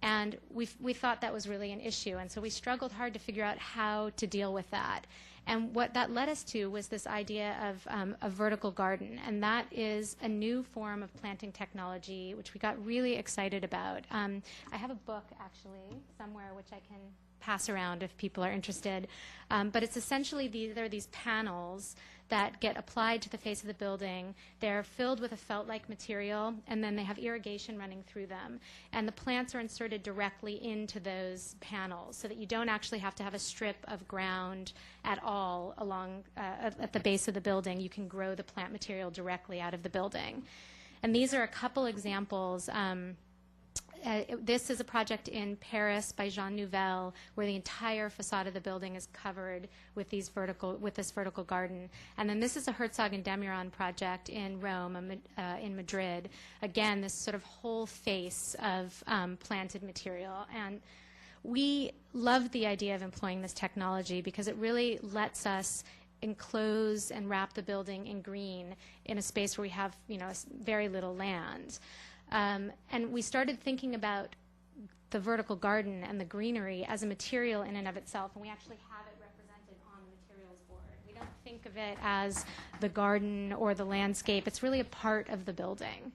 And we thought that was really an issue, and so we struggled hard to figure out how to deal with that. And what that led us to was this idea of a vertical garden, and that is a new form of planting technology, which we got really excited about. I have a book, actually, somewhere which I can pass around if people are interested. But it's essentially, there are these panels that get applied to the face of the building. They're filled with a felt-like material, and then they have irrigation running through them. And the plants are inserted directly into those panels so that you don't actually have to have a strip of ground at all along at the base of the building. You can grow the plant material directly out of the building. And these are a couple examples. This is a project in Paris by Jean Nouvel, where the entire facade of the building is covered with this vertical garden. And then this is a Herzog and Demiron project in Rome, in Madrid. Again, this sort of whole face of planted material. And we love the idea of employing this technology because it really lets us enclose and wrap the building in green in a space where we have, very little land. And we started thinking about the vertical garden and the greenery as a material in and of itself, and we actually have it represented on the materials board. We don't think of it as the garden or the landscape. It's really a part of the building.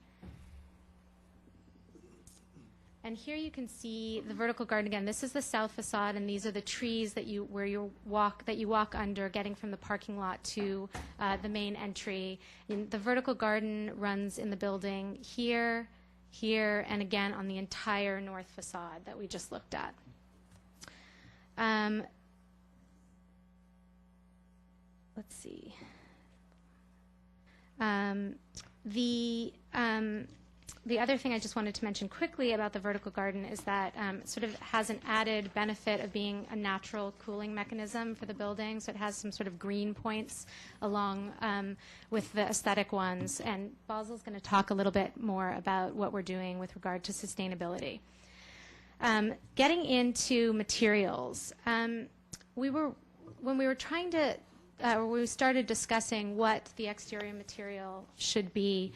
And here you can see the vertical garden again. This is the south facade, and these are the trees that you walk under, getting from the parking lot to the main entry. And the vertical garden runs in the building here, and again on the entire north facade that we just looked at. Let's see. The other thing I just wanted to mention quickly about the vertical garden is that it sort of has an added benefit of being a natural cooling mechanism for the building. So it has some sort of green points along with the aesthetic ones. And Basil's going to talk a little bit more about what we're doing with regard to sustainability. Getting into materials, when we were trying to, we started discussing what the exterior material should be.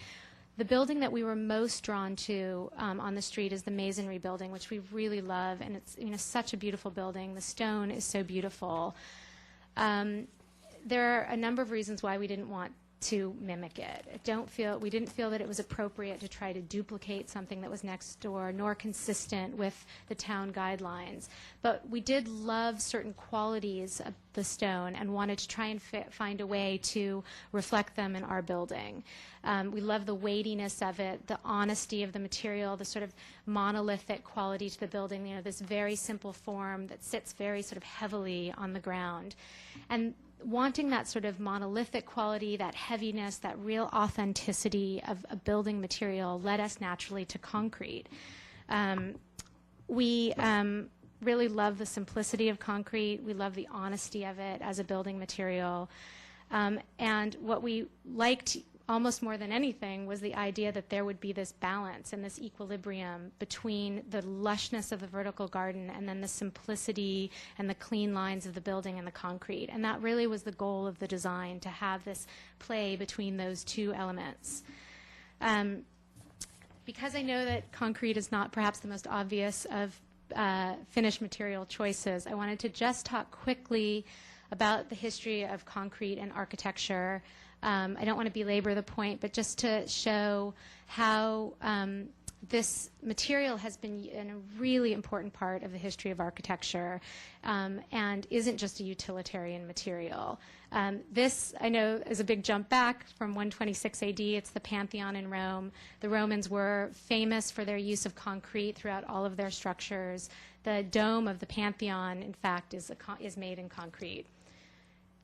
The building that we were most drawn to on the street is the masonry building, which we really love, and it's such a beautiful building. The stone is so beautiful. there are a number of reasons why we didn't want to mimic it. We didn't feel that it was appropriate to try to duplicate something that was next door, nor consistent with the town guidelines. But we did love certain qualities of the stone and wanted to try and find a way to reflect them in our building. We love the weightiness of it, the honesty of the material, the sort of monolithic quality to the building, this very simple form that sits very sort of heavily on the ground. And wanting that sort of monolithic quality, that heaviness, that real authenticity of a building material led us naturally to concrete. We really love the simplicity of concrete. We love the honesty of it as a building material. And what we liked almost more than anything was the idea that there would be this balance and this equilibrium between the lushness of the vertical garden and then the simplicity and the clean lines of the building and the concrete. And that really was the goal of the design, to have this play between those two elements. Because I know that concrete is not perhaps the most obvious of finished material choices, I wanted to just talk quickly about the history of concrete and architecture. I don't want to belabor the point, but just to show how this material has been a really important part of the history of architecture and isn't just a utilitarian material. This, I know, is a big jump back from 126 AD. It's the Pantheon in Rome. The Romans were famous for their use of concrete throughout all of their structures. The dome of the Pantheon, in fact, is made in concrete.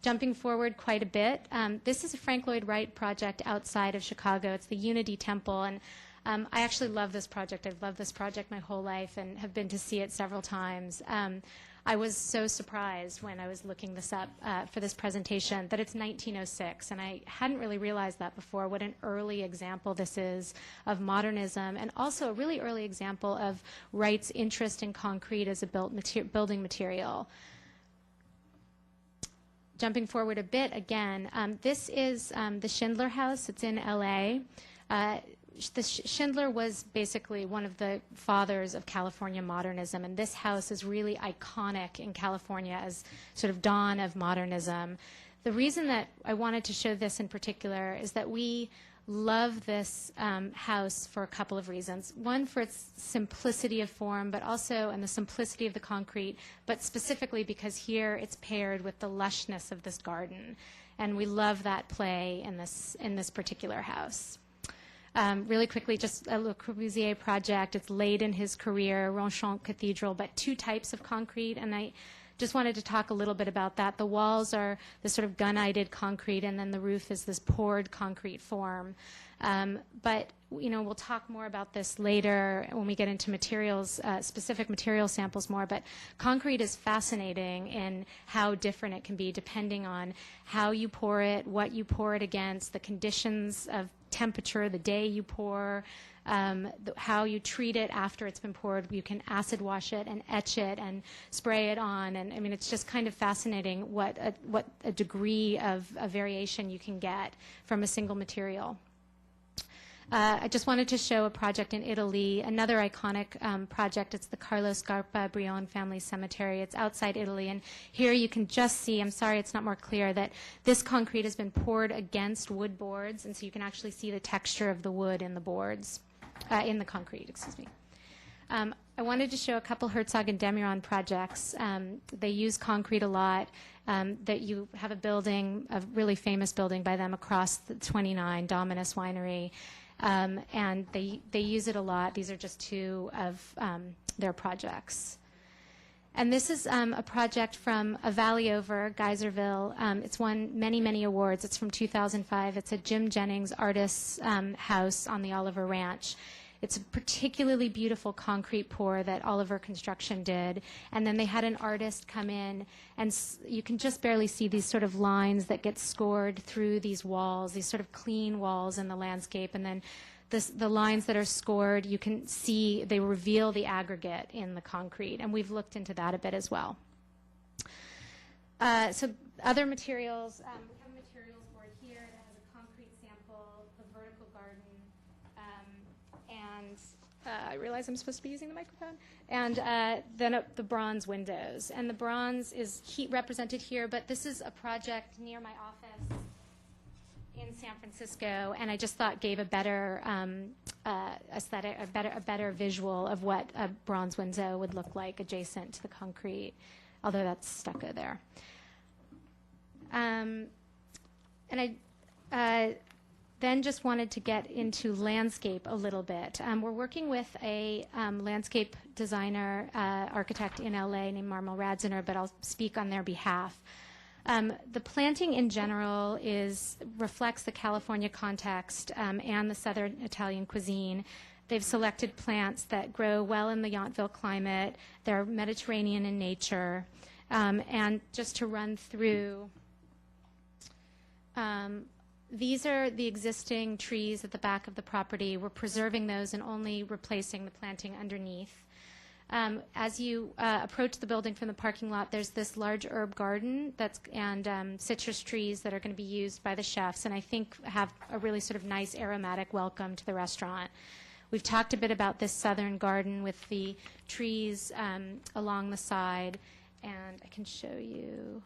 Jumping forward quite a bit, this is a Frank Lloyd Wright project outside of Chicago. It's the Unity Temple, and I actually love this project. I've loved this project my whole life and have been to see it several times. I was so surprised when I was looking this up for this presentation that it's 1906, and I hadn't really realized that before, what an early example this is of modernism, and also a really early example of Wright's interest in concrete as a building material. Jumping forward a bit again, this is the Schindler House. It's in LA. Schindler was basically one of the fathers of California modernism, and this house is really iconic in California as sort of dawn of modernism. The reason that I wanted to show this in particular is that we love this house for a couple of reasons. One, for its simplicity of form, but also and the simplicity of the concrete, but specifically because here it's paired with the lushness of this garden. And we love that play in this particular house. Really quickly, just a Le Corbusier project. It's late in his career, Ronchamp Cathedral, but two types of concrete, and I just wanted to talk a little bit about that. The walls are this sort of gunite concrete, and then the roof is this poured concrete form. But we'll talk more about this later when we get into materials, specific material samples more. But concrete is fascinating in how different it can be depending on how you pour it, what you pour it against, the conditions of temperature, the day you pour, how you treat it after it's been poured. You can acid wash it and etch it and spray it on. And I mean, it's just kind of fascinating what a degree of variation you can get from a single material. I just wanted to show a project in Italy, another iconic project. It's the Carlo Scarpa Brion Family Cemetery. It's outside Italy, and here you can just see, I'm sorry it's not more clear, that this concrete has been poured against wood boards, and so you can actually see the texture of the wood in the boards, in the concrete, excuse me. I wanted to show a couple Herzog and Demiron projects. They use concrete a lot. That you have a building, a really famous building by them across the 29, Dominus Winery. And they use it a lot. These are just two of their projects. And this is a project from a valley over, Geyserville. It's won many, many awards. It's from 2005. It's a Jim Jennings artist's house on the Oliver Ranch. It's a particularly beautiful concrete pour that Oliver Construction did. And then they had an artist come in, and you can just barely see these sort of lines that get scored through these walls, these sort of clean walls in the landscape. And then the lines that are scored, you can see they reveal the aggregate in the concrete. And we've looked into that a bit as well. So other materials, we have a materials board here that has a concrete sample, the vertical garden, and I realize I'm supposed to be using the microphone. And then the bronze windows. And the bronze is represented here, but this is a project near my office in San Francisco, and I just thought gave a better aesthetic, a better visual of what a bronze window would look like adjacent to the concrete, although that's stucco there. And I then just wanted to get into landscape a little bit. We're working with a landscape designer, architect in LA named Marmel Radziner, but I'll speak on their behalf. The planting in general reflects the California context and the Southern Italian cuisine. They've selected plants that grow well in the Yountville climate. They're Mediterranean in nature. And just to run through, these are the existing trees at the back of the property. We're preserving those and only replacing the planting underneath. As you approach the building from the parking lot, there's this large herb garden and citrus trees that are going to be used by the chefs, and I think have a really sort of nice aromatic welcome to the restaurant. We've talked a bit about this southern garden with the trees along the side, and I can show you.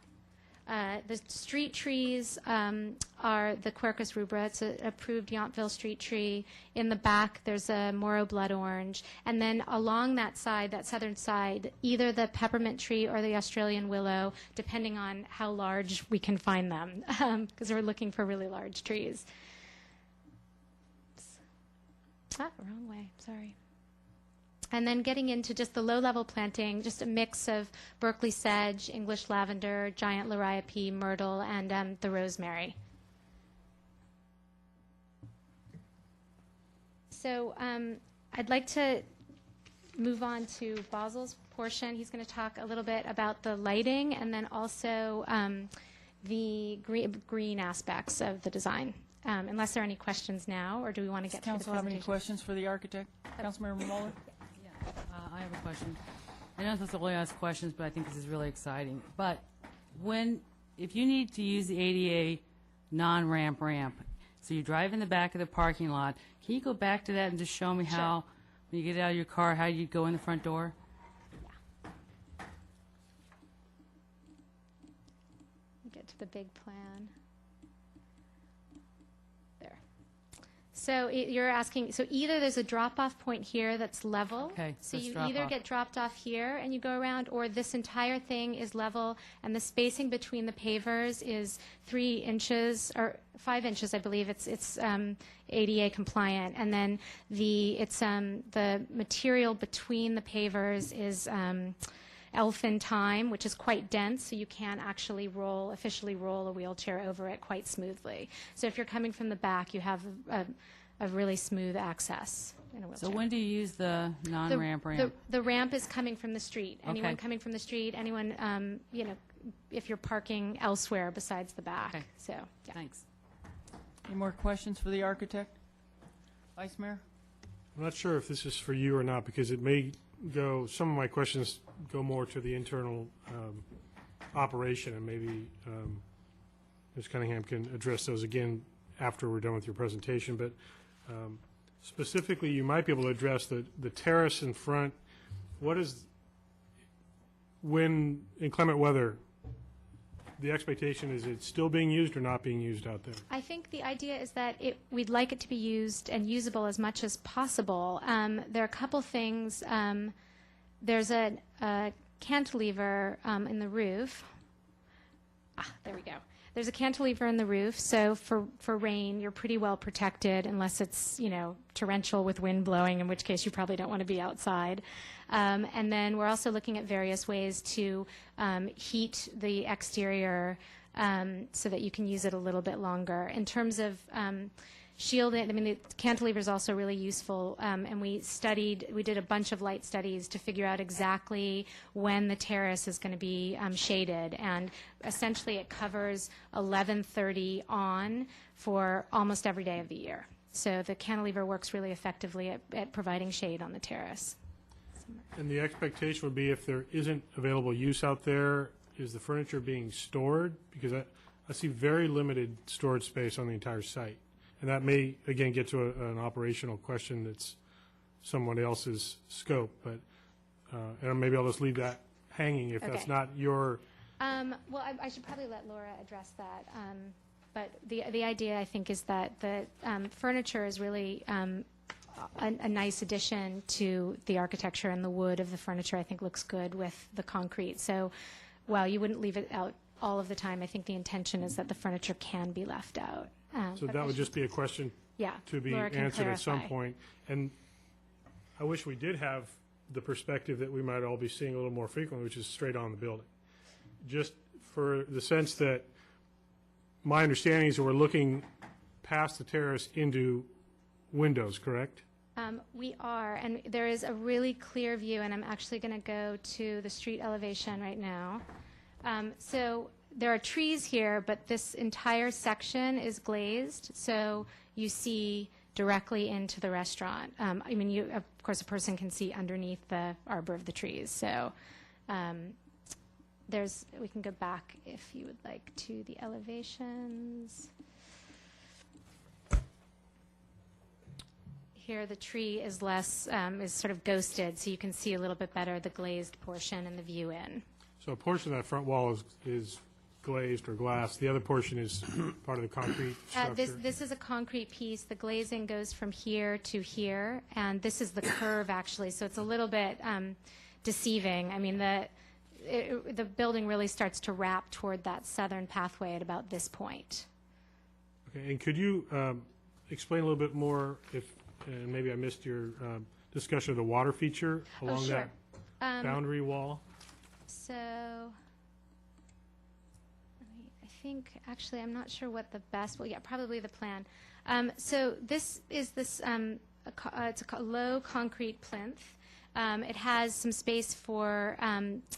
The street trees are the Quercus rubra. It's an approved Yountville street tree. In the back, there's a Moro blood orange. And then along that side, that southern side, either the peppermint tree or the Australian willow, depending on how large we can find them, because we're looking for really large trees. Wrong way, sorry. And then getting into just the low-level planting, just a mix of Berkeley sedge, English lavender, giant liriope, myrtle, and the rosemary. So I'd like to move on to Basil's portion. He's going to talk a little bit about the lighting and then also the green aspects of the design. Unless there are any questions now, or do we want to get to the Council have any presentation? questions for the architect? Councilmember Mueller? I have a question. I know I'm supposed to only ask questions, but I think this is really exciting. But if you need to use the ADA non-ramp ramp, so you drive in the back of the parking lot, can you go back to that and just show me how, when you get out of your car, how you go in the front door? Get to the big plan. There. So you're asking, so either there's a drop-off point here that's level. Okay, So let's you drop either off. get dropped off here and you go around, or this entire thing is level, and the spacing between the pavers is 3 inches, or 5 inches, I believe. It's ADA compliant. And then the material between the pavers is elfin thyme, which is quite dense, so you can actually officially roll a wheelchair over it quite smoothly. So if you're coming from the back, you have a really smooth access in a wheelchair. So when do you use the non-ramp ramp? The ramp is coming from the street. Anyone Okay. coming from the street, anyone, if you're parking elsewhere besides the back. Okay. So, yeah. Thanks. Any more questions for the architect? Vice Mayor? I'm not sure if this is for you or not, because it may some of my questions go more to the internal operation, and maybe Ms. Cunningham can address those again after we're done with your presentation. But specifically, you might be able to address the terrace in front. When inclement weather, the expectation is it's still being used or not being used out there? I think the idea is that we'd like it to be used and usable as much as possible. There are a couple things. There's a cantilever in the roof. There we go. There's a cantilever in the roof, so for rain, you're pretty well protected unless it's, torrential with wind blowing, in which case you probably don't want to be outside. And then we're also looking at various ways to heat the exterior so that you can use it a little bit longer. In terms of shielding, the cantilever is also really useful, and we did a bunch of light studies to figure out exactly when the terrace is going to be shaded, and essentially it covers 11:30 on for almost every day of the year. So the cantilever works really effectively at providing shade on the terrace. And the expectation would be, if there isn't available use out there, is the furniture being stored? Because I see very limited storage space on the entire site. And that may, again, get to an operational question that's someone else's scope, but, and maybe I'll just leave that hanging if that's Okay. not your, Well, I should probably let Laura address that. But the idea, I think, is that the furniture is really a nice addition to the architecture, and the wood of the furniture, I think, looks good with the concrete. So while you wouldn't leave it out all of the time, I think the intention is that the furniture can be left out. so But that I would should- just be a question Yeah, to be Laura can answered at some clarify. point. And I wish we did have the perspective that we might all be seeing a little more frequently, which is straight on the building. Just for the sense that my understanding is that we're looking past the terrace into windows, correct? We are, and there is a really clear view, and I'm actually going to go to the street elevation right now. So there are trees here, but this entire section is glazed, so you see directly into the restaurant. I mean, you, of course, a person can see underneath the arbor of the trees. So we can go back if you would like to the elevations. Here, the tree is less, is sort of ghosted, so you can see a little bit better the glazed portion and the view in. So a portion of that front wall is glazed or glass. The other portion is part of the concrete structure. This is a concrete piece. The glazing goes from here to here, and this is the curve, actually, so it's a little bit deceiving. I mean, the building really starts to wrap toward that southern pathway at about this point. Okay, and could you explain a little bit more, and maybe I missed your discussion of the water feature along sure. that boundary wall? So, I think, actually, I'm not sure what the best, well, yeah, probably the plan. So this is it's a low concrete plinth. It has some space for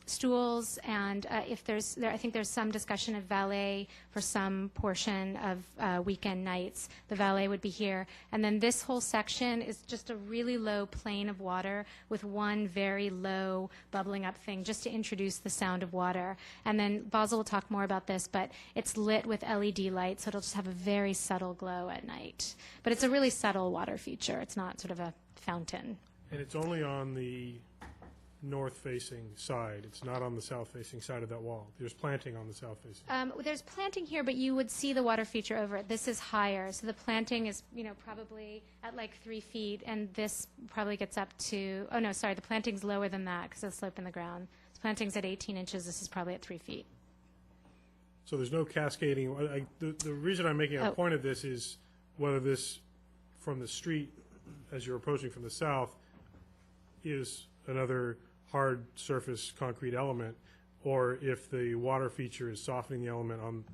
stools, and I think there's some discussion of valet for some portion of weekend nights. The valet would be here. And then this whole section is just a really low plane of water with one very low bubbling up thing just to introduce the sound of water. And then Basil will talk more about this, but it's lit with LED lights, so it'll just have a very subtle glow at night. But it's a really subtle water feature. It's not sort of a fountain. And it's only on the north-facing side. It's not on the south-facing side of that wall. There's planting on the south-facing. There's planting here, but you would see the water feature over it. This is higher, so the planting is, probably at like 3 feet, and this probably gets up to, oh no, sorry, the planting's lower than that because of the slope in the ground. The planting's at 18 inches. This is probably at 3 feet. So there's no cascading. The reason I'm making a point of this is whether this, from the street, as you're approaching from the south, is another hard surface concrete element, or if the water feature is softening the element on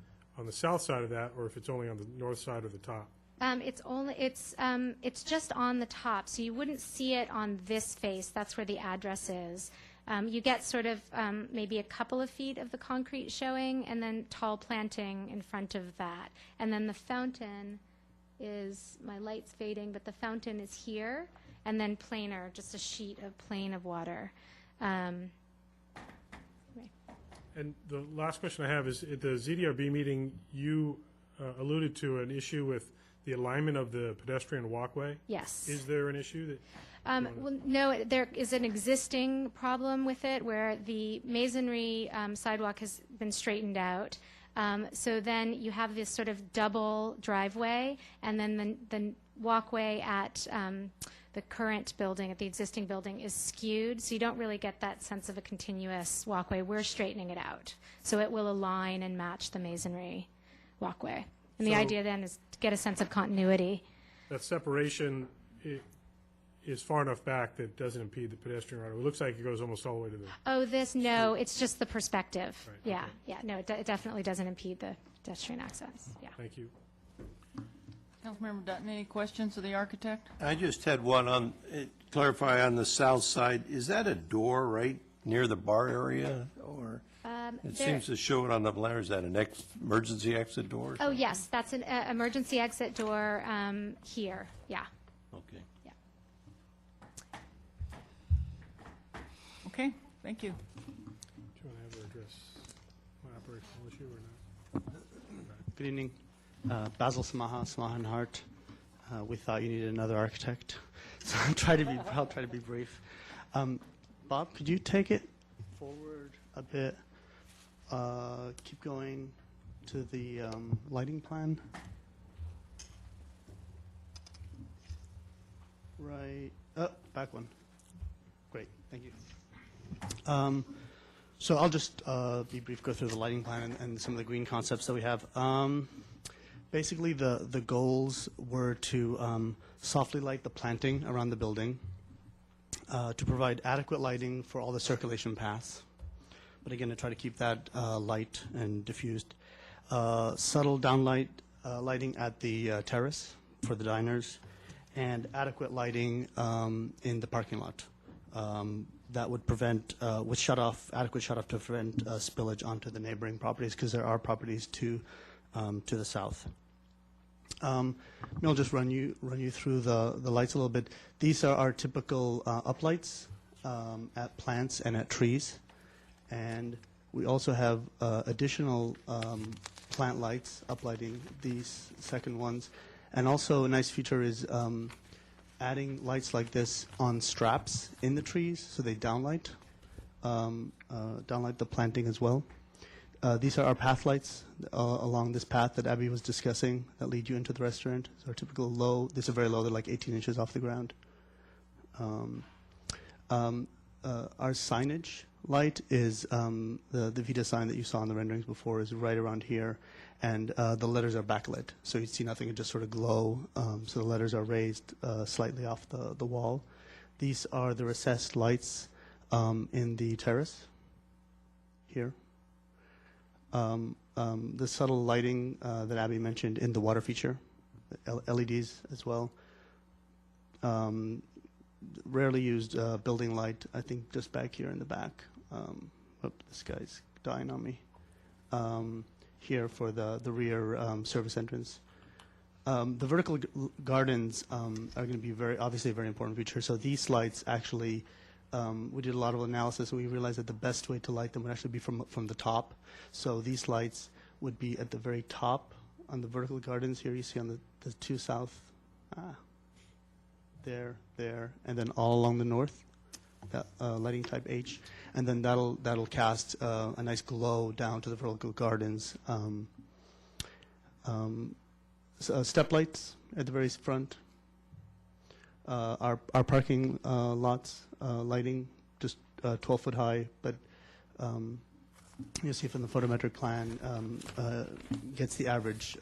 the south side of that, or if it's only on the north side or the top. It's just on the top, so you wouldn't see it on this face. That's where the address is. You get sort of maybe a couple of feet of the concrete showing, and then tall planting in front of that. And then the fountain is, my light's fading, but the fountain is here, and then plainer, just a sheet of plane of water. And the last question I have is, at the ZDRB meeting, you alluded to an issue with the alignment of the pedestrian walkway. Yes. Is there an issue that? Well, no, there is an existing problem with it where the masonry sidewalk has been straightened out. So then you have this sort of double driveway, and then the walkway at the current building, at the existing building, is skewed, so you don't really get that sense of a continuous walkway. We're straightening it out, so it will align and match the masonry walkway. And the So- idea then is to get a sense of continuity. That separation is far enough back that it doesn't impede the pedestrian right of way. It looks like it goes almost all the way to the. Oh, no, it's just the perspective. Right, Yeah, okay. yeah, no, it definitely doesn't impede the pedestrian access, yeah. Thank you. Councilmember Dutton, any questions of the architect? I just had one on, clarify on the south side, is that a door right near the bar area? Or it seems to show it on the plan, is that an emergency exit door? Oh, yes, that's an emergency exit door here, yeah. Okay. Okay, thank you. Do you want to have her address my operational issue or not? Good evening. Basil Samaha, Samaha and Hart. We thought you needed another architect. So I'll try to be brief. Bob, could you take it forward a bit? Keep going to the lighting plan. Right. Back one. Great. Thank you. So I'll just be brief, go through the lighting plan and some of the green concepts that we have. Basically, the goals were to softly light the planting around the building, to provide adequate lighting for all the circulation paths, but again, to try to keep that light and diffused. Subtle downlight lighting at the terrace for the diners, and adequate lighting in the parking lot. That would prevent, with adequate shutoff to prevent spillage onto the neighboring properties, because there are properties to the south. I'll just run you through the lights a little bit. These are our typical uplights at plants and at trees, and we also have additional plant lights uplighting these second ones. And also a nice feature is adding lights like this on straps in the trees, so they downlight the planting as well. These are our path lights along this path that Abby was discussing that lead you into the restaurant. So our typical low, these are very low, they're like 18 inches off the ground. Our signage light is the Vita sign that you saw in the renderings before is right around here, and the letters are backlit, so you see nothing, it just sort of glow, so the letters are raised slightly off the wall. These are the recessed lights in the terrace here. The subtle lighting that Abby mentioned in the water feature, LEDs as well. Rarely used building light, I think just back here in the back. This guy's dying on me. Here for the rear service entrance. The vertical gardens are going to be obviously a very important feature. So these lights actually, we did a lot of analysis and we realized that the best way to light them would actually be from the top. So these lights would be at the very top on the vertical gardens. Here you see on the two south, there, and then all along the north, that lighting type H, and then that'll cast a nice glow down to the vertical gardens. Step lights at the very front. Our parking lots lighting just 12 foot high, but you'll see from the photometric plan gets the average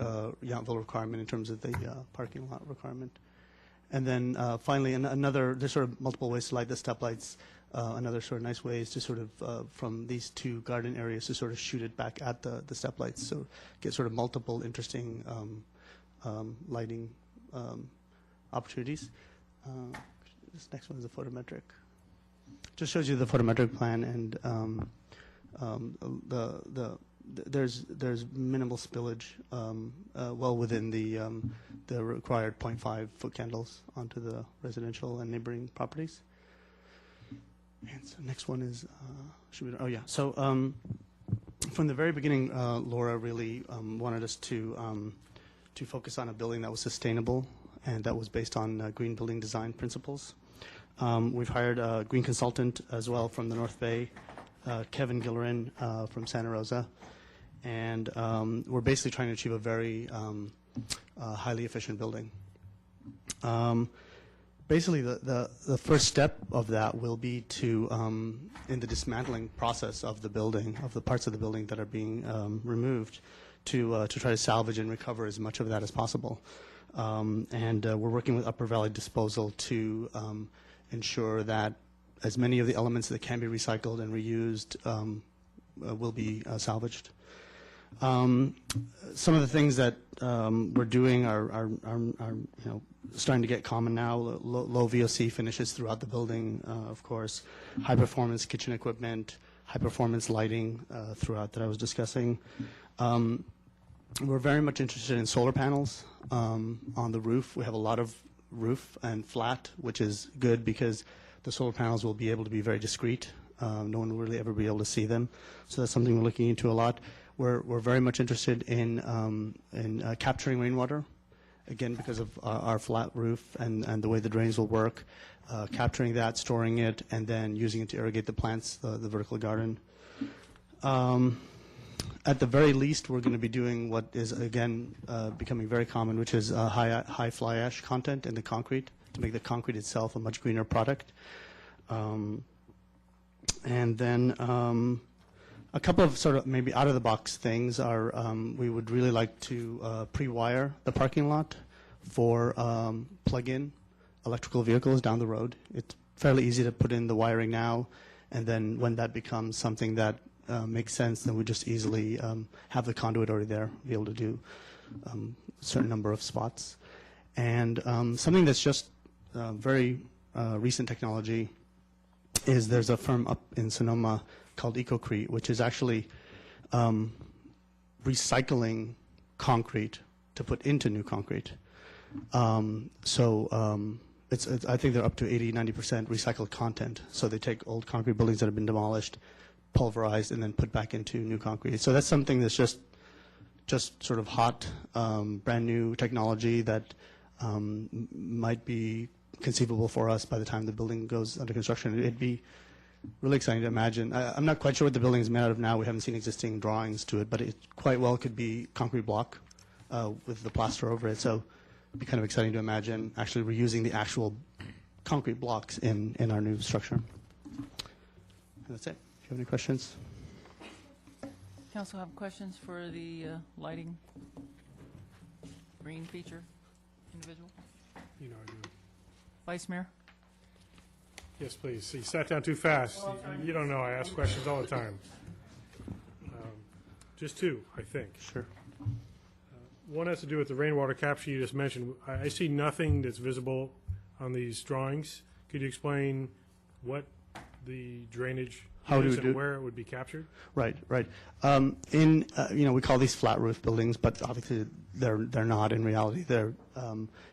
Yountville requirement in terms of the parking lot requirement. And then finally, there's sort of multiple ways to light the step lights. Another sort of nice way is to sort of, from these two garden areas, to sort of shoot it back at the step lights. So get sort of multiple interesting lighting opportunities. This next one is the photometric. Just shows you the photometric plan, and there's minimal spillage, well within the required 0.5 foot candles onto the residential and neighboring properties. And so next one is, So from the very beginning, Laura really wanted us to focus on a building that was sustainable and that was based on green building design principles. We've hired a green consultant as well from the North Bay, Kevin Gillerin from Santa Rosa. And we're basically trying to achieve a very highly efficient building. Basically, the first step of that will be to, in the dismantling process of the building, of the parts of the building that are being removed, to try to salvage and recover as much of that as possible. And we're working with Upper Valley Disposal to ensure that as many of the elements that can be recycled and reused will be salvaged. Some of the things that we're doing are starting to get common now. Low VOC finishes throughout the building, of course. High performance kitchen equipment, high performance lighting throughout that I was discussing. We're very much interested in solar panels on the roof. We have a lot of roof and flat, which is good because the solar panels will be able to be very discreet. No one will really ever be able to see them. So that's something we're looking into a lot. We're very much interested in capturing rainwater again, because of our flat roof and the way the drains will work, capturing that, storing it, and then using it to irrigate the plants, the vertical garden. At the very least, we're going to be doing what is, again, becoming very common, which is high fly ash content in the concrete to make the concrete itself a much greener product. And then a couple of sort of maybe out-of-the-box things are we would really like to pre-wire the parking lot for plug-in electrical vehicles down the road. It's fairly easy to put in the wiring now, and then when that becomes something that makes sense, then we just easily have the conduit already there, be able to do a certain number of spots. And something that's just very recent technology is there's a firm up in Sonoma called Ecocrete, which is actually recycling concrete to put into new concrete. It's I think they're up to 80-90% recycled content. So they take old concrete buildings that have been demolished, pulverized, and then put back into new concrete. So that's something that's just sort of hot, brand new technology that might be conceivable for us by the time the building goes under construction. It'd be really exciting to imagine. I'm not quite sure what the building is made out of now. We haven't seen existing drawings to it, but it quite well could be concrete block with the plaster over it. So it'd be kind of exciting to imagine actually reusing the actual concrete blocks in our new structure. And that's it. If you have any questions. Council have questions for the lighting green feature individual? You know I do. Vice Mayor? Yes, please. You sat down too fast. You don't know, I ask questions all the time. Just two, I think. Sure. One has to do with the rainwater capture you just mentioned. I see nothing that's visible on these drawings. Could you explain what the drainage is and where it would be captured? Right. We call these flat roof buildings, but obviously they're not in reality. They're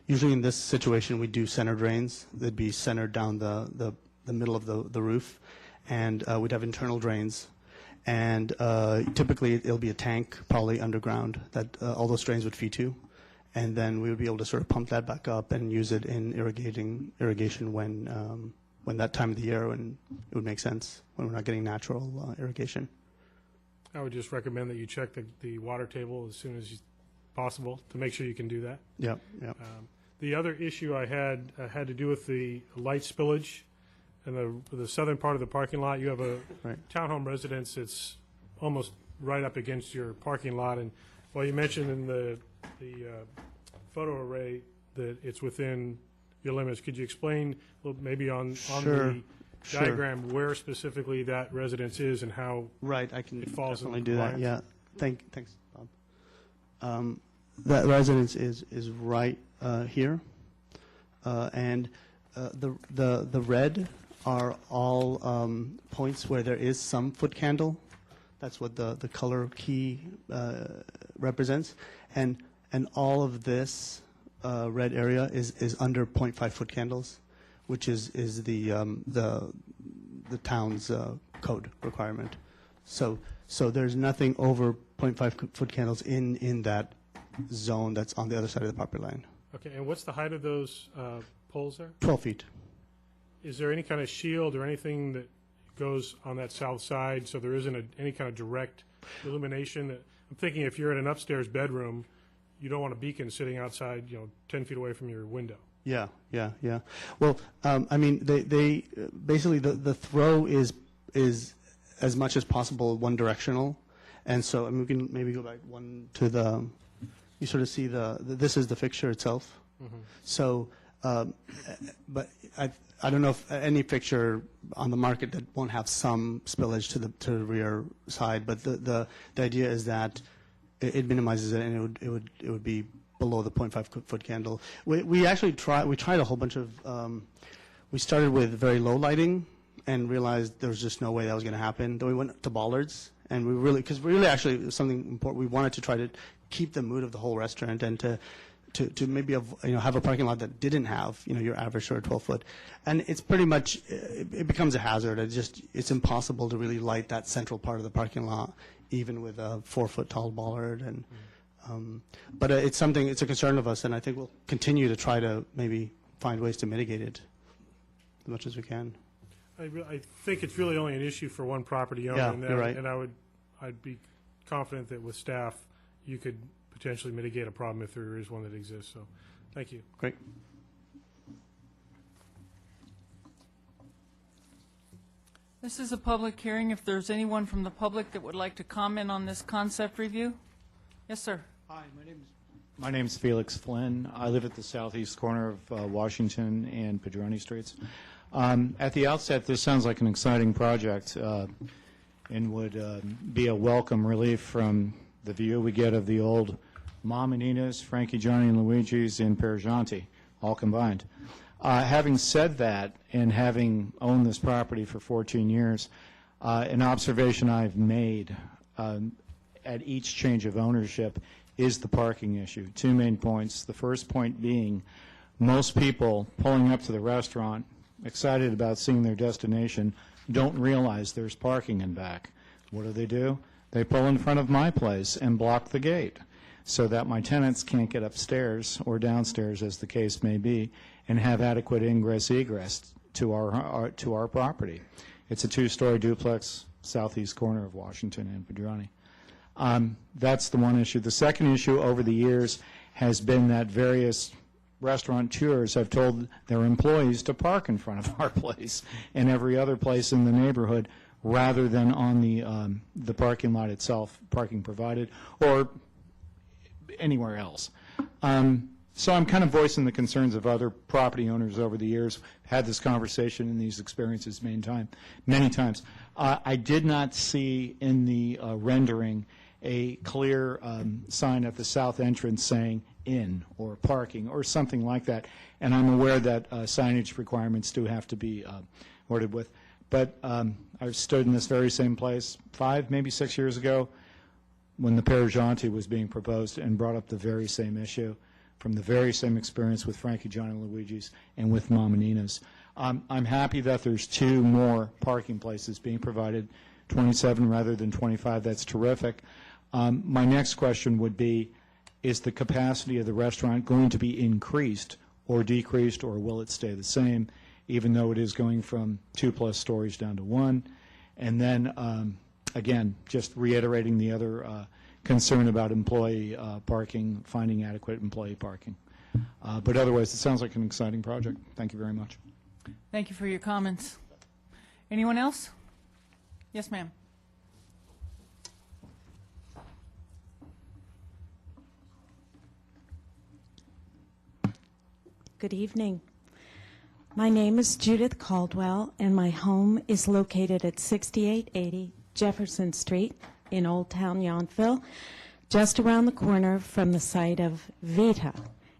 usually in this situation we do center drains. They'd be centered down the middle of the roof, and we'd have internal drains. And typically it'll be a tank, probably underground, that all those drains would feed to, and then we would be able to sort of pump that back up and use it in irrigation when that time of the year when it would make sense, when we're not getting natural irrigation. I would just recommend that you check the water table as soon as possible to make sure you can do that. Yep. The other issue I had to do with the light spillage in the southern part of the parking lot. You have a townhome residence that's almost right up against your parking lot, and while you mentioned in the photo array that it's within your limits, could you explain maybe on the diagram where specifically that residence is and how I can it falls definitely in do that. compliance? Yeah, thanks, Bob. That residence is right here, and the red are all points where there is some foot candle. That's what the color key represents, and all of this red area is under 0.5 foot candles, which is the town's code requirement. So there's nothing over 0.5 foot candles in that zone that's on the other side of the property line. Okay, and what's the height of those poles there? 12 feet. Is there any kind of shield or anything that goes on that south side so there isn't any kind of direct illumination? I'm thinking if you're in an upstairs bedroom, you don't want a beacon sitting outside, 10 feet away from your window. Yeah. Well, they basically the throw is as much as possible one directional, and so we can maybe go back one to the. You sort of see this is the fixture itself. Mm-hmm. So, but I don't know if any fixture on the market that won't have some spillage to the rear side, but the idea is that it minimizes it, and it would be below the 0.5 foot candle. We actually tried a whole bunch of. We started with very low lighting and realized there was just no way that was going to happen. Then we went to bollards, and because actually it was something important. We wanted to try to keep the mood of the whole restaurant and to maybe have a parking lot that didn't have your average sort of 12 foot, and it's pretty much it becomes a hazard. It's impossible to really light that central part of the parking lot, even with a 4 foot tall bollard, and But it's something, it's a concern of us, and I think we'll continue to try to maybe find ways to mitigate it as much as we can. I think it's really only an issue for one property owner. Yeah, and you're right. And I'd be confident that with staff, you could potentially mitigate a problem if there is one that exists. So, thank you. Great. This is a public hearing. If there's anyone from the public that would like to comment on this concept review? Yes, sir. Hi, my name's Felix Flynn. I live at the southeast corner of Washington and Padroni Streets. At the outset, this sounds like an exciting project and would be a welcome relief from the view we get of the old Mom and Nina's, Frankie, Johnny, and Luigi's, and Perjanti, all combined. Having said that, and having owned this property for 14 years, an observation I've made at each change of ownership is the parking issue. Two main points. The first point being most people pulling up to the restaurant, excited about seeing their destination, don't realize there's parking in back. What do? They pull in front of my place and block the gate so that my tenants can't get upstairs or downstairs, as the case may be, and have adequate ingress-egress to our property. It's a two-story duplex, southeast corner of Washington and Padroni. That's the one issue. The second issue over the years has been that various restaurateurs have told their employees to park in front of our place and every other place in the neighborhood rather than on the parking lot itself, parking provided, or anywhere else. So I'm kind of voicing the concerns of other property owners over the years. Had this conversation and these experiences many times. I did not see in the rendering a clear sign at the south entrance saying in or parking or something like that. And I'm aware that signage requirements do have to be ordered with. But I've stood in this very same place 5, maybe 6 years ago when the Perjanti was being proposed and brought up the very same issue from the very same experience with Frankie, Johnny, and Luigi's and with Mom and Nina's. I'm happy that there's 2 more parking places being provided, 27 rather than 25. That's terrific. My next question would be, is the capacity of the restaurant going to be increased or decreased, or will it stay the same, even though it is going from 2+ stories down to 1? And then, again, just reiterating the other concern about employee parking, finding adequate employee parking. But otherwise, it sounds like an exciting project. Thank you very much. Thank you for your comments. Anyone else? Yes, ma'am. Good evening. My name is Judith Caldwell, and my home is located at 6880 Jefferson Street in Old Town Yountville, just around the corner from the site of Vita,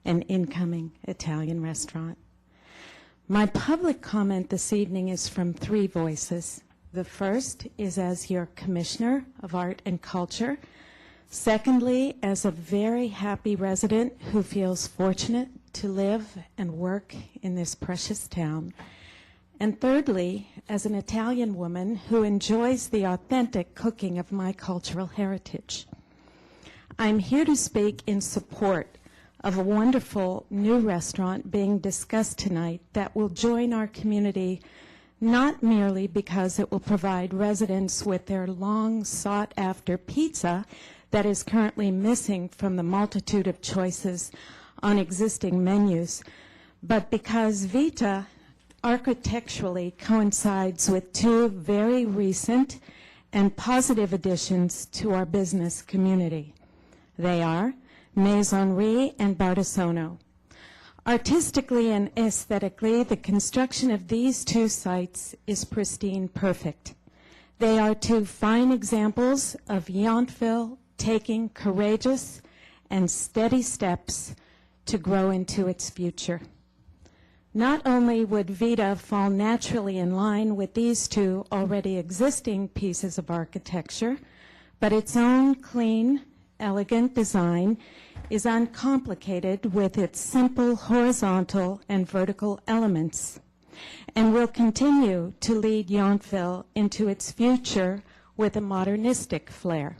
an incoming Italian restaurant. My public comment this evening is from 3 voices. The first is as your Commissioner of Art and Culture. Secondly, as a very happy resident who feels fortunate to live and work in this precious town. And thirdly, as an Italian woman who enjoys the authentic cooking of my cultural heritage. I'm here to speak in support of a wonderful new restaurant being discussed tonight that will join our community not merely because it will provide residents with their long sought-after pizza that is currently missing from the multitude of choices on existing menus, but because Vita architecturally coincides with 2 very recent and positive additions to our business community. They are Maisonnerie and Bartisono. Artistically and aesthetically, the construction of these 2 sites is pristine perfect. They are 2 fine examples of Yountville taking courageous and steady steps to grow into its future. Not only would Vita fall naturally in line with these 2 already existing pieces of architecture, but its own clean, elegant design is uncomplicated with its simple horizontal and vertical elements, and will continue to lead Yountville into its future with a modernistic flair.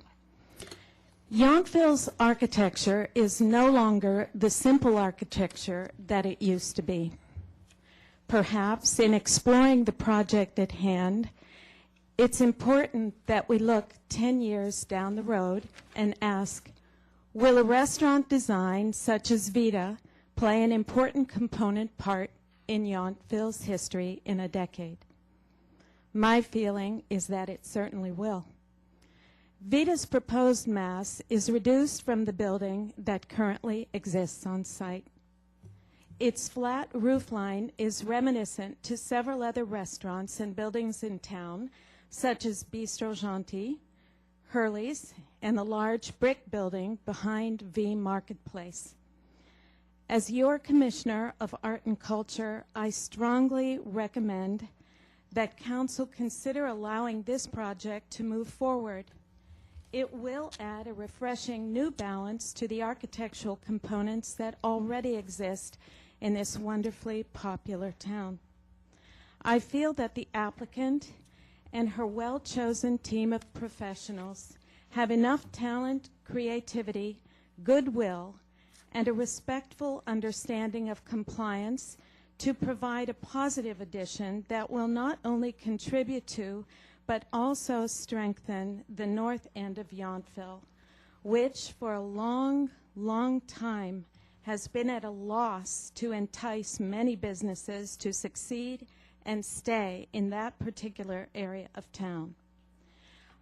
Yountville's architecture is no longer the simple architecture that it used to be. Perhaps in exploring the project at hand, it's important that we look 10 years down the road and ask, will a restaurant design such as Vita play an important component part in Yountville's history in a decade? My feeling is that it certainly will. Vita's proposed mass is reduced from the building that currently exists on site. Its flat roofline is reminiscent to several other restaurants and buildings in town, such as Bistro Gentil, Hurley's, and the large brick building behind V Marketplace. As your Commissioner of Art and Culture, I strongly recommend that Council consider allowing this project to move forward. It will add a refreshing new balance to the architectural components that already exist in this wonderfully popular town. I feel that the applicant and her well-chosen team of professionals have enough talent, creativity, goodwill, and a respectful understanding of compliance to provide a positive addition that will not only contribute to, but also strengthen the north end of Yountville, which for a long, long time has been at a loss to entice many businesses to succeed and stay in that particular area of town.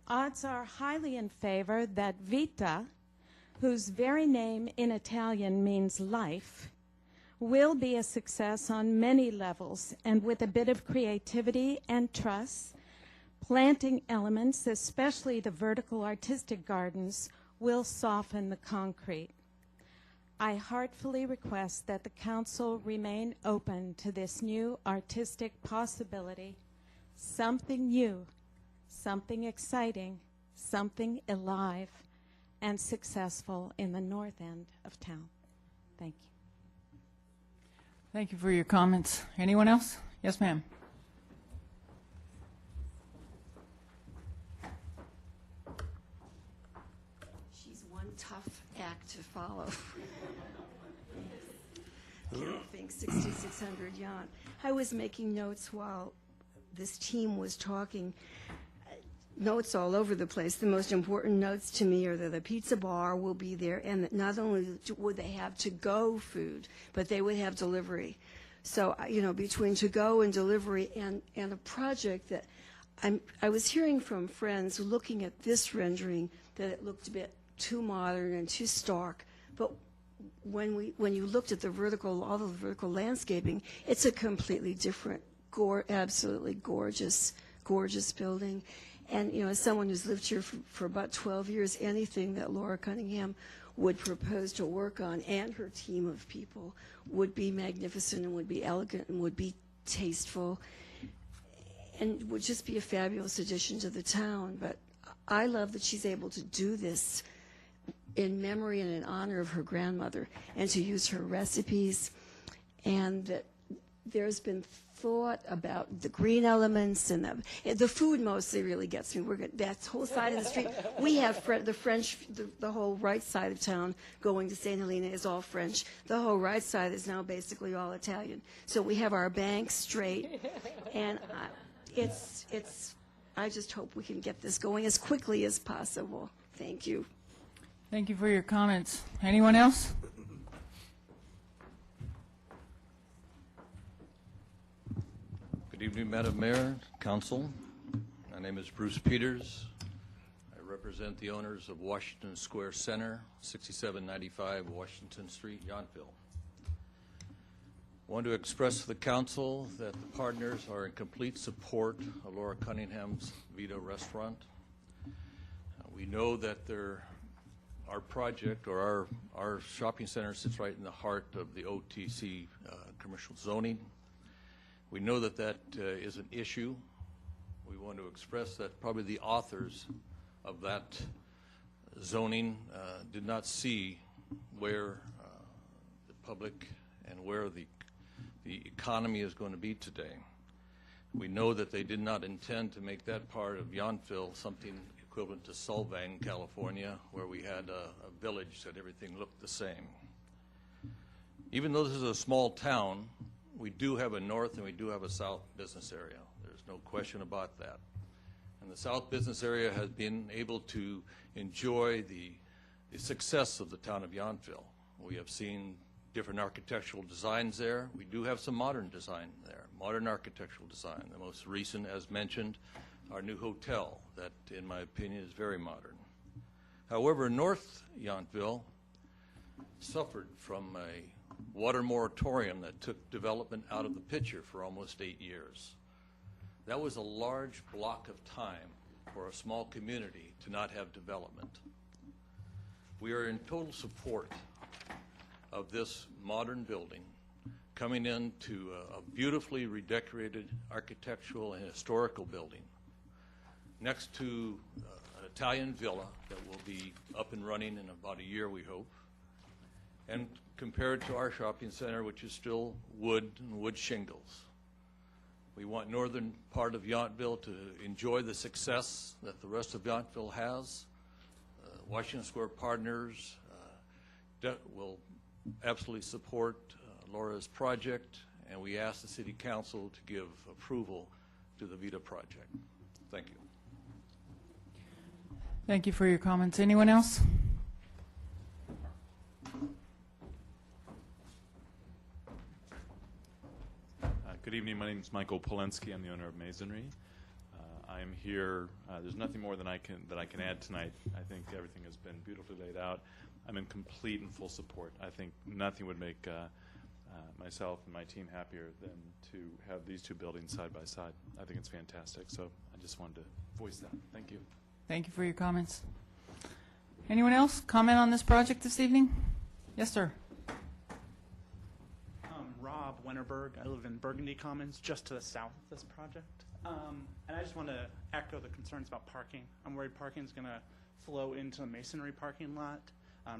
Odds are highly in favor that Vita, whose very name in Italian means life, will be a success on many levels, and with a bit of creativity and trust, planting elements, especially the vertical artistic gardens, will soften the concrete. I heartfully request that the Council remain open to this new artistic possibility, something new, something exciting, something alive, and successful in the north end of town. Thank you. Thank you for your comments. Anyone else? Yes, ma'am. She's one tough act to follow. Carol Fink, 6600 Yon. I was making notes while this team was talking. Notes all over the place. The most important notes to me are that the pizza bar will be there, and that not only would they have to-go food, but they would have delivery. So, between to-go and delivery and a project that I was hearing from friends looking at this rendering that it looked a bit too modern and too stark. But when you looked at all the vertical landscaping, it's a completely different, absolutely gorgeous building. And, as someone who's lived here for about 12 years, anything that Laura Cunningham would propose to work on and her team of people would be magnificent and would be elegant and would be tasteful and would just be a fabulous addition to the town. But I love that she's able to do this in memory and in honor of her grandmother and to use her recipes, and that there's been thought about the green elements, and the food mostly really gets me. That whole side of the street, we have the whole right side of town going to St. Helena is all French. The whole right side is now basically all Italian. So we have our banks straight, and I just hope we can get this going as quickly as possible. Thank you. Thank you for your comments. Anyone else? Good evening, Madam Mayor, Council. My name is Bruce Peters. I represent the owners of Washington Square Center, 6795 Washington Street, Yountville. I want to express to the Council that the partners are in complete support of Laura Cunningham's Vita Restaurant. We know that our project, or our shopping center, sits right in the heart of the OTC commercial zoning. We know that is an issue. We want to express that probably the authors of that zoning did not see where the public and where the economy is going to be today. We know that they did not intend to make that part of Yountville something equivalent to Solvang, California, where we had a village that everything looked the same. Even though this is a small town, we do have a north and we do have a south business area. There's no question about that. And the south business area has been able to enjoy the success of the town of Yountville. We have seen different architectural designs there. We do have some modern design there, modern architectural design. The most recent, as mentioned, our new hotel that, in my opinion, is very modern. However, North Yountville suffered from a water moratorium that took development out of the picture for almost 8 years. That was a large block of time for a small community to not have development. We are in total support of this modern building coming into a beautifully redecorated architectural and historical building next to an Italian villa that will be up and running in about a year, we hope, and compared to our shopping center, which is still wood and wood shingles. We want northern part of Yountville to enjoy the success that the rest of Yountville has. Washington Square Partners will absolutely support Laura's project, and we ask the City Council to give approval to the VITA project. Thank you. Thank you for your comments. Anyone else? Good evening. My name is Michael Polensky. I'm the owner of Masonry. I am here. There's nothing more than I can add tonight. I think everything has been beautifully laid out. I'm in complete and full support. I think nothing would make myself and my team happier than to have these two buildings side by side. I think it's fantastic. So I just wanted to voice that. Thank you. Thank you for your comments. Anyone else comment on this project this evening? Yes, sir. Rob Wennerberg. I live in Burgundy Commons, just to the south of this project. And I just want to echo the concerns about parking. I'm worried parking is going to flow into the Masonry parking lot.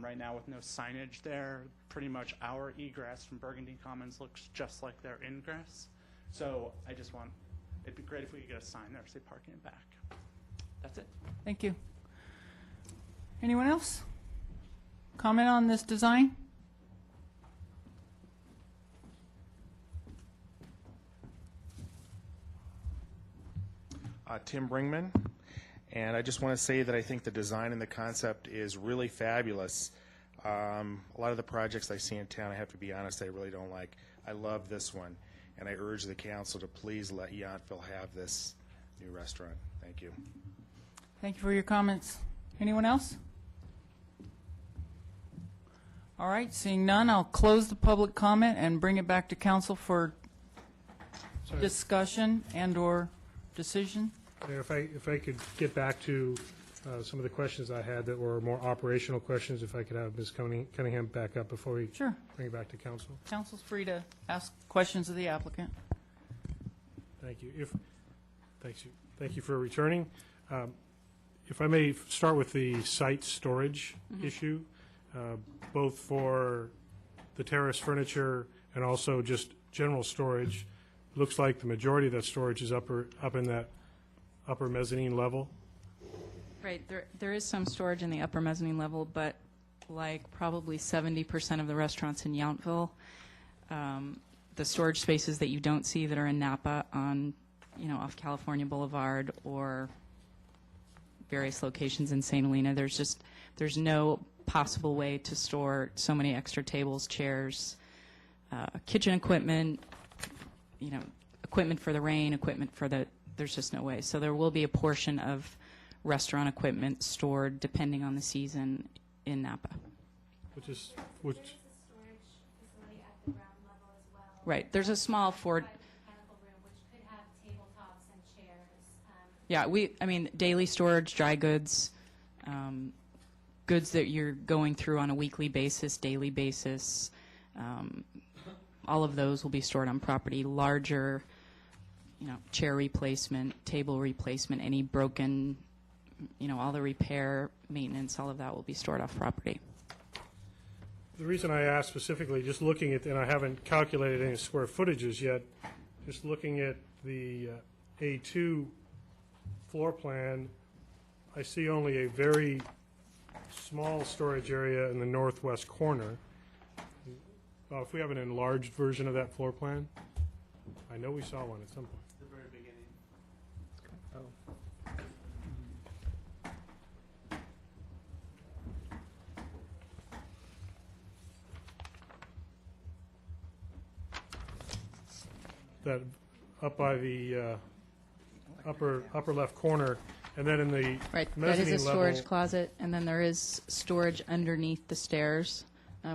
Right now, with no signage there, pretty much our egress from Burgundy Commons looks just like their ingress. So I just want, it'd be great if we could get a sign there, say parking in back. That's it. Thank you. Anyone else? Comment on this design? Tim Bringman, and I just want to say that I think the design and the concept is really fabulous. A lot of the projects I see in town, I have to be honest, I really don't like. I love this one, and I urge the council to please let Yountville have this new restaurant. Thank you. Thank you for your comments. Anyone else? All right, seeing none, I'll close the public comment and bring it back to council for discussion and/or decision. Mayor, if I could get back to some of the questions I had that were more operational questions, if I could have Ms. Cunningham back up before we bring it back to council. Council's free to ask questions of the applicant. Thank you. Thank you for returning. If I may start with the site storage issue, both for the terrace furniture and also just general storage. Looks like the majority of that storage is up in that upper mezzanine level. Right, there is some storage in the upper mezzanine level, but like probably 70% of the restaurants in Yountville, the storage spaces that you don't see that are in Napa on, off California Boulevard or various locations in St. Helena, there's no possible way to store so many extra tables, chairs, kitchen equipment, equipment for the rain, there's just no way. So there will be a portion of restaurant equipment stored depending on the season in Napa. Right, there's a small Ford. Yeah, daily storage, dry goods, goods that you're going through on a weekly basis, daily basis, all of those will be stored on property. Larger, chair replacement, table replacement, any broken, all the repair, maintenance, all of that will be stored off property. The reason I asked specifically, just looking at, and I haven't calculated any square footages yet, just looking at the A2 floor plan, I see only a very small storage area in the northwest corner. If we have an enlarged version of that floor plan, I know we saw one at some point. The very beginning. That up by the upper left corner, and then in the Right, that mezzanine is a storage level- closet, and then there is storage underneath the stairs,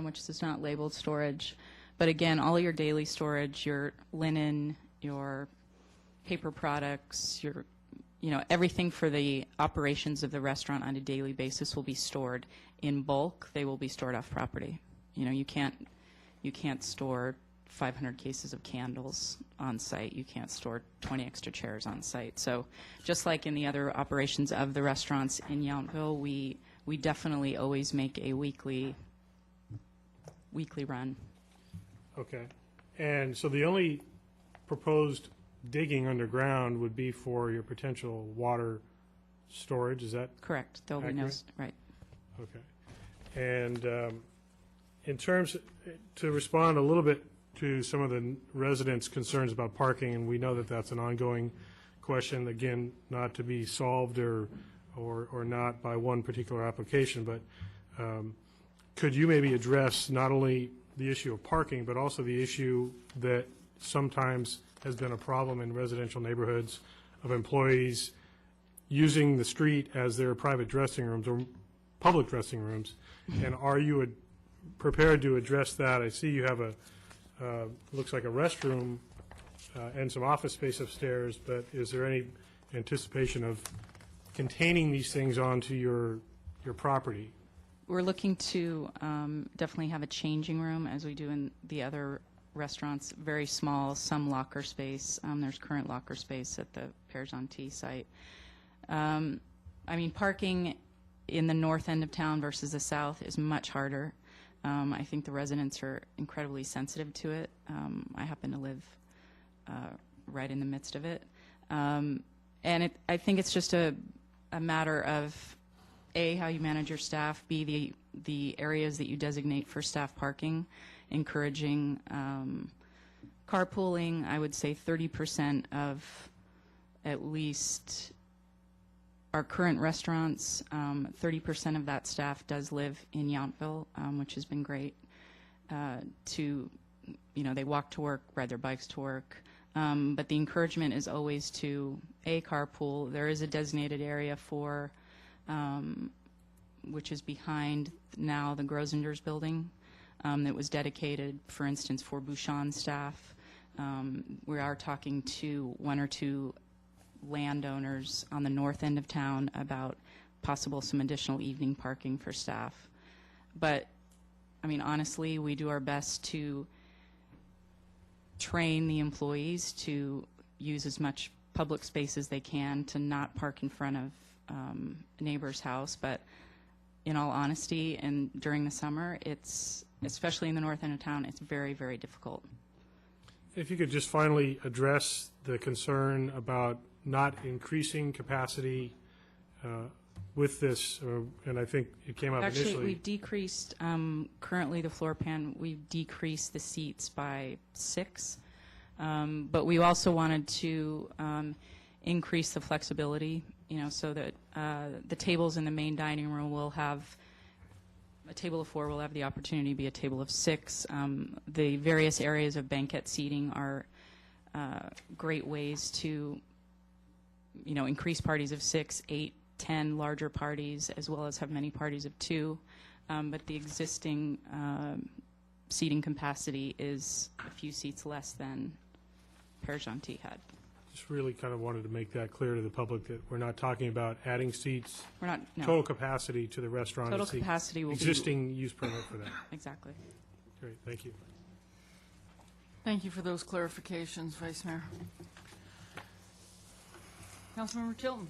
which is not labeled storage. But again, all your daily storage, your linen, your paper products, your, everything for the operations of the restaurant on a daily basis will be stored in bulk. They will be stored off property. You can't store 500 cases of candles on site. You can't store 20 extra chairs on site. So just like in the other operations of the restaurants in Yountville, we definitely always make a weekly run. Okay. And so the only proposed digging underground would be for your potential water storage, is that Correct. There'll be no, accurate? right. Okay. And in terms, to respond a little bit to some of the residents' concerns about parking, and we know that that's an ongoing question, again, not to be solved or not by one particular application, but could you maybe address not only the issue of parking, but also the issue that sometimes has been a problem in residential neighborhoods of employees using the street as their private dressing rooms or public dressing rooms? And are you prepared to address that? I see you have looks like a restroom and some office space upstairs, but is there any anticipation of containing these things onto your property? We're looking to definitely have a changing room, as we do in the other restaurants, very small, some locker space. There's current locker space at the Père Gentil site. Parking in the north end of town versus the south is much harder. I think the residents are incredibly sensitive to it. I happen to live right in the midst of it. I think it's just a matter of A, how you manage your staff, B, the areas that you designate for staff parking, encouraging carpooling. I would say 30% of at least our current restaurants, 30% of that staff does live in Yountville, which has been great. They walk to work, ride their bikes to work. But the encouragement is always to, A, carpool. There is a designated area for which is behind now the Grosenders building, that was dedicated, for instance, for Bouchon staff. We are talking to one or two landowners on the north end of town about possible some additional evening parking for staff. But, honestly, we do our best to train the employees to use as much public space as they can, to not park in front of a neighbor's house. But in all honesty, and during the summer, it's, especially in the north end of town, it's very, very difficult. If you could just finally address the concern about not increasing capacity with this, and I think it came up Actually, initially. we've decreased, currently the floor plan, we've decreased the seats by 6. But we also wanted to increase the flexibility, so that the tables in the main dining room will have a table of 4 will have the opportunity to be a table of 6. The various areas of banquet seating are great ways to, increase parties of 6, 8, 10 larger parties, as well as have many parties of 2. But the existing seating capacity is a few seats less than Père Gentil had. Just really kind of wanted to make that clear to the public that we're not talking about adding seats. We're not, no. Total capacity to the restaurant. Total It's the capacity will be- existing use permit for that. Exactly. Great, thank you. Thank you for those clarifications, Vice Mayor. Councilmember Tilton.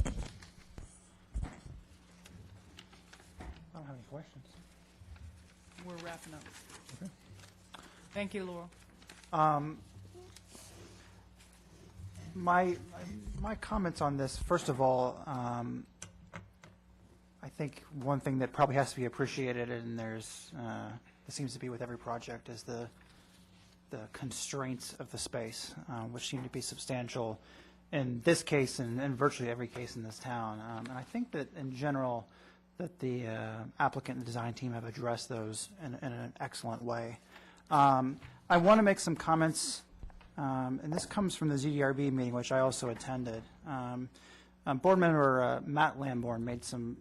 I don't have any questions. We're wrapping up. My comments on this, first of all, I think one thing that probably has to be appreciated, and it seems to be with every project, is the constraints of the space, which seem to be substantial in this case and in virtually every case in this town. And I think that in general, that the applicant and the design team have addressed those in an excellent way. I want to make some comments, and this comes from the ZDRB meeting, which I also attended. Board member Matt Lamborn made some,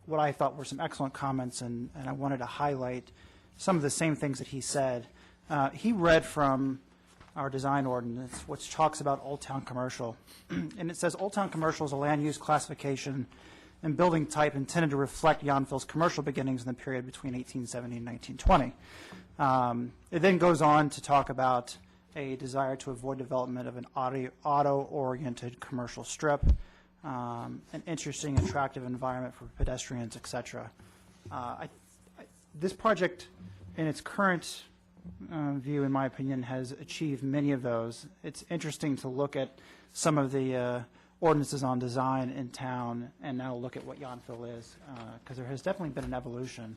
what I thought were some excellent comments, and I wanted to highlight some of the same things that he said. He read from our design ordinance, which talks about Old Town Commercial. And it says, Old Town Commercial is a land use classification and building type intended to reflect Yountville's commercial beginnings in the period between 1870 and 1920. It then goes on to talk about a desire to avoid development of an auto-oriented commercial strip, an interesting, attractive environment for pedestrians, etc. This project, in its current view, in my opinion, has achieved many of those. It's interesting to look at some of the ordinances on design in town and now look at what Yountville is, because there has definitely been an evolution.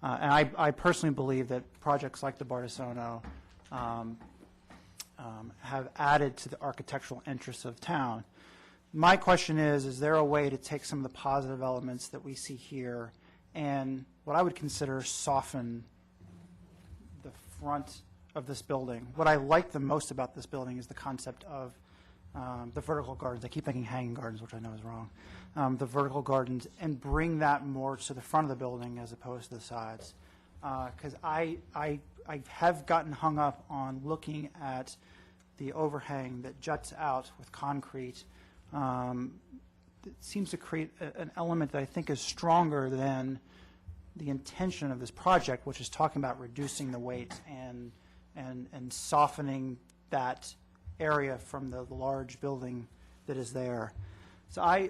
And I personally believe that projects like the Bardessono have added to the architectural interests of town. My question is there a way to take some of the positive elements that we see here and what I would consider soften the front of this building? What I like the most about this building is the concept of the vertical gardens. I keep thinking hanging gardens, which I know is wrong. The vertical gardens, and bring that more to the front of the building as opposed to the sides. Because I have gotten hung up on looking at the overhang that juts out with concrete. It seems to create an element that I think is stronger than the intention of this project, which is talking about reducing the weight and softening that area from the large building that is there. So I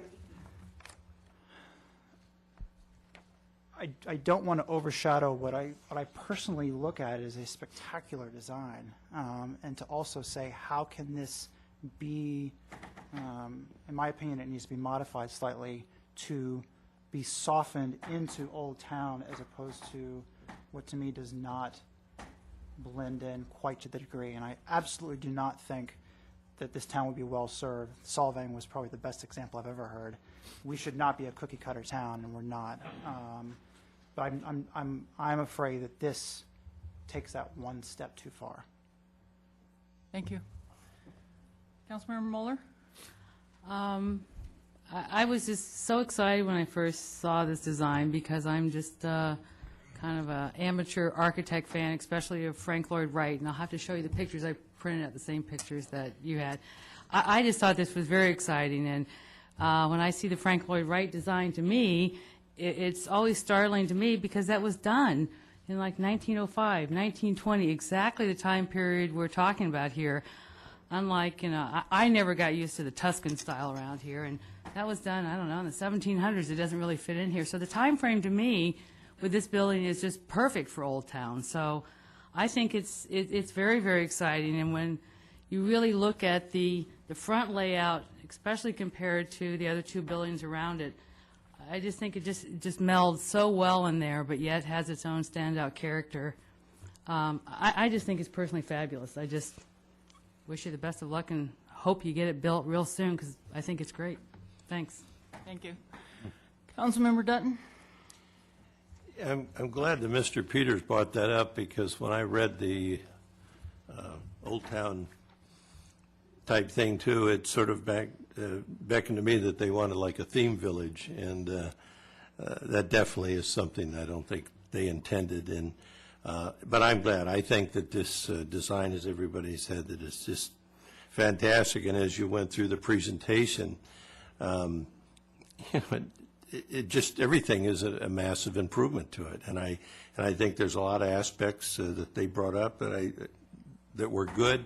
don't want to overshadow what I personally look at as a spectacular design, and to also say how can this be, in my opinion, it needs to be modified slightly to be softened into Old Town as opposed to what to me does not blend in quite to the degree. And I absolutely do not think that this town would be well served. Solvang was probably the best example I've ever heard. We should not be a cookie cutter town, and we're not. But I'm afraid that this takes that one step too far. Thank you. Councilmember Mueller? I was just so excited when I first saw this design because I'm just kind of an amateur architect fan, especially of Frank Lloyd Wright, and I'll have to show you the pictures. I printed out the same pictures that you had. I just thought this was very exciting, and when I see the Frank Lloyd Wright design, to me, it's always startling to me because that was done in like 1905, 1920, exactly the time period we're talking about here. Unlike, I never got used to the Tuscan style around here, and that was done, I don't know, in the 1700s. It doesn't really fit in here. So the time frame to me with this building is just perfect for Old Town. So I think it's very, very exciting. And when you really look at the front layout, especially compared to the other two buildings around it, I just think it just melds so well in there, but yet has its own standout character. I just think it's personally fabulous. I just wish you the best of luck and hope you get it built real soon because I think it's great. Thanks. Thank you. Councilmember Dutton? I'm glad that Mr. Peters brought that up because when I read the Old Town type thing too, it sort of beckoned to me that they wanted like a theme village, and that definitely is something I don't think they intended. And but I'm glad. I think that this design, as everybody said, that it's just fantastic. And as you went through the presentation, it just everything is a massive improvement to it. And I think there's a lot of aspects that they brought up that were good,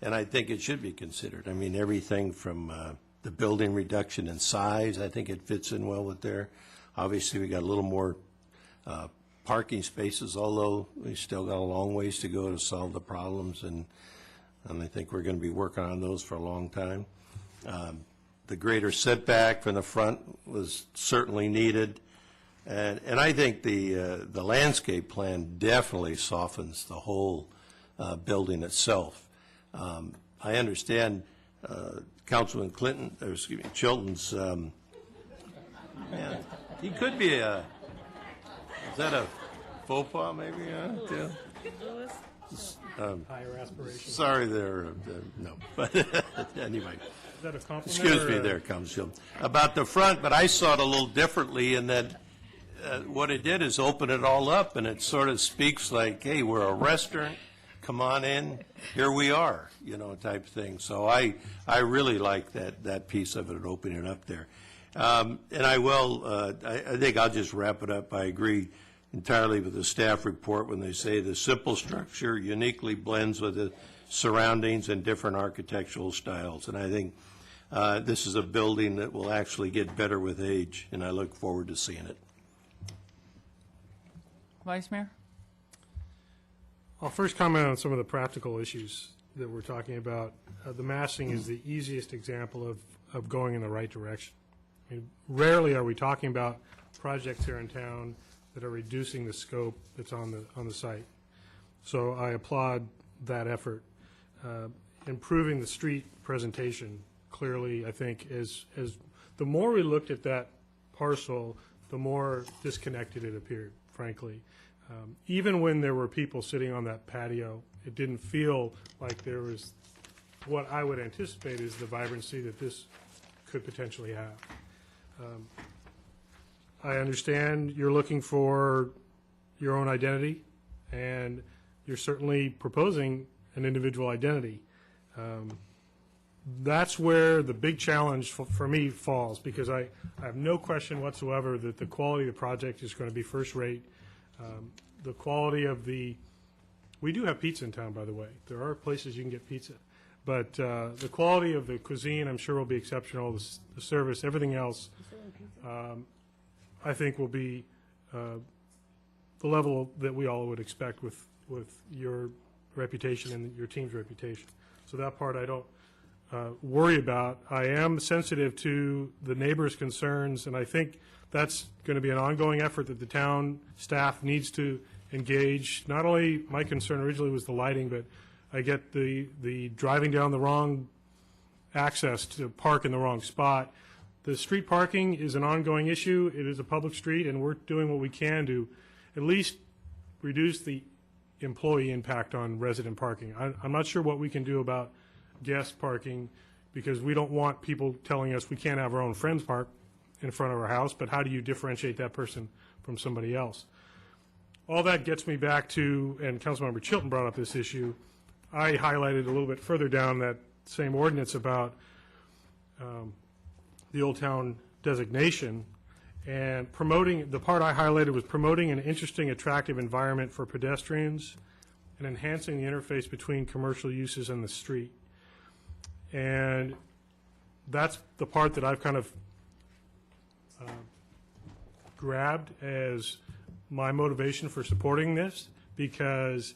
and I think it should be considered. I mean, everything from the building reduction in size, I think it fits in well with there. Obviously, we got a little more parking spaces, although we still got a long ways to go to solve the problems. And and I think we're going to be working on those for a long time. The greater setback from the front was certainly needed, and I think the landscape plan definitely softens the whole building itself. I understand Councilman Chilton's, man, he could be is that a faux pas maybe? Yeah. Higher aspirations. Sorry there, no, but anyway. Is that a compliment? Excuse me or a- there, Councilman. About the front, but I saw it a little differently in that what it did is open it all up, and it sort of speaks like, hey, we're a restaurant, come on in, here we are, type thing. So I really like that piece of it, opening it up there. And I think I'll just wrap it up. I agree entirely with the staff report when they say the simple structure uniquely blends with the surroundings and different architectural styles. And I think this is a building that will actually get better with age, and I look forward to seeing it. Vice Mayor? I'll first comment on some of the practical issues that we're talking about. The massing is the easiest example of going in the right direction. I mean, rarely are we talking about projects here in town that are reducing the scope that's on the site. So I applaud that effort. Improving the street presentation, clearly, I think, is the more we looked at that parcel, the more disconnected it appeared, frankly. Even when there were people sitting on that patio, it didn't feel like there was what I would anticipate is the vibrancy that this could potentially have. I understand you're looking for your own identity, and you're certainly proposing an individual identity. That's where the big challenge for me falls, because I have no question whatsoever that the quality of the project is going to be first rate. The quality of we do have pizza in town, by the way. There are places you can get pizza. But the quality of the cuisine, I'm sure, will be exceptional. The service, everything else, I think will be the level that we all would expect with your reputation and your team's reputation. So that part I don't worry about. I am sensitive to the neighbors' concerns, and I think that's going to be an ongoing effort that the town staff needs to engage. Not only my concern originally was the lighting, but I get the driving down the wrong access to park in the wrong spot. The street parking is an ongoing issue. It is a public street, and we're doing what we can to at least reduce the employee impact on resident parking. I'm not sure what we can do about guest parking, because we don't want people telling us we can't have our own friends park in front of our house, but how do you differentiate that person from somebody else? All that gets me back to, and Councilmember Chilton brought up this issue, I highlighted a little bit further down that same ordinance about the Old Town designation, and promoting, the part I highlighted was promoting an interesting, attractive environment for pedestrians and enhancing the interface between commercial uses and the street. And that's the part that I've kind of grabbed as my motivation for supporting this, because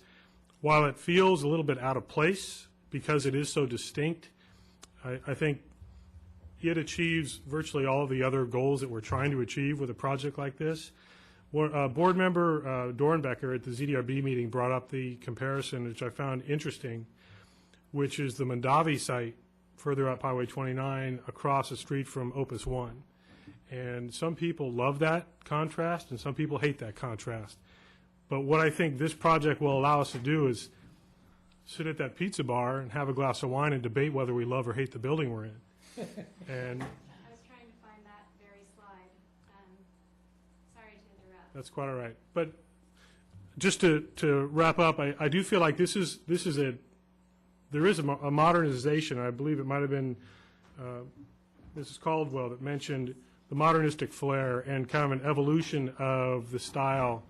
while it feels a little bit out of place because it is so distinct, I think it achieves virtually all of the other goals that we're trying to achieve with a project like this. Board member Dornbecker at the ZDRB meeting brought up the comparison, which I found interesting, which is the Mondavi site further up Highway 29 across the street from Opus 1. And some people love that contrast, and some people hate that contrast. But what I think this project will allow us to do is sit at that pizza bar and have a glass of wine and debate whether we love or hate the building we're in. And I was trying to find that very slide. Sorry to interrupt. that's quite all right. But just to wrap up, I do feel like there is a modernization. I believe it might have been Mrs. Caldwell that mentioned the modernistic flair and kind of an evolution of the style.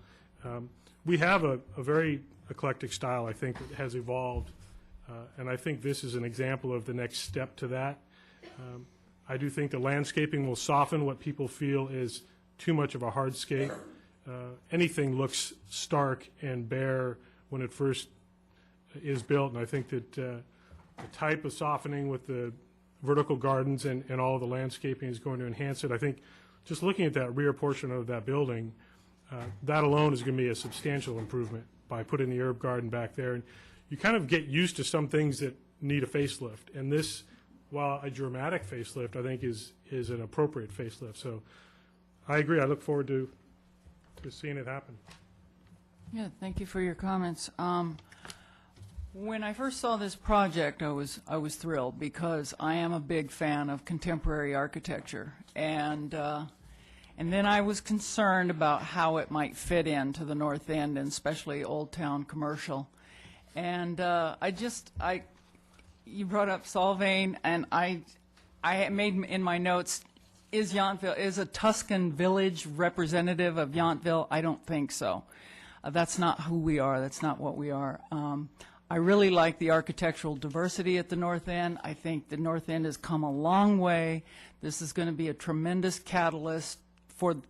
We have a very eclectic style, I think, that has evolved, and I think this is an example of the next step to that. I do think the landscaping will soften what people feel is too much of a hardscape. Anything looks stark and bare when it first is built, and I think that type of softening with the vertical gardens and all the landscaping is going to enhance it. I think just looking at that rear portion of that building, that alone is going to be a substantial improvement by putting the herb garden back there. And you kind of get used to some things that need a facelift. And this, while a dramatic facelift, I think is an appropriate facelift. So I agree. I look forward to seeing it happen. Yeah, thank you for your comments. When I first saw this project, I was thrilled because I am a big fan of contemporary architecture, and then I was concerned about how it might fit into the North End, and especially Old Town Commercial. And you brought up Solvang, and I made in my notes, is a Tuscan village representative of Yountville? I don't think so. That's not who we are. That's not what we are. I really like the architectural diversity at the North End. I think the North End has come a long way. This is going to be a tremendous catalyst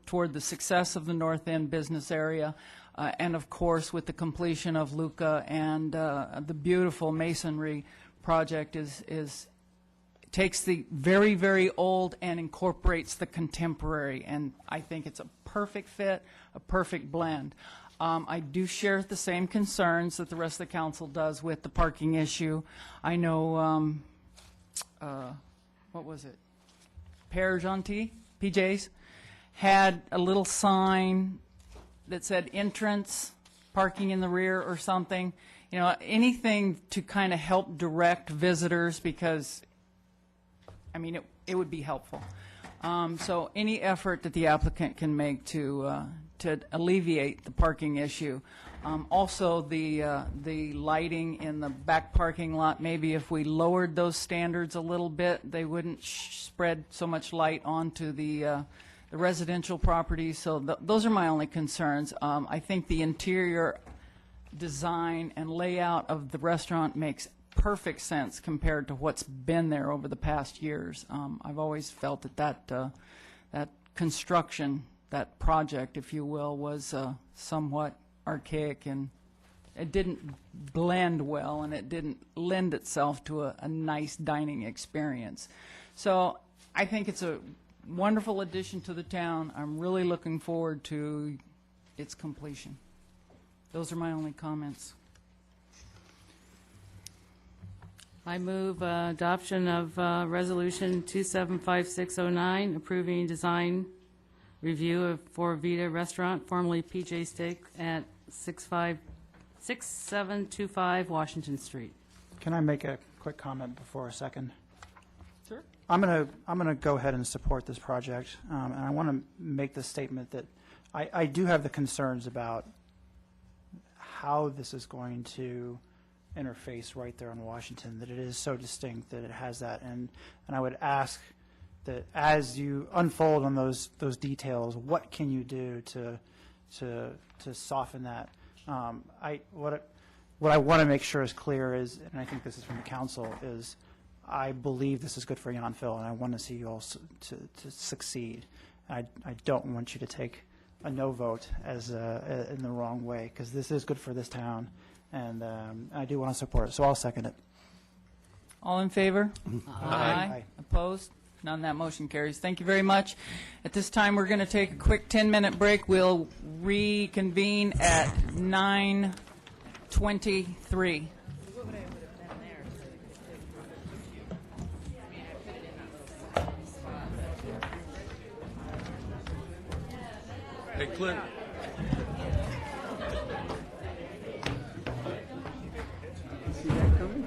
toward the success of the North End business area. And of course, with the completion of Luca and the beautiful masonry project takes the very, very old and incorporates the contemporary. And I think it's a perfect fit, a perfect blend. I do share the same concerns that the rest of the council does with the parking issue. I know, what was it? Père Gentil, PJ's, had a little sign that said entrance, parking in the rear or something. You know, anything to kind of help direct visitors because, I mean, it would be helpful. So any effort that the applicant can make to alleviate the parking issue. Also, the lighting in the back parking lot, maybe if we lowered those standards a little bit, they wouldn't spread so much light onto the residential properties. So those are my only concerns. I think the interior design and layout of the restaurant makes perfect sense compared to what's been there over the past years. I've always felt that construction, that project, if you will, was somewhat archaic, and it didn't blend well, and it didn't lend itself to a nice dining experience. So I think it's a wonderful addition to the town. I'm really looking forward to its completion. Those are my only comments. I move adoption of Resolution 275609, approving design review for Vita Restaurant, formerly PJ Steak, at 6725 Washington Street. Can I make a quick comment before a second? Sure. I'm gonna go ahead and support this project, and I want to make the statement that I do have the concerns about how this is going to interface right there in Washington, that it is so distinct that it has that, and I would ask that as you unfold on those details, what can you do to soften that? What I want to make sure is clear is, and I think this is from the council, is I believe this is good for Yountville, and I want to see you all to succeed. I don't want you to take a no vote as in the wrong way, because this is good for this town, and I do want to support it, so I'll second it. All in favor? Aye. Opposed? None. That motion carries. Thank you very much. At this time, we're going to take a quick 10-minute break. We'll reconvene at 9:23. Hey, Clint. See that coming?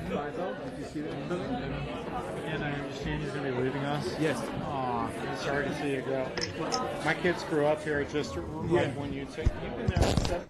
Did you see that coming? And I understand you're going to be leaving us? Yes. Aw, I'm sorry to see you go. My kids grew up here just right when you took. You've been there.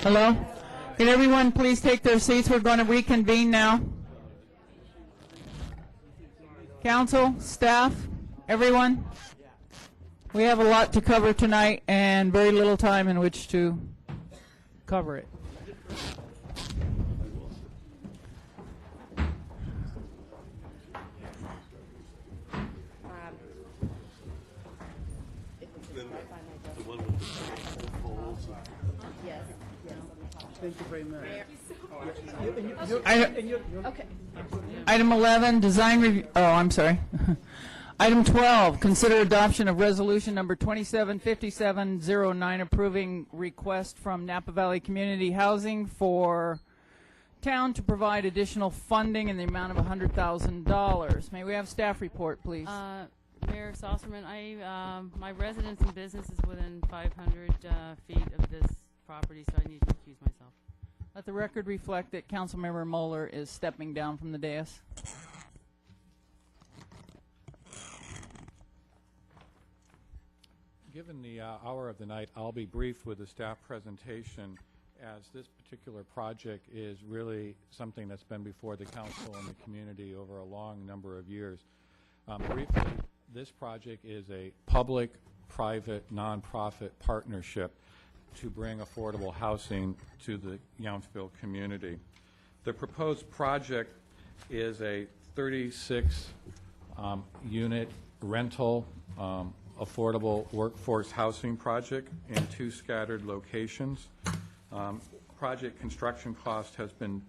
Hello? Can everyone please take their seats? We're going to reconvene now. Council, staff, everyone, we have a lot to cover tonight and very little time in which to cover it. Thank you very much. Item 11, design review, oh, I'm sorry. Item 12, consider adoption of resolution number 275709 approving request from Napa Valley Community Housing for town to provide additional funding in the amount of $100,000. May we have staff report, please? Mayor Sosserman, my residence and business is within 500 feet of this property, so I need to recuse myself. Let the record reflect that Councilmember Moeller is stepping down from the dais. Given the hour of the night, I'll be brief with the staff presentation, as this particular project is really something that's been before the council and the community over a long number of years. Briefly, this project is a public-private nonprofit partnership to bring affordable housing to the Yountville community. The proposed project is a 36-unit rental affordable workforce housing project in 2 scattered locations. Project construction cost has been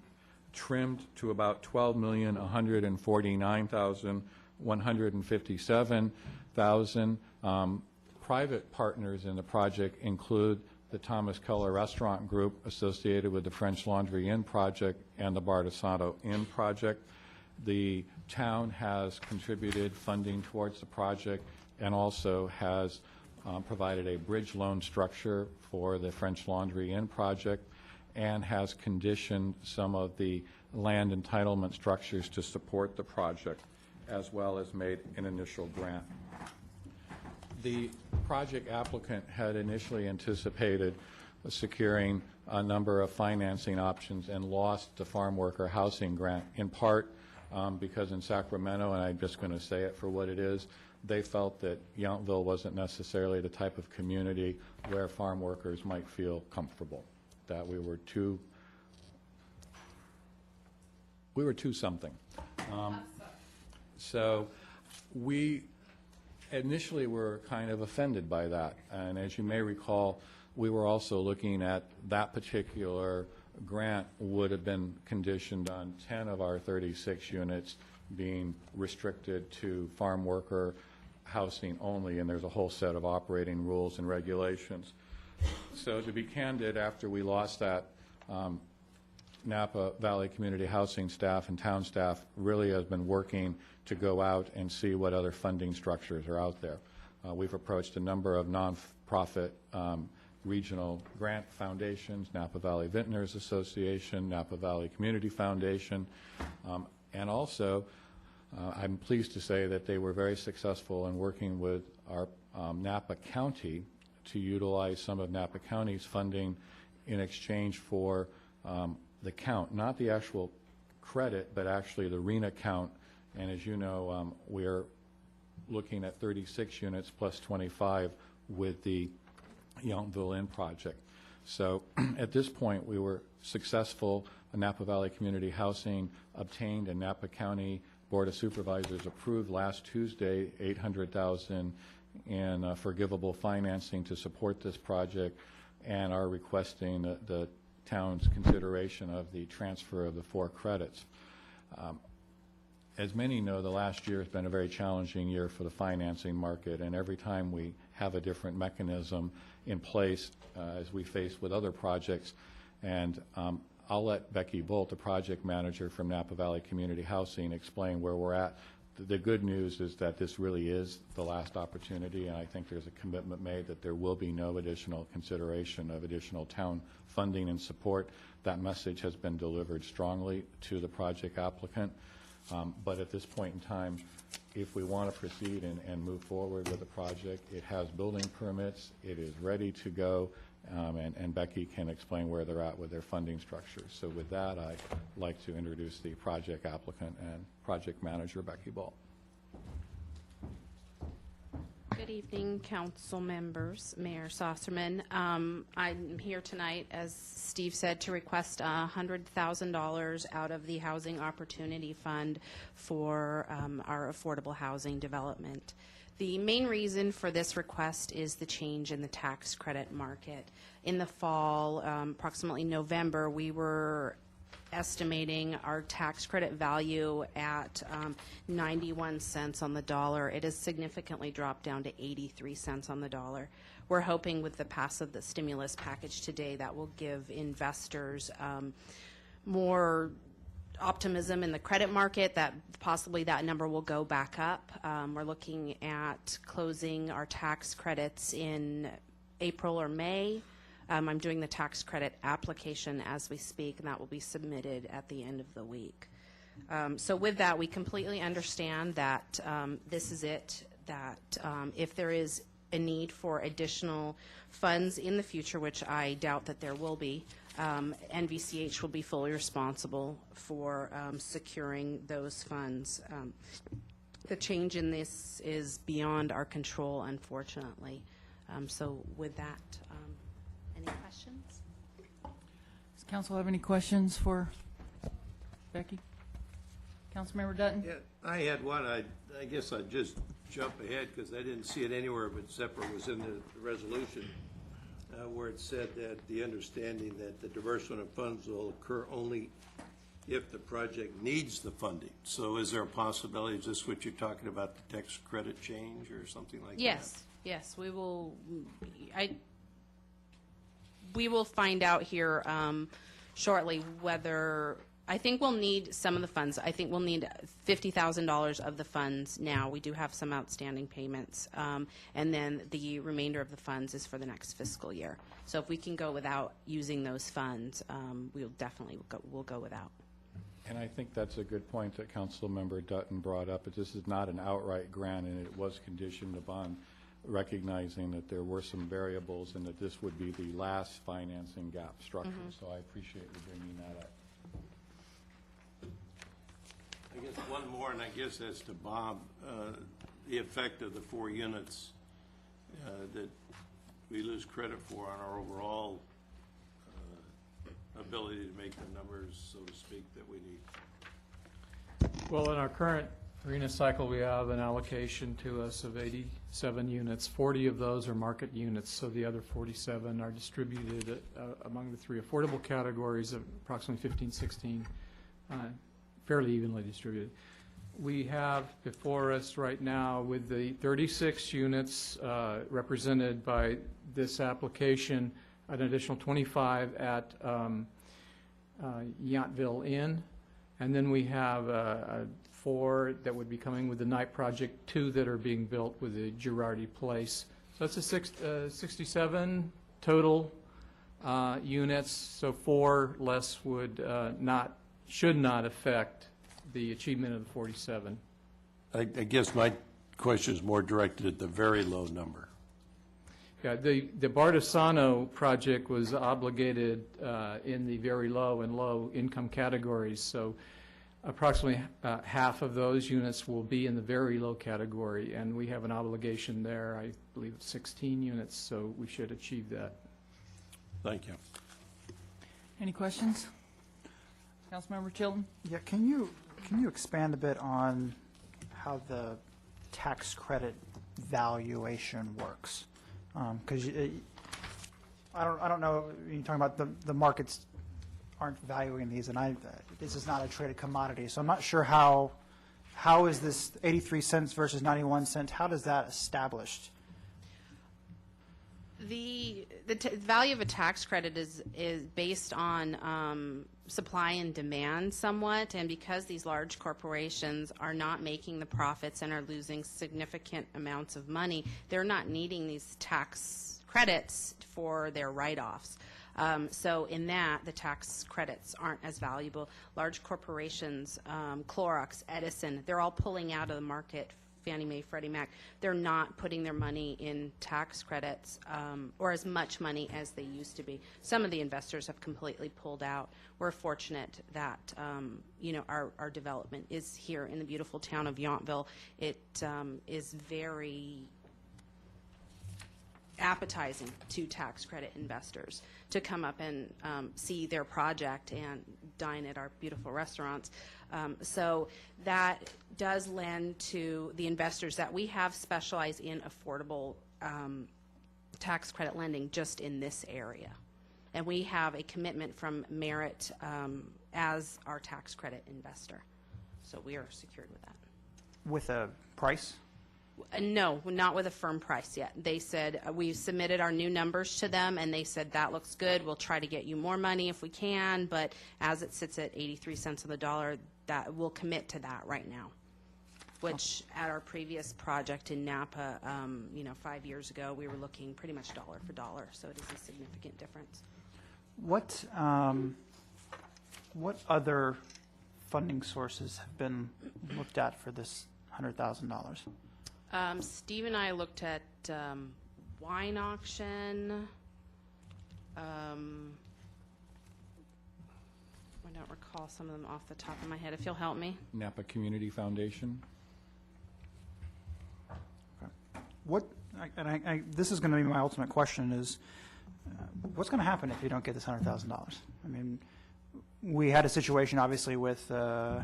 trimmed to about $12,149,157. Private partners in the project include the Thomas Keller Restaurant Group associated with the French Laundry Inn project and the Bardesano Inn project. The town has contributed funding towards the project and also has provided a bridge loan structure for the French Laundry Inn project and has conditioned some of the land entitlement structures to support the project, as well as made an initial grant. The project applicant had initially anticipated securing a number of financing options and lost the farm worker housing grant, in part because in Sacramento, and I'm just going to say it for what it is, they felt that Yountville wasn't necessarily the type of community where farm workers might feel comfortable, that we were too something. So we initially were kind of offended by that, and as you may recall, we were also looking at that particular grant would have been conditioned on 10 of our 36 units being restricted to farm worker housing only, and there's a whole set of operating rules and regulations. So to be candid, after we lost that, Napa Valley Community Housing staff and town staff really has been working to go out and see what other funding structures are out there. We've approached a number of nonprofit regional grant foundations, Napa Valley Vintners Association, Napa Valley Community Foundation, and also I'm pleased to say that they were very successful in working with our Napa County to utilize some of Napa County's funding in exchange for the count, not the actual credit, but actually the RENA count. And as you know, we're looking at 36 units plus 25 with the Yountville Inn project. So at this point, we were successful. Napa Valley Community Housing obtained and Napa County Board of Supervisors approved last Tuesday $800,000 in forgivable financing to support this project, and are requesting the town's consideration of the transfer of the 4 credits. As many know, the last year has been a very challenging year for the financing market, and every time we have a different mechanism in place as we face with other projects. And I'll let Becky Bolt, the project manager from Napa Valley Community Housing, explain where we're at. The good news is that this really is the last opportunity, and I think there's a commitment made that there will be no additional consideration of additional town funding and support. That message has been delivered strongly to the project applicant. But at this point in time, if we want to proceed and move forward with the project, it has building permits, it is ready to go, and Becky can explain where they're at with their funding structure. So with that, I'd like to introduce the project applicant and project manager, Becky Ball. Good evening, council members, Mayor Sosserman. I'm here tonight, as Steve said, to request $100,000 out of the Housing Opportunity Fund for our affordable housing development. The main reason for this request is the change in the tax credit market. In the fall, approximately November, we were estimating our tax credit value at 91 cents on the dollar. It has significantly dropped down to 83 cents on the dollar. We're hoping with the pass of the stimulus package today that will give investors more optimism in the credit market that possibly that number will go back up. We're looking at closing our tax credits in April or May. I'm doing the tax credit application as we speak, and that will be submitted at the end of the week. So with that, we completely understand that this is it, that if there is a need for additional funds in the future, which I doubt that there will be, NVCH will be fully responsible for securing those funds. The change in this is beyond our control, unfortunately. So with that, any questions? Does council have any questions for Becky? Councilmember Dutton? Yeah, I had one. I guess I'd just jump ahead because I didn't see it anywhere, but separate was in the resolution where it said that the understanding that the diversion of funds will occur only if the project needs the funding. So is there a possibility, is this what you're talking about, the tax credit change or something like that? Yes, we will. We will find out here shortly whether, I think we'll need some of the funds. I think we'll need $50,000 of the funds now. We do have some outstanding payments. And then the remainder of the funds is for the next fiscal year. So if we can go without using those funds, we'll definitely we'll go without. And I think that's a good point that Councilmember Dutton brought up. This is not an outright grant, and it was conditioned upon recognizing that there were some variables and that this would be the last financing gap structure. So I appreciate you bringing that up. I guess one more, and I guess that's to Bob, the effect of the 4 units that we lose credit for on our overall ability to make the numbers, so to speak, that we need. Well, in our current arena cycle, we have an allocation to us of 87 units. 40 of those are market units, so the other 47 are distributed among the 3 affordable categories of approximately 15, 16, fairly evenly distributed. We have before us right now with the 36 units represented by this application, an additional 25 at Yountville Inn, and then we have 4 that would be coming with the Night Project, 2 that are being built with the Girardi Place. So that's a 67 total units, so 4 less would should not affect the achievement of the 47. I guess my question is more directed at the very low number. Yeah, the Bardesano project was obligated in the very low and low income categories, so approximately half of those units will be in the very low category, and we have an obligation there, I believe it's 16 units, so we should achieve that. Thank you. Any questions? Councilmember Chilton? Yeah, can you expand a bit on how the tax credit valuation works? Because I don't know, you're talking about the markets aren't valuing these, and this is not a traded commodity, so I'm not sure how is this 83 cents versus 91 cents, how does that established? The value of a tax credit is based on supply and demand somewhat, and because these large corporations are not making the profits and are losing significant amounts of money, they're not needing these tax credits for their write-offs. So in that, the tax credits aren't as valuable. Large corporations, Clorox, Edison, they're all pulling out of the market Fannie Mae, Freddie Mac, they're not putting their money in tax credits or as much money as they used to be. Some of the investors have completely pulled out. We're fortunate that our development is here in the beautiful town of Yountville. It is very appetizing to tax credit investors to come up and see their project and dine at our beautiful restaurants. So that does lend to the investors that we have specialize in affordable tax credit lending just in this area. And we have a commitment from Merit as our tax credit investor. So we are secured with that. With a price? No, not with a firm price yet. They said, we submitted our new numbers to them, and they said, that looks good. We'll try to get you more money if we can, but as it sits at 83 cents on the dollar, that we'll commit to that right now, which at our previous project in Napa, 5 years ago, we were looking pretty much dollar for dollar, so it is a significant difference. What other funding sources have been looked at for this $100,000? Steve and I looked at wine auction. I don't recall some of them off the top of my head. If you'll help me. Napa Community Foundation. This is going to be my ultimate question is, what's going to happen if you don't get this $100,000? I mean, we had a situation obviously with the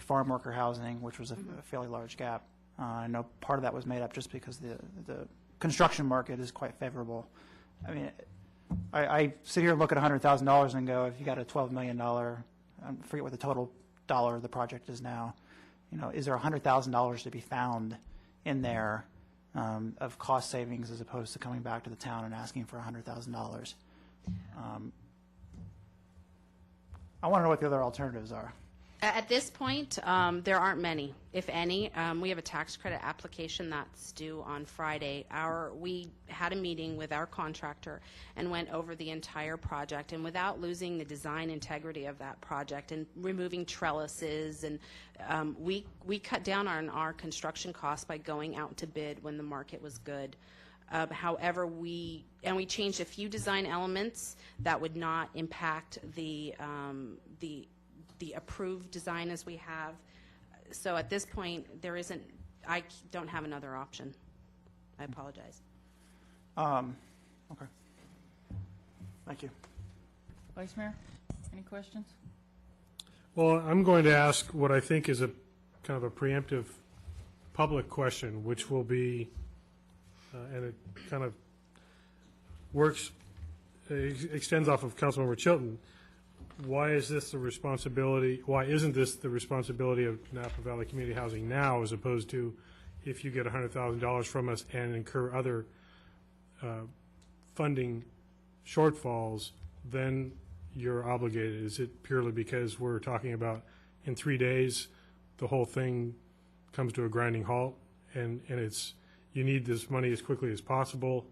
farm worker housing, which was a fairly large gap. I know part of that was made up just because the construction market is quite favorable. I mean, I sit here and look at $100,000 and go, if you got a $12 million, I forget what the total dollar of the project is now, is there $100,000 to be found in there of cost savings as opposed to coming back to the town and asking for $100,000? I want to know what the other alternatives are. At this point, there aren't many, if any. We have a tax credit application that's due on Friday. We had a meeting with our contractor and went over the entire project, and without losing the design integrity of that project and removing trellises, and we cut down on our construction costs by going out to bid when the market was good. However, we changed a few design elements that would not impact the approved design as we have. So at this point, I don't have another option. I apologize. Okay. Thank you. Vice Mayor, any questions? Well, I'm going to ask what I think is a kind of a preemptive public question, which will be, and it kind of extends off of Councilmember Chilton. Why isn't this the responsibility of Napa Valley Community Housing now, as opposed to if you get $100,000 from us and incur other funding shortfalls, then you're obligated? Is it purely because we're talking about in 3 days the whole thing comes to a grinding halt, and you need this money as quickly as possible?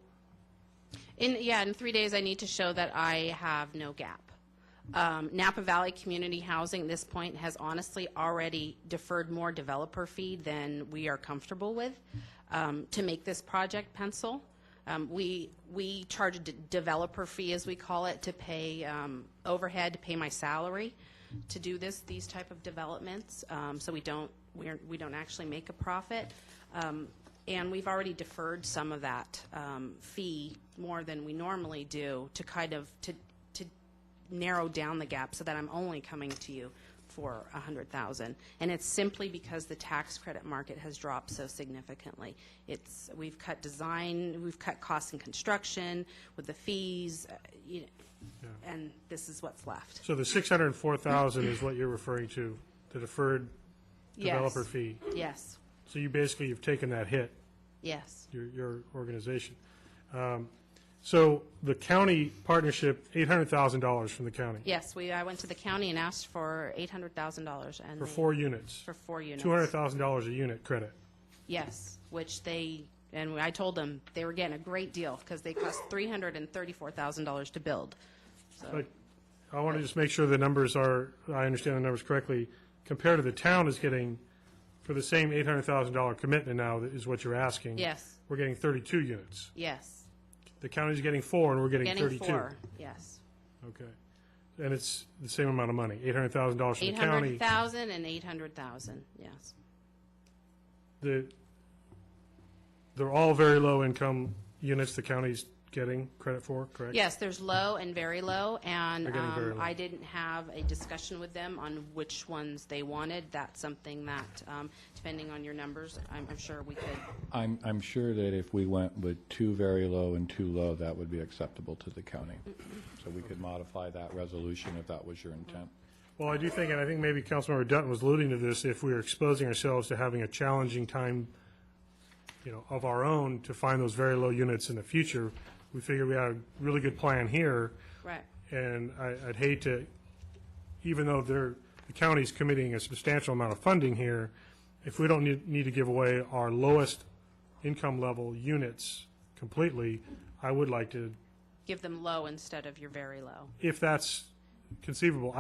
In 3 days, I need to show that I have no gap. Napa Valley Community Housing at this point has honestly already deferred more developer fee than we are comfortable with to make this project pencil. We charge a developer fee, as we call it, to pay overhead, to pay my salary to do these type of developments. So we don't actually make a profit. And we've already deferred some of that fee more than we normally do to kind of to narrow down the gap so that I'm only coming to you for $100,000. And it's simply because the tax credit market has dropped so significantly. We've cut design, we've cut costs in construction with the fees, and this is what's left. So the $604,000 is what you're referring to, the deferred developer Yes. fee? Yes. So you've taken that hit? Yes. Your organization. So the county partnership, $800,000 from the county? Yes, I went to the county and asked for $800,000. And For 4 units? For 4 units. $200,000 a unit credit? Yes, which and I told them they were getting a great deal because they cost $334,000 to build. So. But I want to just make sure I understand the numbers correctly. Compared to the town is getting for the same $800,000 commitment now that is what you're asking. Yes. We're getting 32 units. Yes. The county's getting 4, and we're getting 32. Getting 4, yes. Okay. And it's the same amount of money, $800,000 from the county. 800,000 and 800,000, yes. They're all very low-income units the county's getting credit for, correct? Yes, there's low and very low, and They're getting very low. I didn't have a discussion with them on which ones they wanted. That's something that, depending on your numbers, I'm sure we could. I'm sure that if we went with 2 very low and 2 low, that would be acceptable to the county. So we could modify that resolution if that was your intent. Well, I do think, and I think maybe Councilmember Dutton was alluding to this, if we are exposing ourselves to having a challenging time, of our own to find those very low units in the future, we figured we had a really good plan here. Right. And I'd hate to, even though the county's committing a substantial amount of funding here, if we don't need to give away our lowest income level units completely, I would like to, Give them low instead of your very low. if that's conceivable.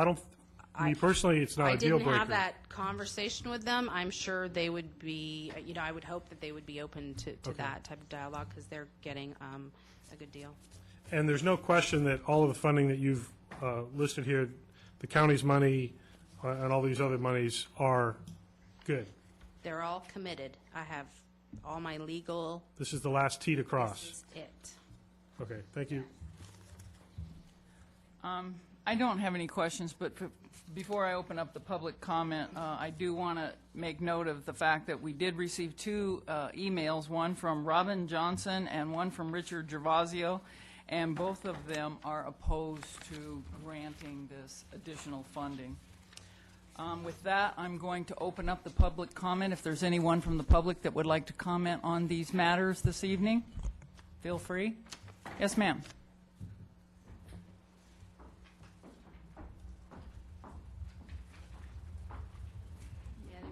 Me personally, it's not a deal breaker. I didn't have that conversation with them. I'm sure they would be, I would hope that they would be open to that type of dialogue because they're getting a good deal. And there's no question that all of the funding that you've listed here, the county's money and all these other monies are good. They're all committed. I have all my legal. This is the last T to cross. This is it. Okay, thank you. I don't have any questions, but before I open up the public comment, I do want to make note of the fact that we did receive 2 emails, one from Robin Johnson and one from Richard Gervasio, and both of them are opposed to granting this additional funding. With that, I'm going to open up the public comment. If there's anyone from the public that would like to comment on these matters this evening, feel free. Yes, ma'am.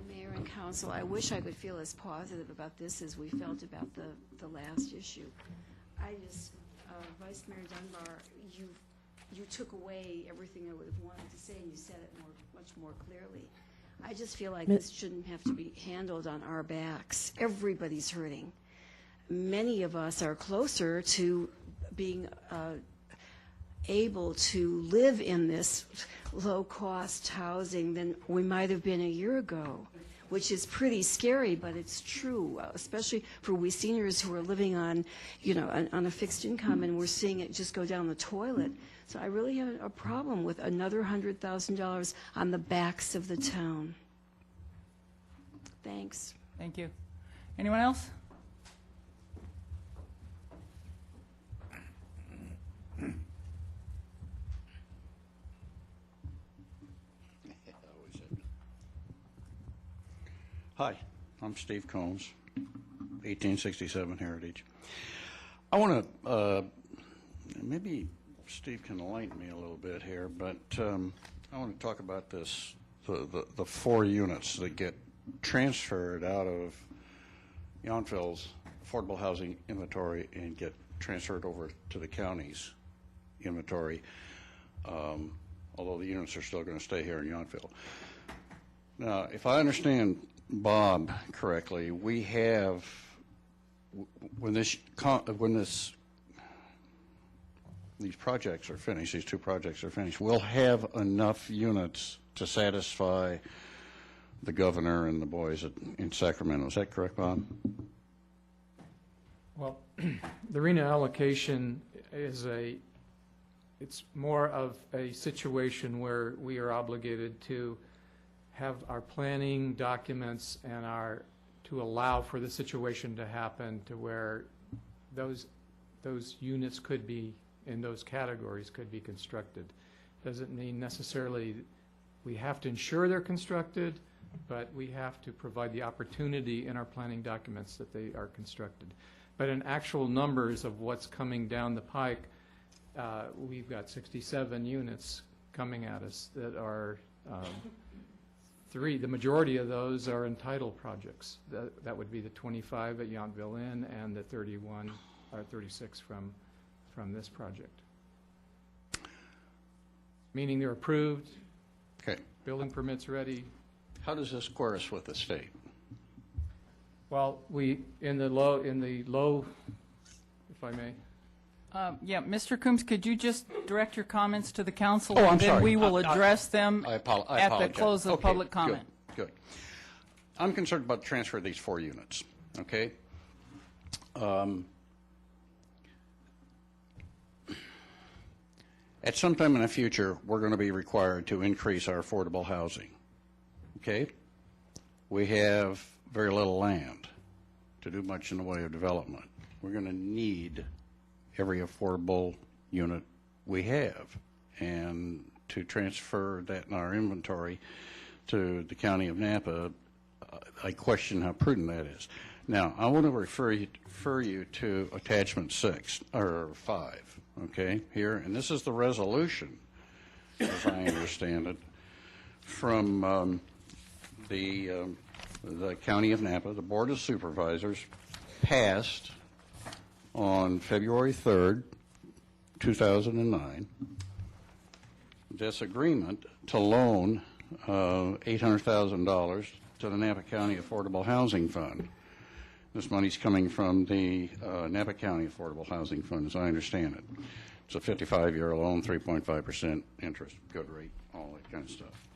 Mayor and Council, I wish I could feel as positive about this as we felt about the last issue. Vice Mayor Dunbar, you took away everything I would have wanted to say, and you said it much more clearly. I just feel like this shouldn't have to be handled on our backs. Everybody's hurting. Many of us are closer to being able to live in this low-cost housing than we might have been a year ago, which is pretty scary, but it's true, especially for we seniors who are living on, on a fixed income, and we're seeing it just go down the toilet. So I really have a problem with another $100,000 on the backs of the town. Thanks. Thank you. Anyone else? Hi, I'm Steve Combs, 1867 Heritage. I want to, maybe Steve can enlighten me a little bit here, but I want to talk about this, the 4 units that get transferred out of Yountville's affordable housing inventory and get transferred over to the county's inventory, although the units are still going to stay here in Yountville. Now, if I understand Bob correctly, we have, when these projects are finished, these 2 projects are finished, we'll have enough units to satisfy the governor and the boys in Sacramento. Is that correct, Bob? Well, the RENA allocation is it's more of a situation where we are obligated to have our planning documents and to allow for the situation to happen to where those units could be, in those categories, could be constructed. Doesn't mean necessarily we have to ensure they're constructed, but we have to provide the opportunity in our planning documents that they are constructed. But in actual numbers of what's coming down the pike, we've got 67 units coming at us that are the majority of those are entitled projects. That would be the 25 at Yountville Inn and the 31 or 36 from this project. Meaning they're approved. Okay. Building permits ready. How does this square us with the state? Well, in the low, if I may. Yeah, Mr. Coombs, could you just direct your comments to the council? Oh, I'm and then sorry. we will address them I at the apologize. close of Okay, public comment. Good. I'm concerned about the transfer of these 4 units, okay? At some time in the future, we're going to be required to increase our affordable housing, okay? We have very little land to do much in the way of development. We're going to need every affordable unit we have, and to transfer that in our inventory to the County of Napa, I question how prudent that is. Now, I want to refer you to attachment 6 or 5, okay, here, and this is the resolution, as I understand it, from the County of Napa. The Board of Supervisors passed on February 3rd, 2009, this agreement to loan $800,000 to the Napa County Affordable Housing Fund. This money's coming from the Napa County Affordable Housing Fund, as I understand it. It's a 55-year loan, 3.5% interest, good rate, all that kind of stuff.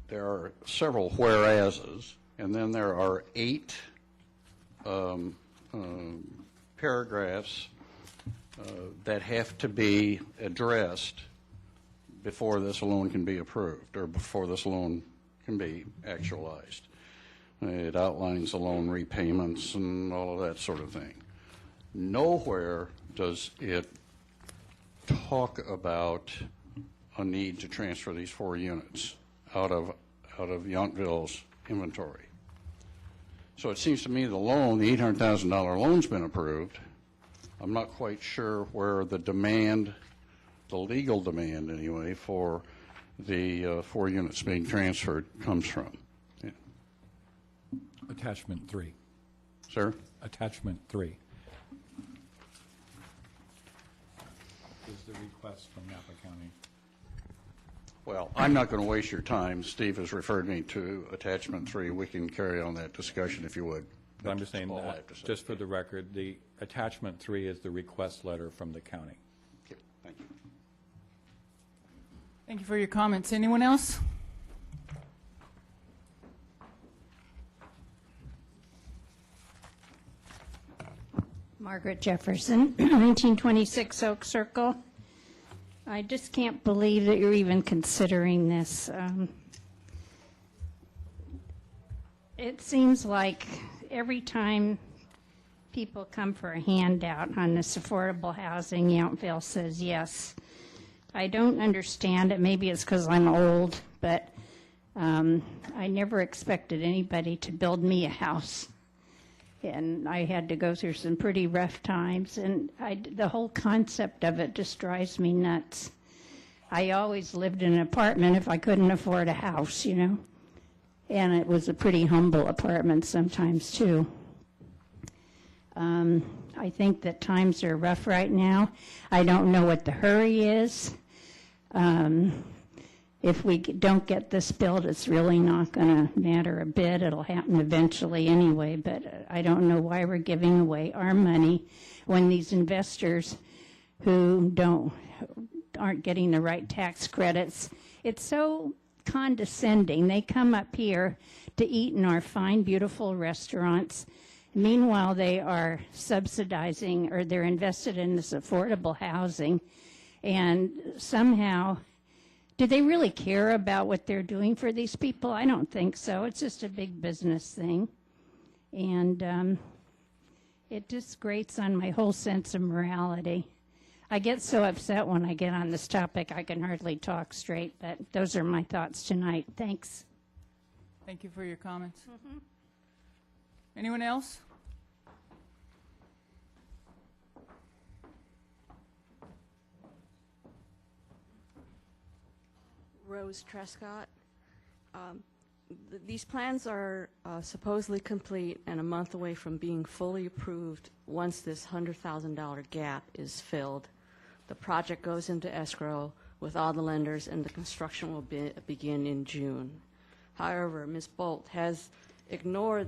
There are several whereases, and then there are 8 paragraphs that have to be addressed before this loan can be approved, or before this loan can be actualized. It outlines the loan repayments and all of that sort of thing. Nowhere does it talk about a need to transfer these 4 units out of Yountville's inventory. So it seems to me the loan, the $800,000 loan's been approved. I'm not quite sure where the demand, the legal demand anyway, for the 4 units being transferred comes from. Yeah. Attachment 3. Sir? Attachment 3 is the request from Napa County. Well, I'm not going to waste your time. Steve has referred me to attachment 3. We can carry on that discussion if you would. But I'm just saying all I that, have to say. just for the record, the attachment 3 is the request letter from the county. Okay, thank you. Thank you for your comments. Anyone else? Margaret Jefferson, 1926 Oak Circle. I just can't believe that you're even considering this. It seems like every time people come for a handout on this affordable housing, Yountville says yes. I don't understand it. Maybe it's because I'm old, but I never expected anybody to build me a house. And I had to go through some pretty rough times, and the whole concept of it just drives me nuts. I always lived in an apartment if I couldn't afford a house, you know, and it was a pretty humble apartment sometimes, too. I think that times are rough right now. I don't know what the hurry is. If we don't get this built, it's really not going to matter a bit. It'll happen eventually anyway, but I don't know why we're giving away our money when these investors who aren't getting the right tax credits. It's so condescending. They come up here to eat in our fine, beautiful restaurants. Meanwhile, they are subsidizing, or they're invested in this affordable housing, and somehow, do they really care about what they're doing for these people? I don't think so. It's just a big business thing. And it just grates on my whole sense of morality. I get so upset when I get on this topic, I can hardly talk straight, but those are my thoughts tonight. Thanks. Thank you for your comments. Anyone else? Rose Trescott. These plans are supposedly complete and a month away from being fully approved once this $100,000 gap is filled. The project goes into escrow with all the lenders and the construction will begin in June. However, Ms. Bolt has ignore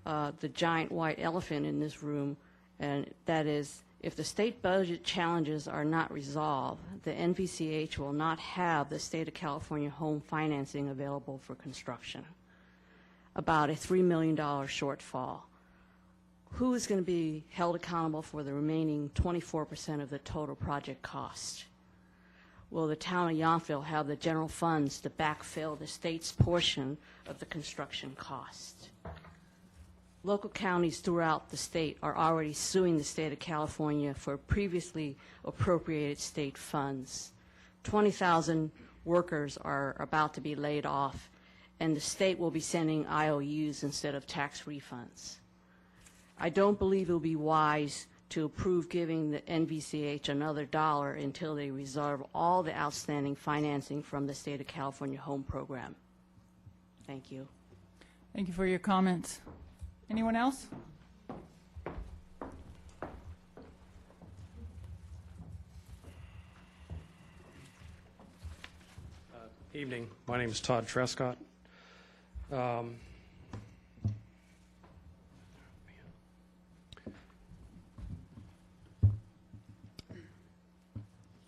the giant white elephant in this room, and that is, if the state budget challenges are not resolved, the NVCH will not have the state of California home financing available for construction. About a $3 million shortfall. Who is going to be held accountable for the remaining 24% of the total project cost? Will the town of Yountville have the general funds to backfill the state's portion of the construction cost? Local counties throughout the state are already suing the state of California for previously appropriated state funds. 20,000 workers are about to be laid off, and the state will be sending IOUs instead of tax refunds. I don't believe it will be wise to approve giving the NVCH another dollar until they resolve all the outstanding financing from the State of California Home Program. Thank you. Thank you for your comments. Anyone else? Evening. My name is Todd Trescott.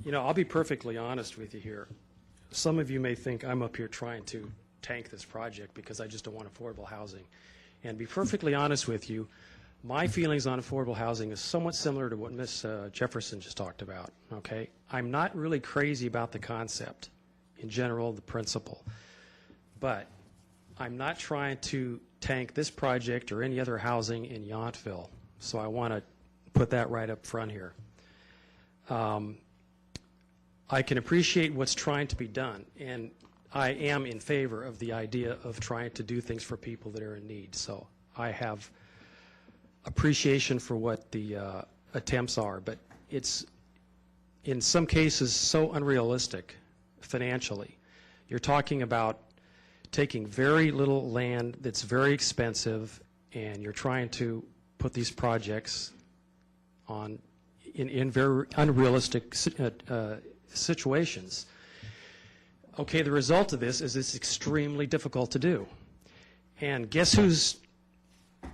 You know, I'll be perfectly honest with you here. Some of you may think I'm up here trying to tank this project because I just don't want affordable housing. And be perfectly honest with you, my feelings on affordable housing is somewhat similar to what Ms. Jefferson just talked about, okay? I'm not really crazy about the concept, in general, the principle. But I'm not trying to tank this project or any other housing in Yountville. So I want to put that right up front here. I can appreciate what's trying to be done, and I am in favor of the idea of trying to do things for people that are in need. So I have appreciation for what the attempts are, but it's in some cases so unrealistic financially. You're talking about taking very little land that's very expensive, and you're trying to put these projects on in very unrealistic situations. Okay, the result of this is it's extremely difficult to do. And guess who's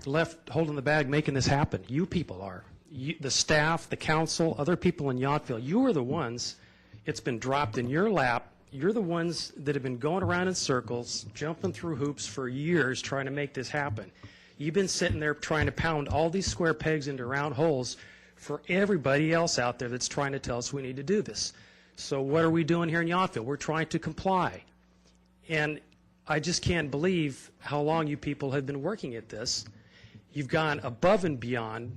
left holding the bag making this happen? You people are. You, the staff, the council, other people in Yountville. You are the ones, it's been dropped in your lap. You're the ones that have been going around in circles, jumping through hoops for years trying to make this happen. You've been sitting there trying to pound all these square pegs into round holes for everybody else out there that's trying to tell us we need to do this. So what are we doing here in Yountville? We're trying to comply. And I just can't believe how long you people have been working at this. You've gone above and beyond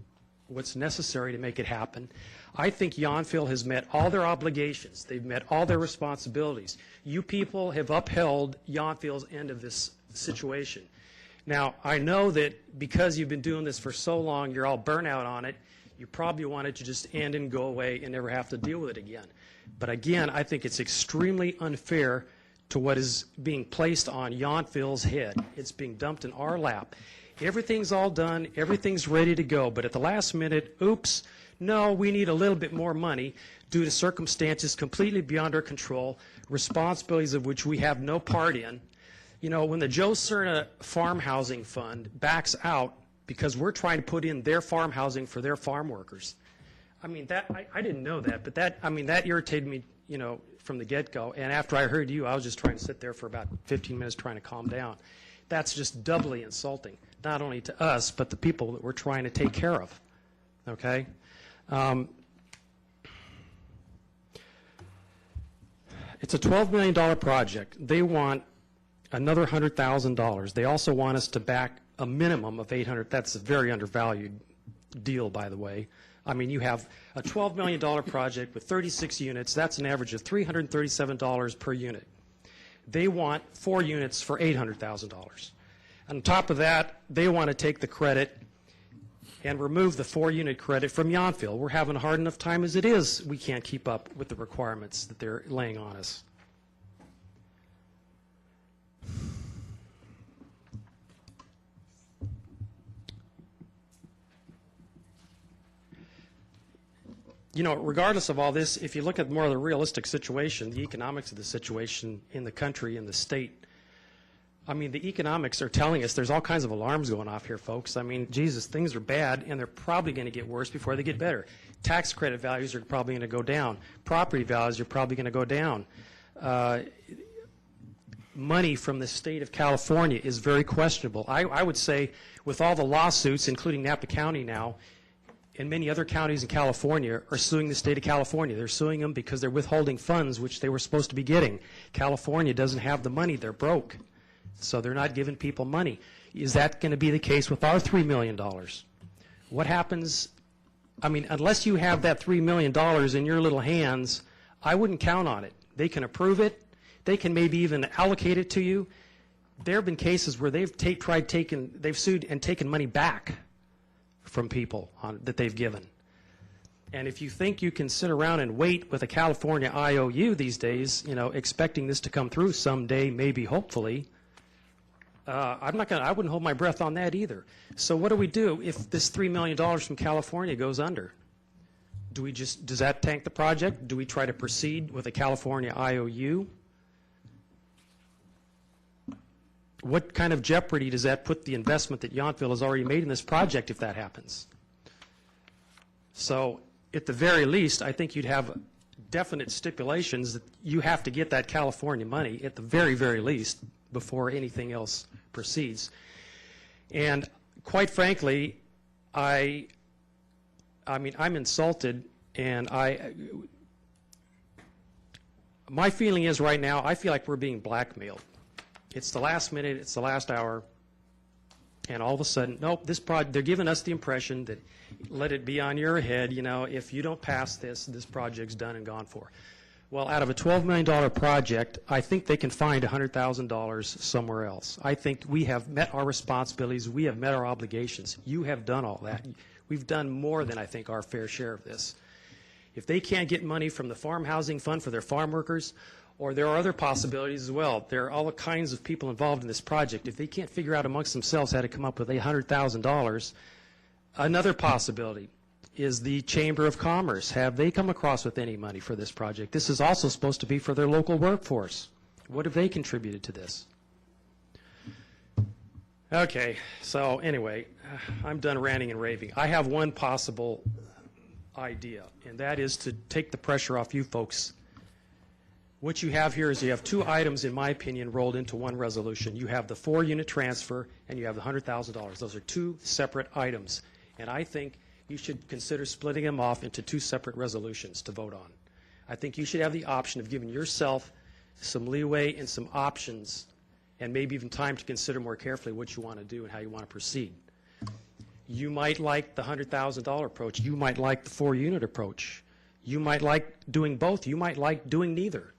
what's necessary to make it happen. I think Yountville has met all their obligations. They've met all their responsibilities. You people have upheld Yountville's end of this situation. Now, I know that because you've been doing this for so long, you're all burnt out on it. You probably want it to just end and go away and never have to deal with it again. But again, I think it's extremely unfair to what is being placed on Yountville's head. It's being dumped in our lap. Everything's all done, everything's ready to go, but at the last minute, oops, no, we need a little bit more money due to circumstances completely beyond our control, responsibilities of which we have no part in. You know, when the Joe Cerna Farm Housing Fund backs out because we're trying to put in their farm housing for their farm workers, I mean, that I didn't know that, but that, I mean, that irritated me, you know, from the get-go. And after I heard you, I was just trying to sit there for about 15 minutes trying to calm down. That's just doubly insulting, not only to us, but the people that we're trying to take care of, okay? It's a $12 million project. They want another $100,000. They also want us to back a minimum of $800,000. That's a very undervalued deal, by the way. I mean, you have a $12 million project with 36 units. That's an average of $337 per unit. They want 4 units for $800,000. On top of that, they want to take the credit and remove the 4-unit credit from Yountville. We're having a hard enough time as it is. We can't keep up with the requirements that they're laying on us. You know, regardless of all this, if you look at more of the realistic situation, the economics of the situation in the country, in the state, I mean, the economics are telling us there's all kinds of alarms going off here, folks. I mean, Jesus, things are bad, and they're probably going to get worse before they get better. Tax credit values are probably going to go down. Property values are probably going to go down. Money from the state of California is very questionable. I would say with all the lawsuits, including Napa County now, and many other counties in California are suing the state of California. They're suing them because they're withholding funds which they were supposed to be getting. California doesn't have the money. They're broke. So they're not giving people money. Is that going to be the case with our $3 million? What happens? I mean, unless you have that $3 million in your little hands, I wouldn't count on it. They can approve it. They can maybe even allocate it to you. There have been cases where they've sued and taken money back from people that they've given. And if you think you can sit around and wait with a California IOU these days, you know, expecting this to come through someday, maybe, hopefully, I wouldn't hold my breath on that either. So what do we do if this $3 million from California goes under? Does that tank the project? Do we try to proceed with a California IOU? What kind of jeopardy does that put the investment that Yountville has already made in this project if that happens? So at the very least, I think you'd have definite stipulations that you have to get that California money at the very, very least before anything else proceeds. And quite frankly, I mean, I'm insulted, and my feeling is right now, I feel like we're being blackmailed. It's the last minute, it's the last hour, and all of a sudden, nope, they're giving us the impression that let it be on your head, you know, if you don't pass this project's done and gone for. Well, out of a $12 million project, I think they can find $100,000 somewhere else. I think we have met our responsibilities. We have met our obligations. You have done all that. We've done more than I think our fair share of this. If they can't get money from the Farm Housing Fund for their farm workers, or there are other possibilities as well. There are all kinds of people involved in this project. If they can't figure out amongst themselves how to come up with $100,000, another possibility is the Chamber of Commerce. Have they come across with any money for this project? This is also supposed to be for their local workforce. What have they contributed to this? Okay, so anyway, I'm done ranting and raving. I have one possible idea, and that is to take the pressure off you folks. What you have here is you have two items, in my opinion, rolled into one resolution. You have the 4-unit transfer, and you have the $100,000. Those are two separate items, and I think you should consider splitting them off into two separate resolutions to vote on. I think you should have the option of giving yourself some leeway and some options, and maybe even time to consider more carefully what you want to do and how you want to proceed. You might like the $100,000 approach. You might like the 4-unit approach. You might like doing both. You might like doing neither.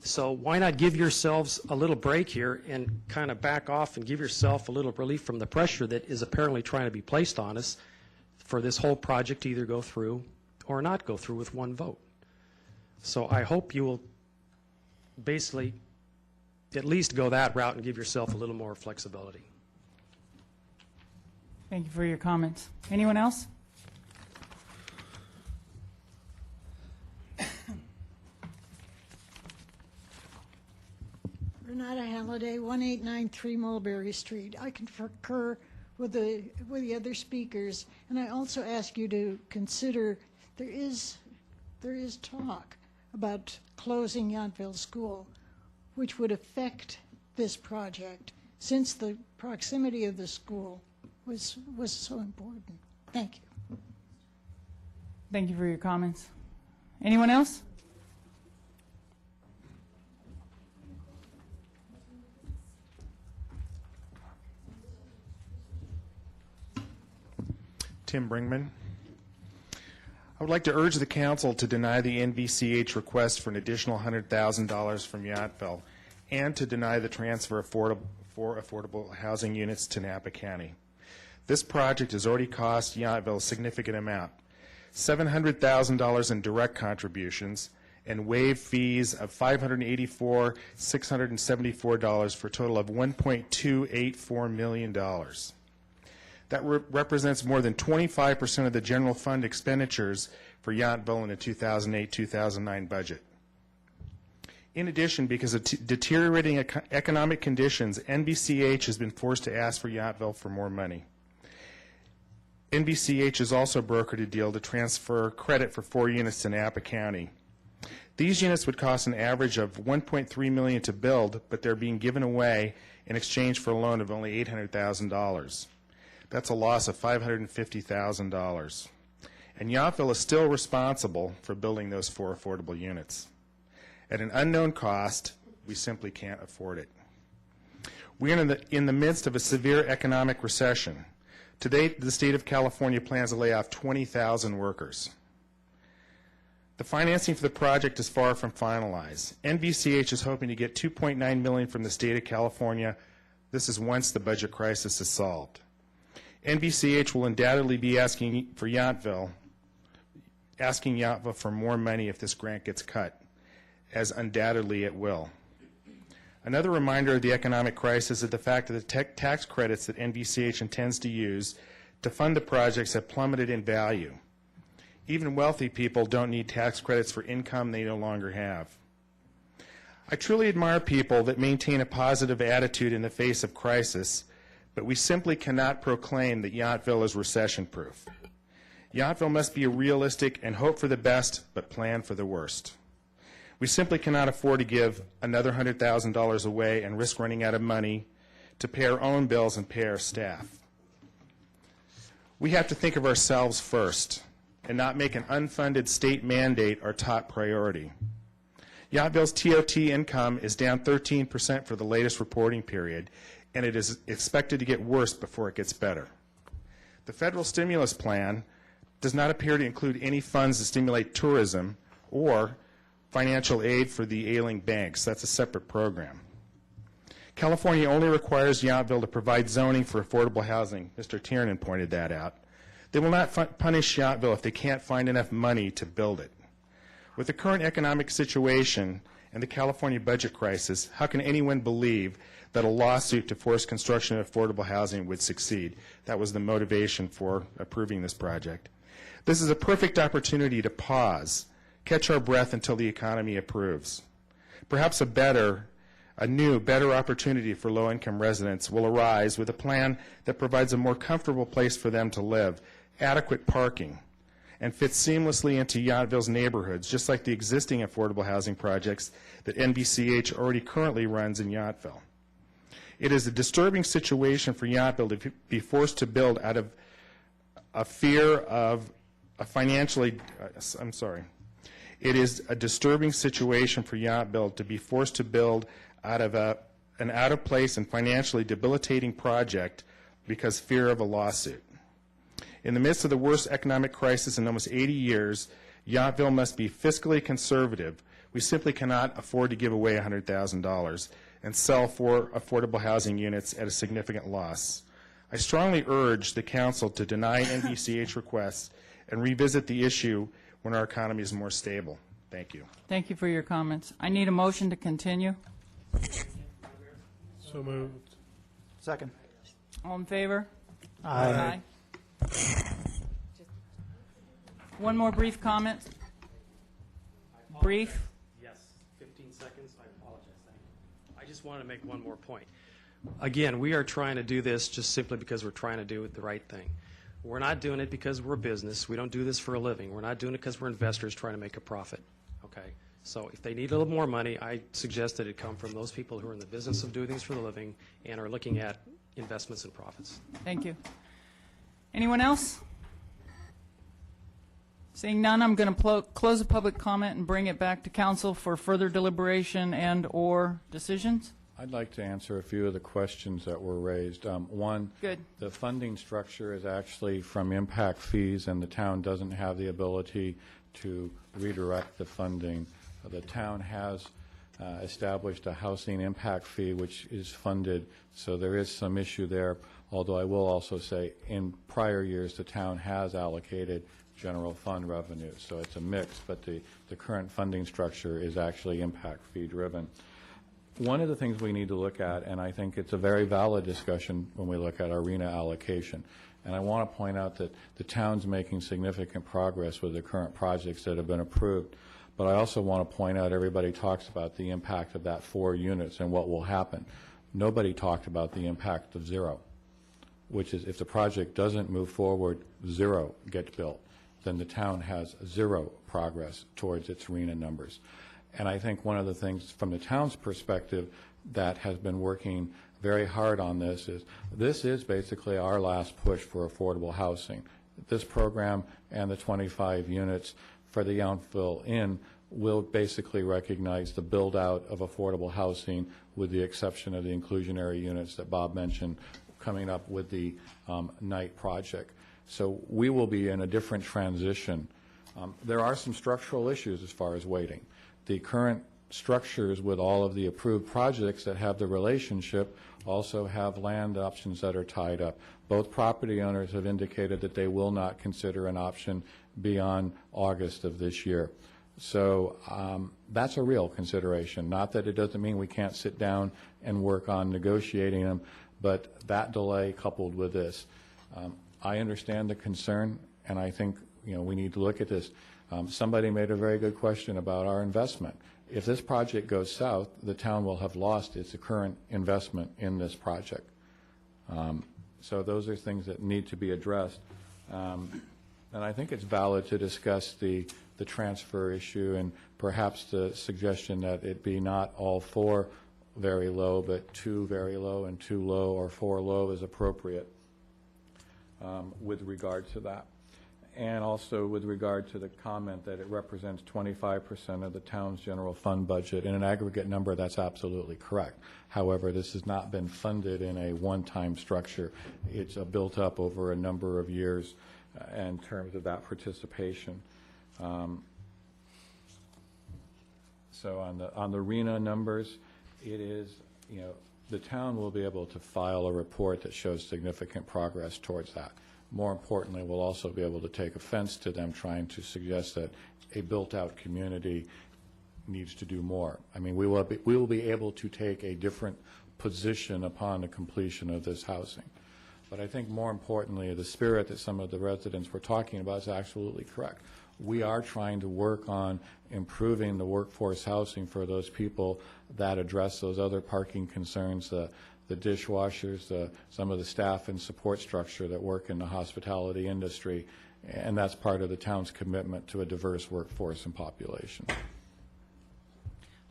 So why not give yourselves a little break here and kind of back off and give yourself a little relief from the pressure that is apparently trying to be placed on us for this whole project to either go through or not go through with one vote. So I hope you will basically at least go that route and give yourself a little more flexibility. Thank you for your comments. Anyone else? Renata Halliday, 1893 Mulberry Street. I concur with the other speakers, and I also ask you to consider there is talk about closing Yountville School, which would affect this project, since the proximity of the school was so important. Thank you. Thank you for your comments. Anyone else? Tim Bringman. I would like to urge the council to deny the NVCH request for an additional $100,000 from Yountville and to deny the transfer of four affordable housing units to Napa County. This project has already cost Yountville a significant amount, $700,000 in direct contributions and waived fees of $584,674 for a total of $1.284 million. That represents more than 25% of the general fund expenditures for Yountville in the 2008-2009 budget. In addition, because of deteriorating economic conditions, NBCH has been forced to ask for Yountville for more money. NBCH has also brokered a deal to transfer credit for 4 units to Napa County. These units would cost an average of $1.3 million to build, but they're being given away in exchange for a loan of only $800,000. That's a loss of $550,000. And Yountville is still responsible for building those 4 affordable units. At an unknown cost, we simply can't afford it. We are in the midst of a severe economic recession. To date, the state of California plans to lay off 20,000 workers. The financing for the project is far from finalized. NBCH is hoping to get $2.9 million from the state of California. This is once the budget crisis is solved. NBCH will undoubtedly be asking Yountville for more money if this grant gets cut, as undoubtedly it will. Another reminder of the economic crisis is the fact that the tax credits that NBCH intends to use to fund the projects have plummeted in value. Even wealthy people don't need tax credits for income they no longer have. I truly admire people that maintain a positive attitude in the face of crisis, but we simply cannot proclaim that Yountville is recession-proof. Yountville must be realistic and hope for the best, but plan for the worst. We simply cannot afford to give another $100,000 away and risk running out of money to pay our own bills and pay our staff. We have to think of ourselves first and not make an unfunded state mandate our top priority. Yountville's TOT income is down 13% for the latest reporting period, and it is expected to get worse before it gets better. The federal stimulus plan does not appear to include any funds to stimulate tourism or financial aid for the ailing banks. That's a separate program. California only requires Yountville to provide zoning for affordable housing. Mr. Tiernan pointed that out. They will not punish Yountville if they can't find enough money to build it. With the current economic situation and the California budget crisis, how can anyone believe that a lawsuit to force construction of affordable housing would succeed? That was the motivation for approving this project. This is a perfect opportunity to pause, catch our breath until the economy improves. Perhaps a new, better opportunity for low-income residents will arise with a plan that provides a more comfortable place for them to live, adequate parking, and fits seamlessly into Yountville's neighborhoods, just like the existing affordable housing projects that NBCH already currently runs in Yountville. It is a disturbing situation for Yountville to be forced to build out of a fear of a financially, It is a disturbing situation for Yountville to be forced to build out of an out-of-place and financially debilitating project because fear of a lawsuit. In the midst of the worst economic crisis in almost 80 years, Yountville must be fiscally conservative. We simply cannot afford to give away $100,000 and sell 4 affordable housing units at a significant loss. I strongly urge the Council to deny NBCH requests and revisit the issue when our economy is more stable. Thank you. Thank you for your comments. I need a motion to continue. So moved. Second. All in favor? Aye. One more brief comment. Brief. Yes, 15 seconds. I apologize. Thank you. I just wanted to make one more point. Again, we are trying to do this just simply because we're trying to do the right thing. We're not doing it because we're a business. We don't do this for a living. We're not doing it because we're investors trying to make a profit. Okay? So if they need a little more money, I suggest that it come from those people who are in the business of doing things for the living and are looking at investments and profits. Thank you. Anyone else? Seeing none, I'm going to close the public comment and bring it back to council for further deliberation and or decisions. I'd like to answer a few of the questions that were raised. One, Good. The funding structure is actually from impact fees, and the town doesn't have the ability to redirect the funding. The town has established a housing impact fee, which is funded, so there is some issue there, although I will also say in prior years the town has allocated general fund revenue, so it's a mix, but the current funding structure is actually impact fee driven. One of the things we need to look at, and I think it's a very valid discussion when we look at arena allocation, and I want to point out that the town's making significant progress with the current projects that have been approved, But I also want to point out, everybody talks about the impact of that 4 units and what will happen. Nobody talked about the impact of 0, which is if the project doesn't move forward, 0 gets built, then the town has 0 progress towards its RENA numbers. And I think one of the things from the town's perspective that has been working very hard on this is basically our last push for affordable housing. This program and the 25 units for the Yountville Inn will basically recognize the build-out of affordable housing, with the exception of the inclusionary units that Bob mentioned coming up with the night project. So we will be in a different transition. There are some structural issues as far as waiting. The current structures with all of the approved projects that have the relationship also have land options that are tied up. Both property owners have indicated that they will not consider an option beyond August of this year. So that's a real consideration. Not that it doesn't mean we can't sit down and work on negotiating them, but that delay coupled with this. I understand the concern, and I think we need to look at this. Somebody made a very good question about our investment. If this project goes south, the town will have lost its current investment in this project. So those are things that need to be addressed. And I think it's valid to discuss the transfer issue, and perhaps the suggestion that it be not all 4 very low, but 2 very low and 2 low, or 4 low is appropriate with regard to that. And also with regard to the comment that it represents 25% of the town's general fund budget. In an aggregate number, that's absolutely correct. However, this has not been funded in a one-time structure. It's built up over a number of years in terms of that participation. So on the RENA numbers, it is, the town will be able to file a report that shows significant progress towards that. More importantly, we'll also be able to take offense to them trying to suggest that a built-out community needs to do more. I mean, we will be able to take a different position upon the completion of this housing. But I think more importantly, the spirit that some of the residents were talking about is absolutely correct. We are trying to work on improving the workforce housing for those people that address those other parking concerns, the dishwashers, some of the staff and support structure that work in the hospitality industry, and that's part of the town's commitment to a diverse workforce and population.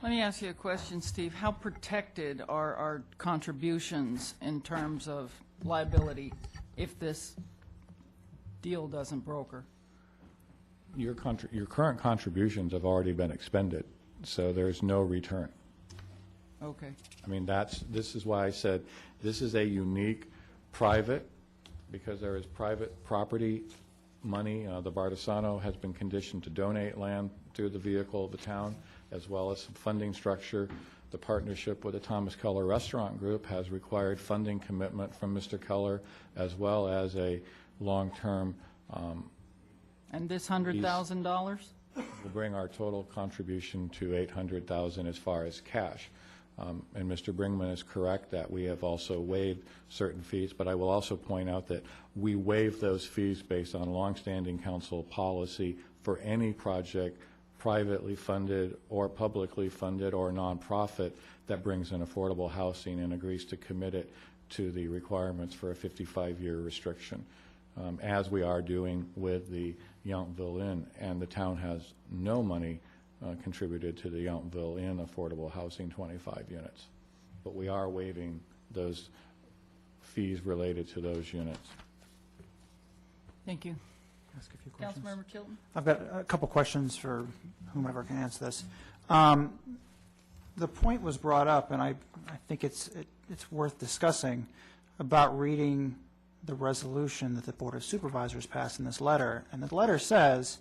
Let me ask you a question, Steve. How protected are our contributions in terms of liability if this deal doesn't broker? Your current contributions have already been expended, so there's no return. Okay. I mean, this is why I said this is a unique private, because there is private property money. The Bardesano has been conditioned to donate land through the vehicle of the town, as well as some funding structure. The partnership with the Thomas Keller Restaurant Group has required funding commitment from Mr. Keller, as well as a long-term. And this $100,000? Will bring our total contribution to $800,000 as far as cash. And Mr. Bringman is correct that we have also waived certain fees, but I will also point out that we waive those fees based on longstanding council policy for any project, privately funded or publicly funded or nonprofit, that brings in affordable housing and agrees to commit it to the requirements for a 55-year restriction, as we are doing with the Yountville Inn. And the town has no money contributed to the Yountville Inn affordable housing 25 units. But we are waiving those fees related to those units. Thank you. Ask a few questions. Councilmember Chilton? I've got a couple questions for whomever can answer this. The point was brought up, and I think it's worth discussing, about reading the resolution that the Board of Supervisors passed in this letter. And the letter says,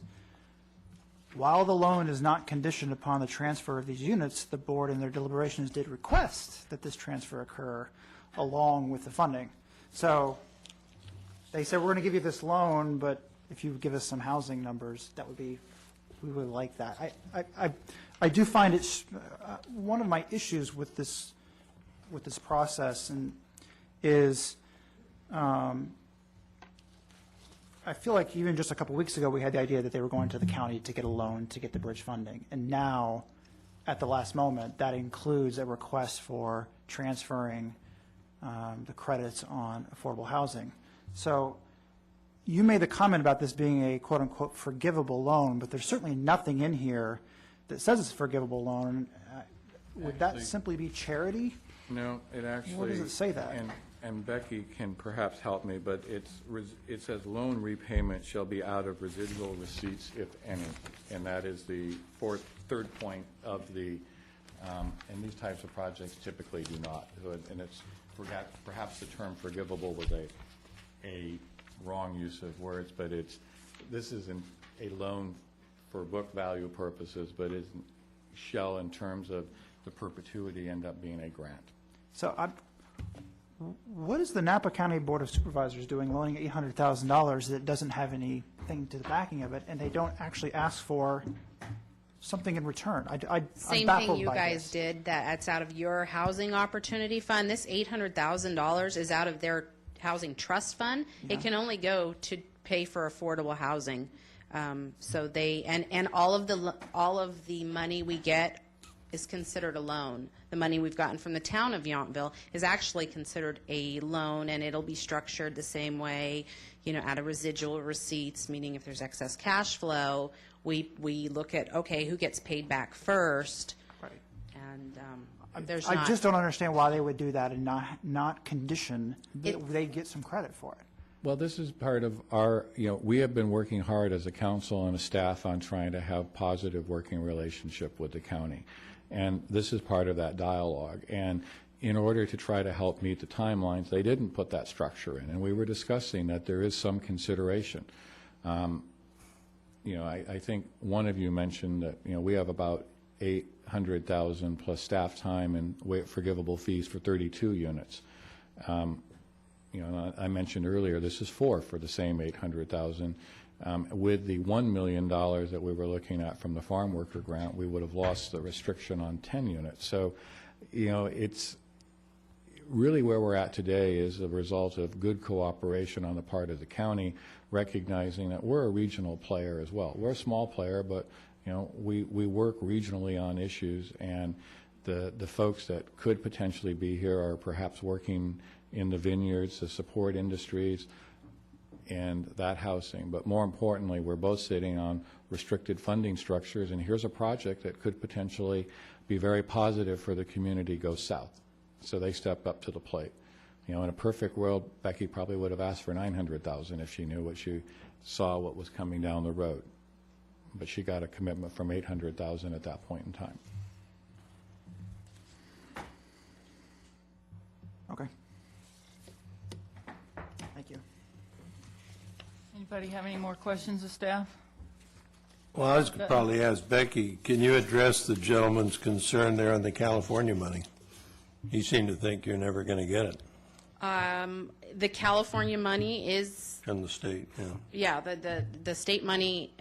while the loan is not conditioned upon the transfer of these units, the board in their deliberations did request that this transfer occur along with the funding. So they said, we're going to give you this loan, but if you give us some housing numbers, that would be, we would like that. I do find it, one of my issues with this process and is, I feel like even just a couple weeks ago, we had the idea that they were going to the county to get a loan to get the bridge funding. And now, at the last moment, that includes a request for transferring the credits on affordable housing. So you made the comment about this being a quote-unquote forgivable loan, but there's certainly nothing in here that says it's a forgivable loan. Would that simply be charity? No, it actually. Where does it say that? And Becky can perhaps help me, but it says loan repayment shall be out of residual receipts, if any. And that is the third point of the, and these types of projects typically do not. And it's, perhaps the term forgivable was a wrong use of words, but this isn't a loan for book value purposes, but it shall, in terms of the perpetuity, end up being a grant. So what is the Napa County Board of Supervisors doing loaning $800,000 that doesn't have anything to the backing of it, and they don't actually ask for something in return? I'm Same baffled thing you by guys this. did, that's out of your housing opportunity fund. This $800,000 is out of their housing trust fund. Yeah. It can only go to pay for affordable housing. So they, and all of the money we get is considered a loan. The money we've gotten from the town of Yountville is actually considered a loan, and it'll be structured the same way, out of residual receipts, meaning if there's excess cash flow, we look at, okay, who gets paid back first? Right. And there's I not. just don't understand why they would do that and not condition that they get some credit for it. Well, this is part of our, we have been working hard as a council and a staff on trying to have positive working relationship with the county. And this is part of that dialogue. And in order to try to help meet the timelines, they didn't put that structure in. And we were discussing that there is some consideration. I think one of you mentioned that, we have about 800,000 plus staff time and forgivable fees for 32 units. I mentioned earlier, this is for the same 800,000. With the $1 million that we were looking at from the farm worker grant, we would have lost the restriction on 10 units. So, it's really where we're at today is a result of good cooperation on the part of the county, recognizing that we're a regional player as well. We're a small player, but we work regionally on issues, and the folks that could potentially be here are perhaps working in the vineyards, the support industries, and that housing. But more importantly, we're both sitting on restricted funding structures, and here's a project that could potentially be very positive for the community go south. So they step up to the plate. In a perfect world, Becky probably would have asked for $900,000 if she knew what was coming down the road. But she got a commitment from $800,000 at that point in time. Okay. Thank you. Anybody have any more questions of staff? Well, I was going to probably ask Becky, can you address the gentleman's concern there on the California money? He seemed to think you're never going to get it The California money is, from the state, yeah, the state money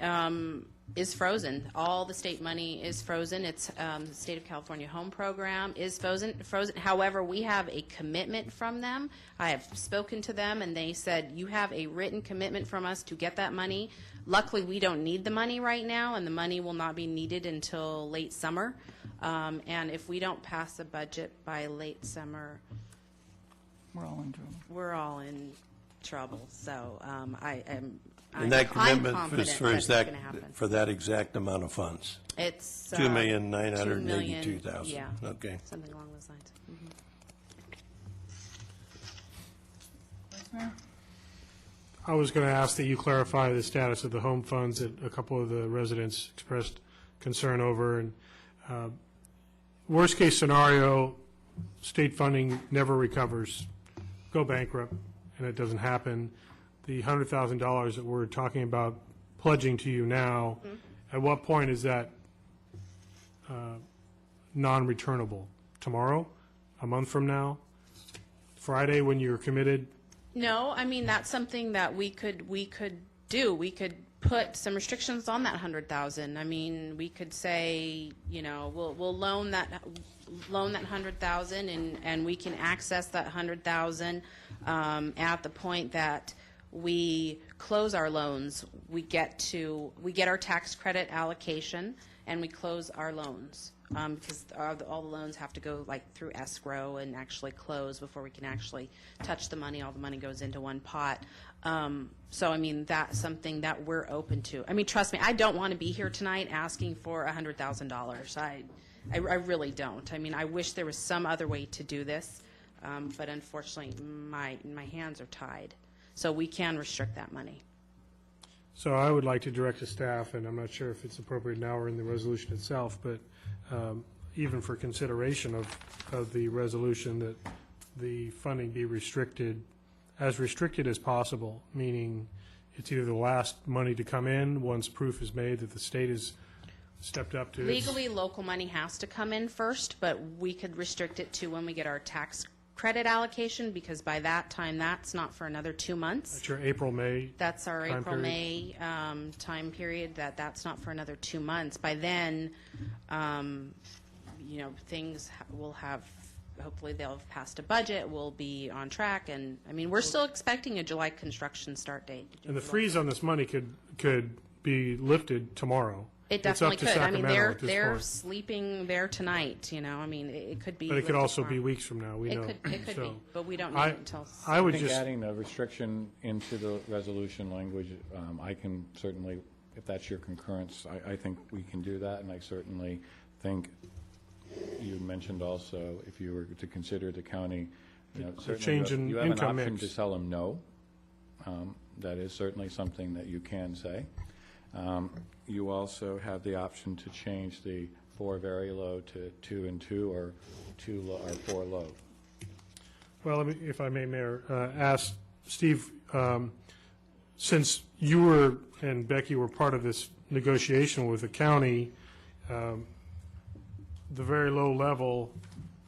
is frozen. All the state money is frozen. It's the State of California Home Program is frozen. However, we have a commitment from them. I have spoken to them, and they said, you have a written commitment from us to get that money. Luckily, we don't need the money right now, and the money will not be needed until late summer. And if we don't pass a budget by late summer, We're all in trouble. we're all in trouble. So I'm And that commitment confident is that it's that going to happen. for that exact amount of funds? It's $2,982,000. Yeah, Okay. something along those lines. Mhm. Vice Mayor? I was going to ask that you clarify the status of the home funds that a couple of the residents expressed concern over. And worst case scenario, state funding never recovers, go bankrupt, and it doesn't happen. The $100,000 that we're talking about pledging to you now, at what point is that non-returnable? Tomorrow? A month from now? Friday when you're committed? No, I mean, that's something that we could do. We could put some restrictions on that 100,000. I mean, we could say, we'll loan that 100,000, and we can access that 100,000 at the point that we close our loans, we get our tax credit allocation, and we close our loans. Because all the loans have to go like through escrow and actually close before we can actually touch the money. All the money goes into one pot. So, I mean, that's something that we're open to. I mean, trust me, I don't want to be here tonight asking for $100,000. I really don't. I mean, I wish there was some other way to do this, but unfortunately, my hands are tied. So we can restrict that money. So I would like to direct the staff, and I'm not sure if it's appropriate now or in the resolution itself, but even for consideration of the resolution, that the funding be restricted as possible, meaning it's either the last money to come in once proof is made that the state has stepped up to its. Legally, local money has to come in first, but we could restrict it to when we get our tax credit allocation, because by that time, that's not for another 2 months. That's your April, May. That's our time April, period. May time period. That's not for another 2 months. By then, things will have. Hopefully, they'll have passed a budget. We'll be on track, and I mean, we're still expecting a July construction start date. And the freeze on this money could be lifted tomorrow. It It's up definitely to could. I mean, Sacramento at this they're point. sleeping there tonight. I mean, it could be. But it could lifted also be tomorrow. weeks from now. We know. It could So be, but we don't know I- until. I would think just adding the restriction into the resolution language, I can certainly, if that's your concurrence, I think we can do that, and I certainly think you mentioned also, if you were to consider the county, certainly change in you have an income option mix. to tell them no. That is certainly something that you can say. You also have the option to change the 4 very low to 2 and 2, or 2 low, or 4 low. Well, if I may, Mayor, ask Steve, since you and Becky were part of this negotiation with the county, the very low level,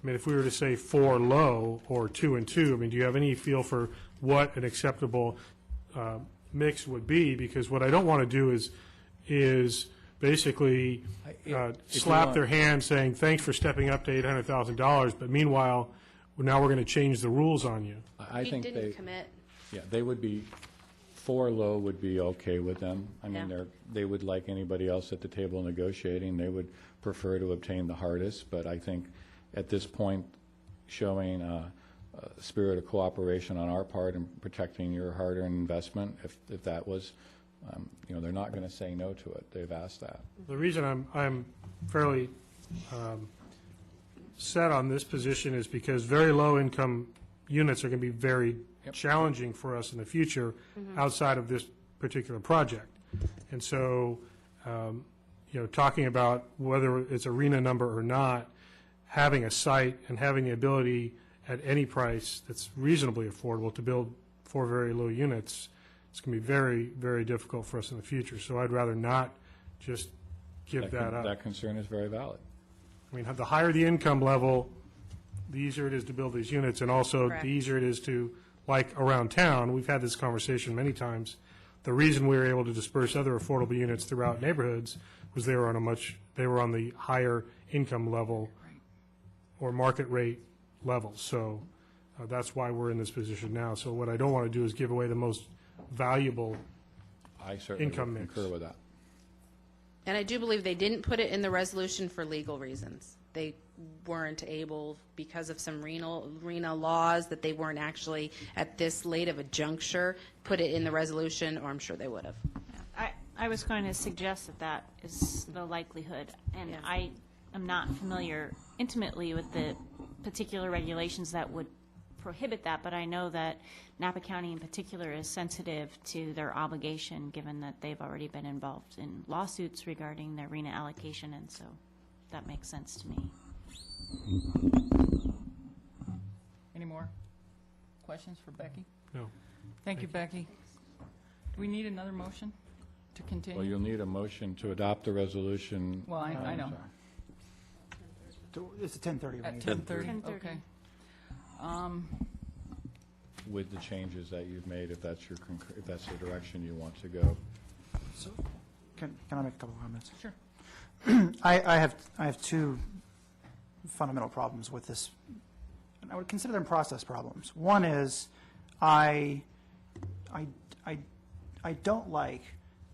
I mean, if we were to say 4 low or 2 and 2, I mean, do you have any feel for what an acceptable mix would be? Because what I don't want to do is basically if you slap want- their hand saying, thanks for stepping up to $800,000, but meanwhile, now we're going to change the rules on you. I He think didn't they, commit. yeah, they would be, 4 low would be okay with them. I mean, Yeah. they would, like anybody else at the table negotiating, they would prefer to obtain the hardest, but I think at this point, showing a spirit of cooperation on our part in protecting your hard-earned investment, if that was, they're not going to say no to it. They've asked that. The reason I'm fairly set on this position is because very low-income units are going to be very challenging for us in the future outside of this particular project. And so, talking about whether it's a RENA number or not, having a site and having the ability at any price that's reasonably affordable to build 4 very low units, it's going to be very, very difficult for us in the future. So I'd rather not just give that up. That concern is very valid. I mean, the higher the income level, the easier it is to build these units, and also Correct. the easier it is to, like around town, we've had this conversation many times, the reason we were able to disperse other affordable units throughout neighborhoods was they were on the higher income level or market rate level. So that's why we're in this position now. So what I don't want to do is give away the most valuable I certainly income would mix. concur with that. And I do believe they didn't put it in the resolution for legal reasons. They weren't able, because of some RENA laws, that they weren't actually, at this late of a juncture, put it in the resolution, or I'm sure they would have. I was going to suggest that is the likelihood, and I am not familiar intimately with the particular regulations that would prohibit that, but I know that Napa County in particular is sensitive to their obligation, given that they've already been involved in lawsuits regarding their RENA allocation, and so that makes sense to me. Any more questions for Becky? No. Thank you, Becky. Do we need another motion to continue? Well, you'll need a motion to adopt the resolution. Well, I know. It's a 10:30. At 10:30, okay. With the changes that you've made, if that's if that's the direction you want to go. So, can I make a couple comments? Sure. I have 2 fundamental problems with this, and I would consider them process problems. One is I I don't like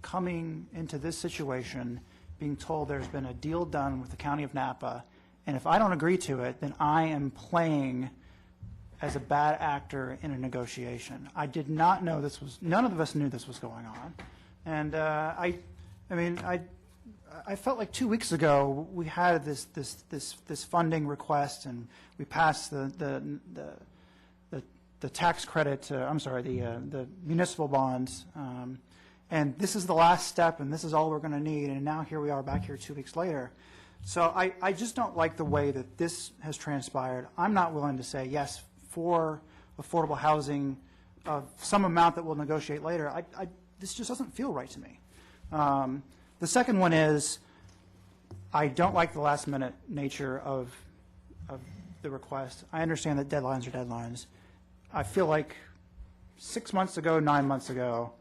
coming into this situation, being told there's been a deal done with the County of Napa, and if I don't agree to it, then I am playing as a bad actor in a negotiation. I did not know this was, none of us knew this was going on. And I mean, I felt like 2 weeks ago, we had this funding request, and we passed the tax credit, I'm sorry, the municipal bonds, and this is the last step, and this is all we're going to need, and now here we are back here 2 weeks later. So I just don't like the way that this has transpired. I'm not willing to say yes for affordable housing of some amount that we'll negotiate later. This just doesn't feel right to me. The second one is, I don't like the last-minute nature of the request. I understand that deadlines are deadlines. I feel like 6 months ago, 9 months ago,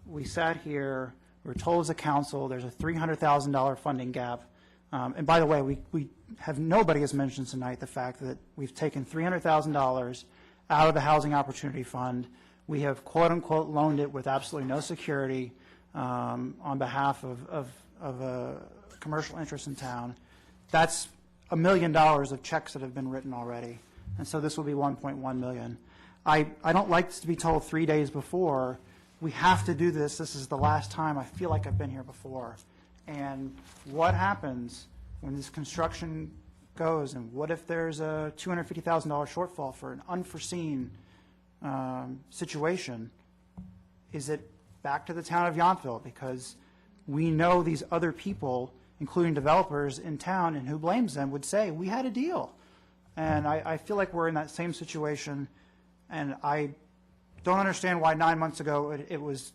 we sat here, we were told as a council there's a $300,000 funding gap. And by the way, we have, nobody has mentioned tonight the fact that we've taken $300,000 out of the Housing Opportunity Fund. We have quote-unquote loaned it with absolutely no security on behalf of a commercial interest in town. That's $1 million of checks that have been written already. And so this will be $1.1 million. I don't like to be told 3 days before, we have to do this, this is the last time, I feel like I've been here before. And what happens when this construction goes, and what if there's a $250,000 shortfall for an unforeseen situation? Is it back to the town of Yountville? Because we know these other people, including developers in town, and who blames them, would say, we had a deal. And I feel like we're in that same situation, and I don't understand why 9 months ago it was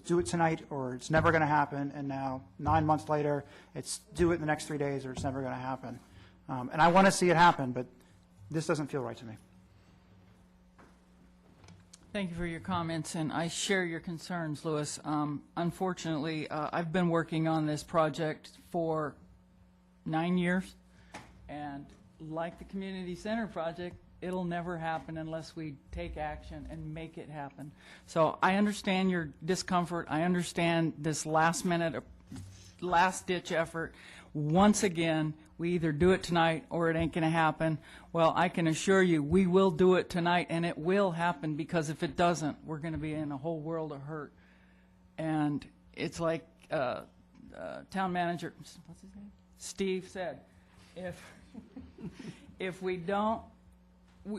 do it tonight or it's never going to happen, and now 9 months later it's do it in the next 3 days or it's never going to happen. And I want to see it happen, but this doesn't feel right to me. Thank you for your comments, and I share your concerns, Louis. Unfortunately, I've been working on this project for 9 years, and like the community center project, it'll never happen unless we take action and make it happen. So I understand your discomfort. I understand this last-minute, last-ditch effort. Once again, we either do it tonight or it ain't going to happen. Well, I can assure you, we will do it tonight, and it will happen, because if it doesn't, we're going to be in a whole world of hurt. And it's like town manager, what's his name? Steve said, if we don't,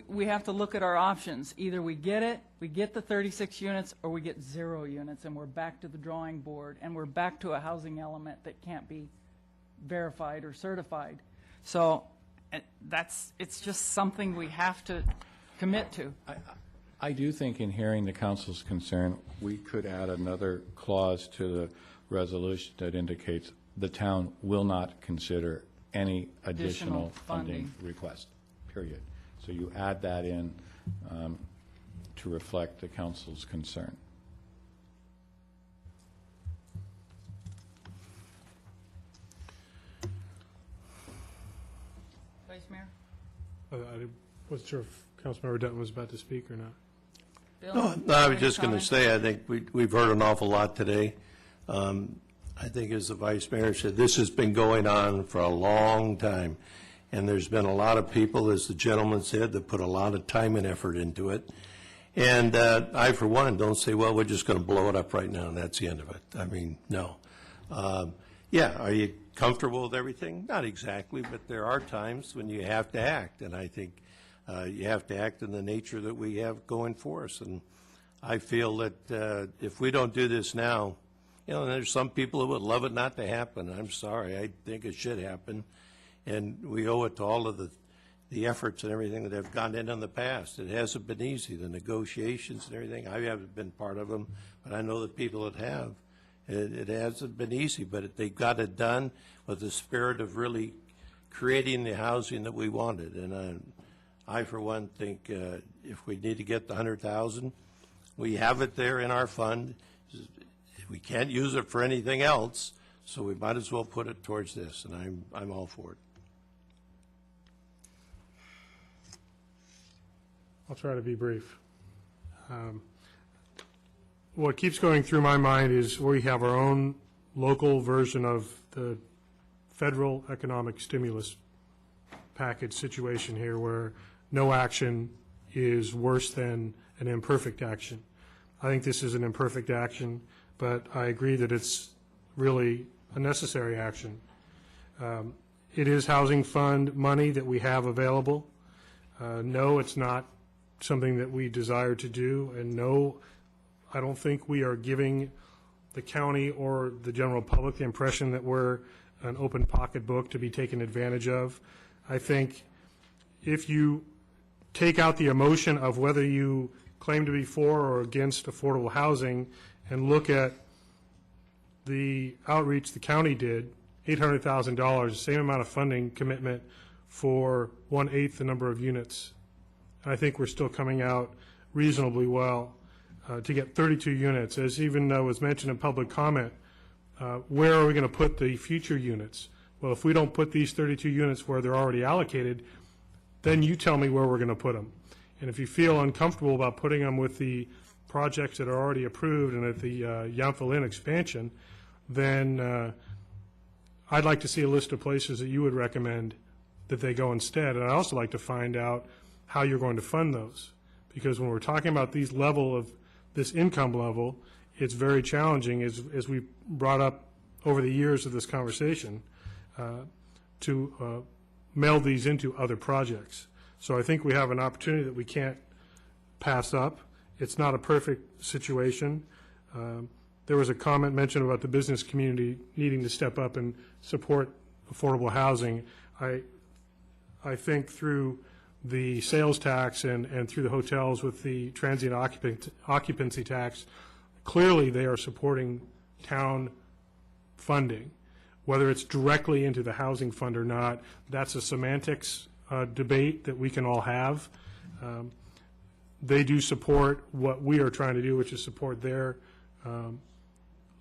we have to look at our options. Either we get it, we get the 36 units, or we get 0 units, and we're back to the drawing board, and we're back to a housing element that can't be verified or certified. So it's just something we have to commit to. I do think, in hearing the council's concern, we could add another clause to the resolution that indicates the town will not consider any additional funding request, period. So you add that in to reflect the council's concern. Vice Mayor? I wasn't sure if Councilmember Dutton was about to speak or not. Bill? No, I was just going to say, I think we've heard an awful lot today. I think, as the Vice Mayor said, this has been going on for a long time. And there's been a lot of people, as the gentleman said, that put a lot of time and effort into it. And I, for one, don't say, well, we're just going to blow it up right now, and that's the end of it. I mean, no. Yeah, are you comfortable with everything? Not exactly, but there are times when you have to act. And I think you have to act in the nature that we have going for us. And I feel that if we don't do this now, you know, there's some people who would love it not to happen. I'm sorry. I think it should happen. And we owe it to all of the efforts and everything that have gone in the past. It hasn't been easy, the negotiations and everything. I haven't been part of them, but I know the people that have. It hasn't been easy, but they got it done with the spirit of really creating the housing that we wanted. And I, for one, think if we need to get the $100,000, we have it there in our fund. We can't use it for anything else, so we might as well put it towards this, and I'm all for it. I'll try to be brief. what keeps going through my mind is we have our own local version of the federal economic stimulus package situation here, where no action is worse than an imperfect action. I think this is an imperfect action, but I agree that it's really a necessary action. It is housing fund money that we have available. No, it's not something that we desire to do, and no, I don't think we are giving the county or the general public the impression that we're an open pocketbook to be taken advantage of. I think if you take out the emotion of whether you claim to be for or against affordable housing and look at the outreach the county did, $800,000, the same amount of funding commitment for 1/8 the number of units. And I think we're still coming out reasonably well to get 32 units. As even was mentioned in public comment, where are we going to put the future units? Well, if we don't put these 32 units where they're already allocated, then you tell me where we're going to put them. And if you feel uncomfortable about putting them with the projects that are already approved and at the Yountville Inn expansion, then I'd like to see a list of places that you would recommend that they go instead. And I'd also like to find out how you're going to fund those. Because when we're talking about these level of this income level, it's very challenging, as we brought up over the years of this conversation, to meld these into other projects. So I think we have an opportunity that we can't pass up. It's not a perfect situation. There was a comment mentioned about the business community needing to step up and support affordable housing. I think through the sales tax and through the hotels with the transient occupancy tax, clearly they are supporting town funding. Whether it's directly into the housing fund or not, that's a semantics debate that we can all have. They do support what we are trying to do, which is support their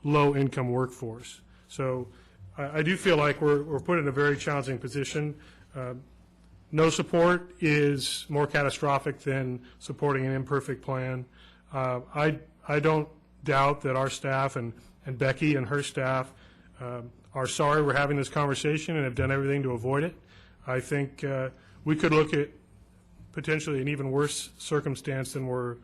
low-income workforce. So I do feel like we're put in a very challenging position. No support is more catastrophic than supporting an imperfect plan. I don't doubt that our staff and Becky and her staff are sorry we're having this conversation and have done everything to avoid it. I think we could look at potentially an even worse circumstance than we're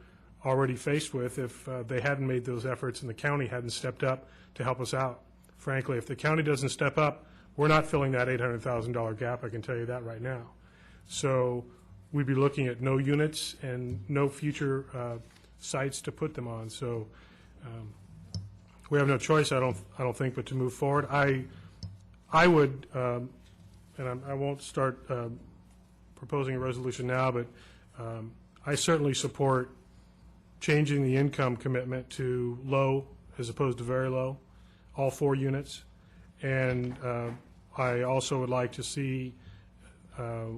already faced with if they hadn't made those efforts and the county hadn't stepped up to help us out. Frankly, if the county doesn't step up, we're not filling that $800,000 gap, I can tell you that right now. So we'd be looking at no units and no future sites to put them on. So we have no choice, I don't think, but to move forward. I would, and I won't start proposing a resolution now, but I certainly support changing the income commitment to low as opposed to very low, all 4 units. And I also would like to see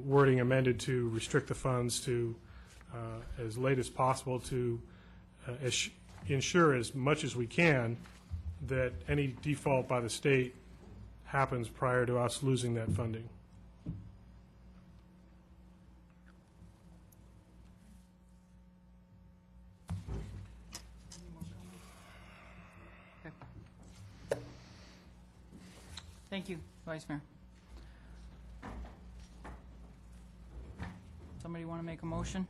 wording amended to restrict the funds to as late as possible to ensure as much as we can that any default by the state happens prior to us losing that funding. Thank you, Vice Mayor. Somebody want to make a motion?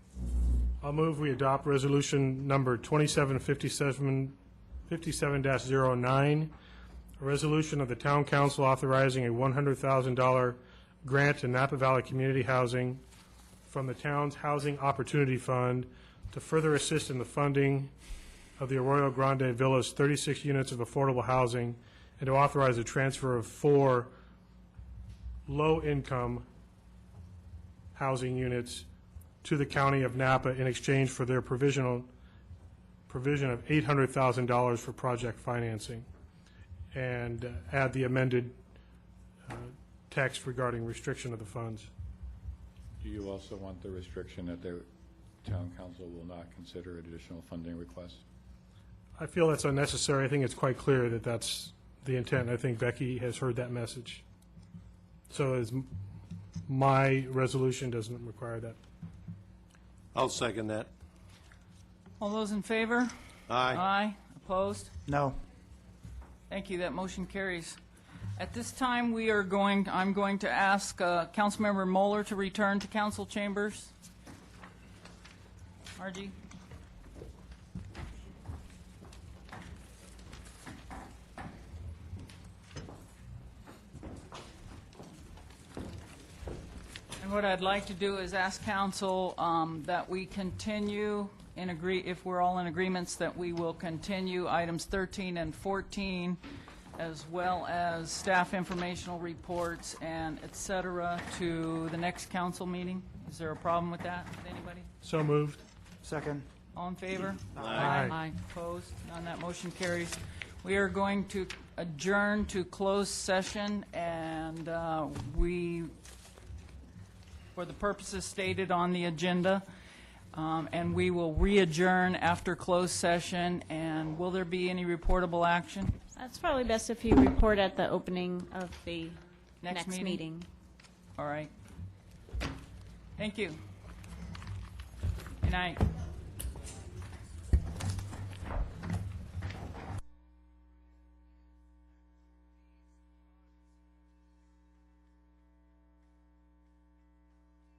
I'll move we adopt resolution number 2757-09, a resolution of the Town Council authorizing a $100,000 grant to Napa Valley Community Housing from the town's Housing Opportunity Fund to further assist in the funding of the Arroyo Grande Villas 36 units of affordable housing and to authorize a transfer of 4 low-income housing units to the County of Napa in exchange for their provision of $800,000 for project financing, and add the amended text regarding restriction of the funds. Do you also want the restriction that the town council will not consider additional funding requests? I feel that's unnecessary. I think it's quite clear that that's the intent. I think Becky has heard that message. So my resolution doesn't require that. I'll second that. All those in favor? Aye. Aye. Opposed? No. Thank you, that motion carries. At this time, I'm going to ask Councilmember Moeller to return to council chambers. Margie? And what I'd like to do is ask council that we continue if we're all in agreements, that we will continue items 13 and 14, as well as staff informational reports and et cetera, to the next council meeting. Is there a problem with that? Anybody? So moved. Second. All in favor? Aye. Opposed? None. That motion carries. We are going to adjourn to closed session, and for the purposes stated on the agenda, and we will re-adjourn after closed session. And will there be any reportable action? It's probably best if you report at the opening of the Next next meeting? meeting. All right. Thank you. Good night.